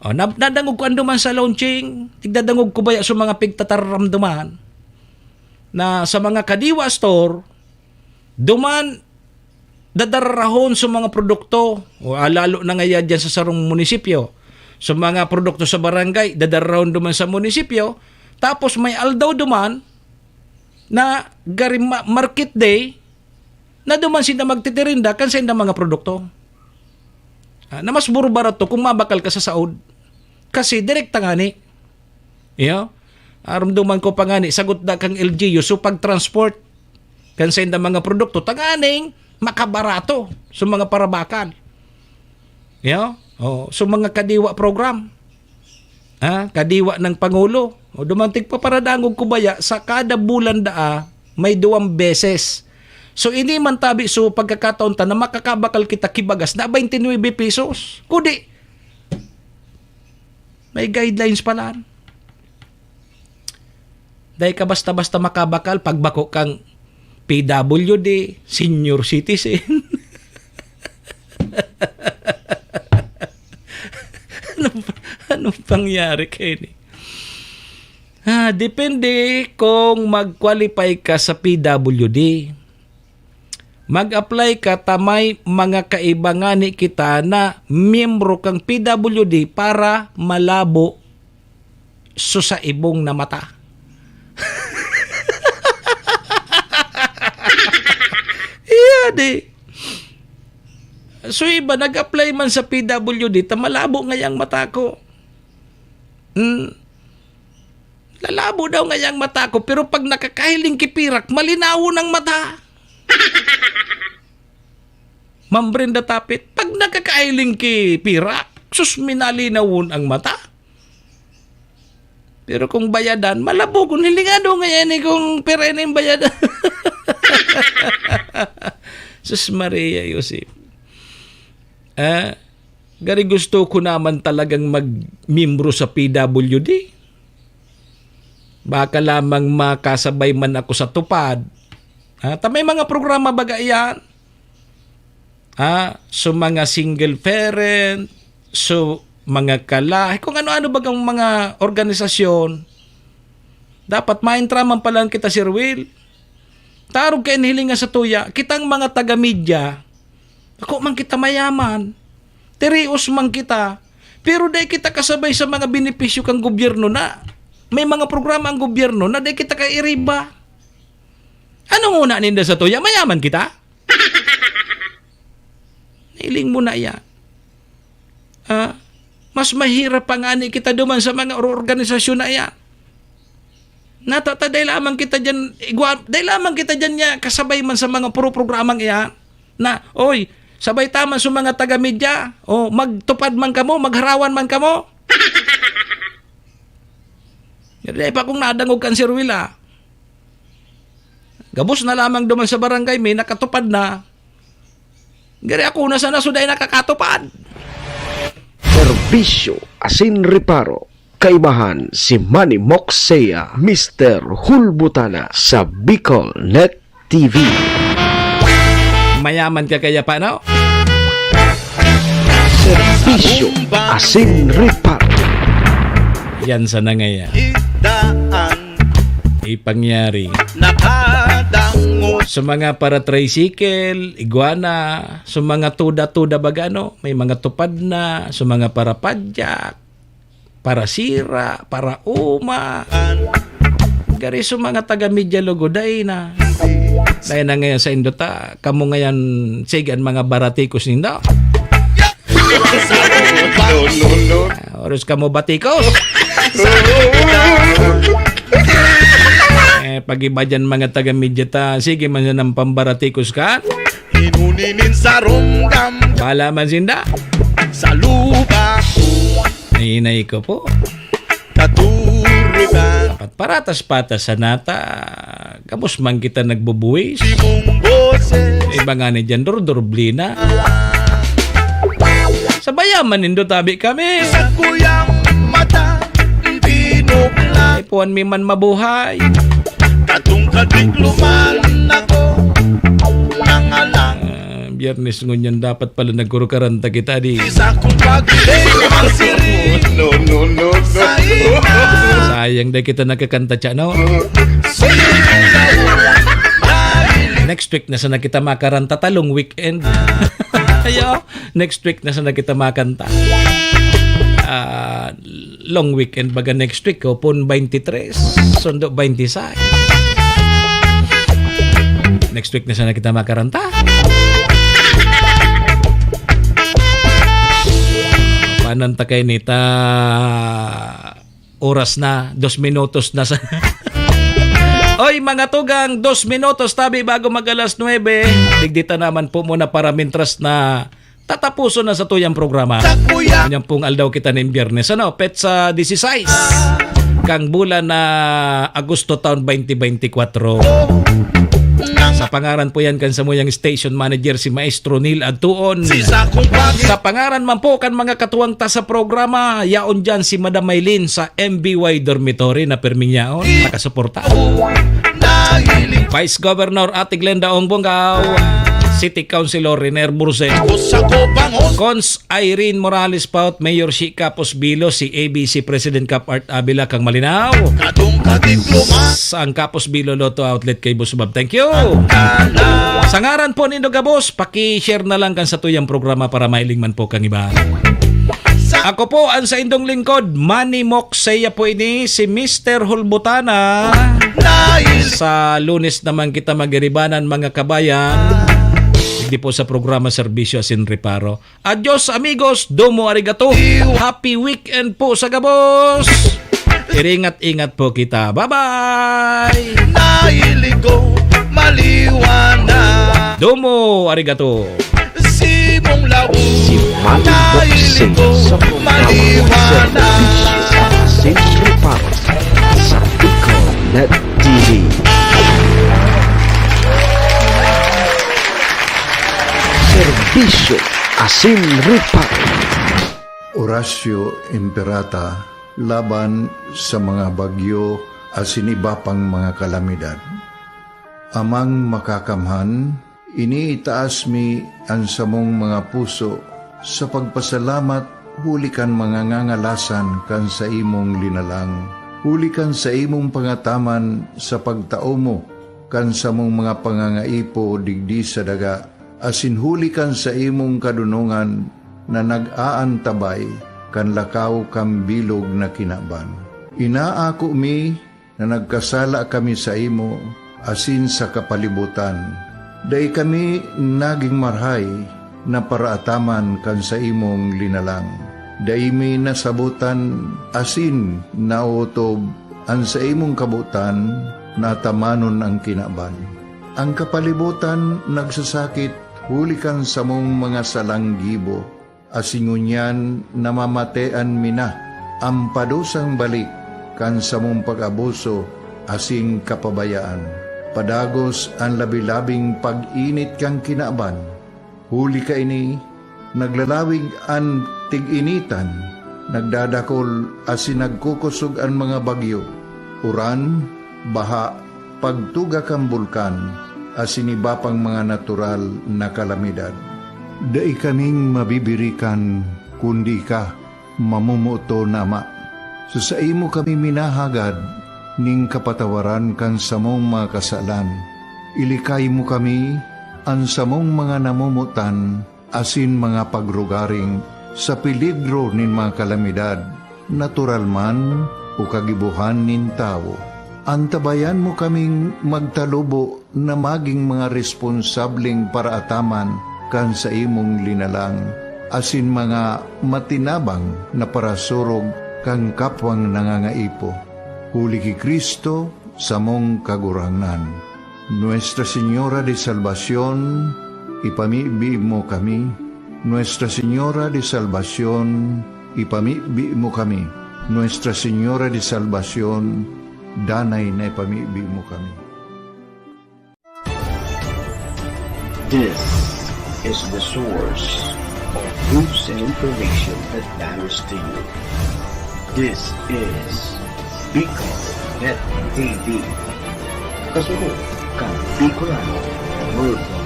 Nadangog ko anduman sa launching, tigdadangog ko baya sa mga pigtataramduman na sa mga Kadiwa store, duman dadarahon sa mga produkto, lalo na ngayon dyan sa sarong munisipyo, sa mga produkto sa barangay, dadarahon duman sa munisipyo, tapos may aldaw duman na market day na duman sila magtitirinda kan sa mga produkto. Na mas buro barato kung mabakal ka sa saod. Kasi direkta nga ni. Aramduman ko pa nga ni, sagot na kang LGU, so pag-transport kan sa mga produkto, tanganing makabarato sa mga parabakan. So mga Kadiwa program. Kadiwa ng Pangulo. Dumantig pa paradangog ko baya sa kada bulan may 2 beses. So ini man tabi so pagkakataon ta na makakabakal kita kibagas na 29 pesos. Kudi may guidelines pala. Dahil ka basta-basta makabakal pagbako kang PWD, senior citizen. Anong pangyari kayo ni? Depende kung mag-qualify ka sa PWD. Mag-apply ka tamay mga kaibangani kita na miyembro kang PWD para malabo sa ibong na mata. So iba nag-apply man sa PWD, malabo ngayang mata ko. Lalabo daw ngayang mata ko, pero pag nakakahiling kipirak, malinaw ng mata. Ma'am Brenda Tapit, pag nakakahiling kipirak, sus minalinawon ang mata. Pero kung bayadan, malabo kung hilingado ngayon kung pera na yung bayadan. Sus Maria Yosef. Gari gusto ko naman talagang mag-mimbro sa PWD. Baka lamang makasabay man ako sa tupad. May mga programa baga yan. So mga single parent, so mga kalahi, kung ano-ano bagang mga organisasyon. Dapat maintraman pala kita, Sir Will. Tarog kayo hilinga sa tuya, kitang mga taga-media, ako man kita mayaman, terios man kita, pero dahil kita kasabay sa mga benepisyo kang gobyerno na, may mga programa ang gobyerno na dahil kita kairiba. Anong una ninda sa tuya? Mayaman kita? Hiling mo na yan. Mas mahirap pa nga ni kita duman sa mga organisasyon na yan. Dahil lamang kita dyan, dahil lamang kita dyan niya kasabay man sa mga programang iyan na, oy, sabay taman sa mga taga-media, magtupad man kamo, magharawan man kamo. Gari pa kung nadangog kan Sir Will, ah. Gabos na lamang duman sa barangay, may nakatupad na. Gari ako na sana suday nakakatupad. Serbisyo asin reparo. Kaibahan si Manny Moxea, Mr. Hulbutana sa Bicol Net TV. Mayaman ka kaya pa, no? Serbisyo asin reparo. Yan sana ngayon. Ipangyari. Sa mga para tricycle, iguana, sa mga tuda-tuda bagano, may mga tupad na, sa mga para padyak, para sira, para uma. Gari sa mga taga-media logo, dahil na. Dahil na ngayon sa Indota, kamo ngayon sigan mga baratikos ninda. Oras kamo batikos. Pag-iba dyan mga taga-media ta, sige man yan ng pambaratikos ka. Hinuninin sa ronggam. Bala man sinda. Sa lupa. Nainay ko po. Naturugan. Dapat paratas-patas sa nata. Kapos man kita nagbubuwis. Simong boses. Iba nga ni dyan, durblina. Sa bayaman nindo tabi kami. Sa kuyang mata. Binukla. Ipuan mi man mabuhay. Katong kadikluman ako. Nangalang. Biyernes ngunyan dapat pala nagkurukaranta kita di. Isa kong pag-ibig magsiri. No. Sayang dahil kita nakakanta siya, no? Next week na sana kita makaranta talong weekend. Ayo, next week na sana kita makanta. Long weekend baga next week ko pun 23, sundo 26. Next week na sana kita makaranta. Pananta kay nita oras na 2 minutos na sa Oy mga tugang, 2 minutos tabi bago mag alas 9. Digdita naman po muna para mintras na tatapuso na sa tuyang programa. Kanyang pong aldaw kita ng Biyernes. Ano? Petsa 16. Kang bulan na Agosto taon 2024. Sa pangaran po yan kan sa muyang station manager si Maestro Neil Adtuon. Sa pangaran man po kan mga katuwang ta sa programa, yaon dyan si Madam Maylin sa MBY Dormitory na perming yaon. Nakasuporta. Vice Governor Ate Glenda Ongbongaw. City Councilor Riner Burse, Cons Irene Morales Paut, Mayor Shika Posbilo, si ABC President Cap Art Abila kang malinaw. Sa ang Kapos Bilo Lotto Outlet kay Busubab. Thank you. Sa ngaran po ni Gabos, paki-share na lang kan sa tuyang programa para mailing man po kang iba. Ako po ang sa indong lingkod, Manny Moxea po ini, si Mr. Hulbutana. Sa Lunes naman kita magiribanan mga kabayan. Hindi po sa programa Serbisyo Asin Reparo. Adios amigos, domo arigato. Happy weekend po sa Gabos. Iringat-ingat po kita. Bye-bye. Nailigo, maliwanag. Domo arigato. Simong labu. Si Manny Moxea sa programa Serbisyo Asin Reparo sa Bicol Net TV. Serbisyo Asin Reparo. Orasyo Imperata laban sa mga bagyo asin iba pang mga kalamidad. Amang makakamhan, iniitaas mi ang samong mga puso sa pagpasalamat hulikan mga ngangalasan kan sa imong linalang. Hulikan sa imong pangataman sa pagtao mo kan sa mong mga pangangaipo digdi sa daga. Asin hulikan sa imong kadunungan na nag-aantabay kan lakaw kam bilog na kinaban. Inaako mi na nagkasala kami sa imo asin sa kapalibutan. Day kami naging marhay na paraataman kan sa imong linalang. Day mi nasabutan asin nautob ang sa imong kabutan na tamanon ang kinaban. Ang kapalibutan nagsasakit hulikan sa mong mga salanggibo, asingunyan namamatean mina, ang padusang balik, kan sa mong pag-abuso asing kapabayaan. Padagos ang labi-labing pag-init kang kinaban. Huli ka ini, naglalawig ang tig-initan, nagdadakol asin nagkukusog ang mga bagyo. Uran, baha, pagtuga kang bulkan, asin iba pang mga natural na kalamidad. Dai kaming mabibirikan, kundi ka, mamumuto na ama. So sa imo kami minahagad, ning kapatawaran kan samong mga kasalan. Ilikay mo kami, ang samong mga namumutan, asin mga pagrugaring, sa peligro nin mga kalamidad, natural man o kagibuhan nin tao. Antabayan mo kaming magtalubo na maging mga responsableng paraataman kan sa imong linalang, asin mga matinabang na parasurog kang kapwang nangangaipo. Huli ki Kristo sa mong kagurangan. Nuestra Señora de Salvación, ipamibi mo kami. Nuestra Señora de Salvación, ipamibi mo kami. Nuestra Señora de Salvación, danay na ipamibi mo kami. This is the source of news and information that matters to you. This is Bicol Net TV. Kasunod kang Bicolano Worldwide.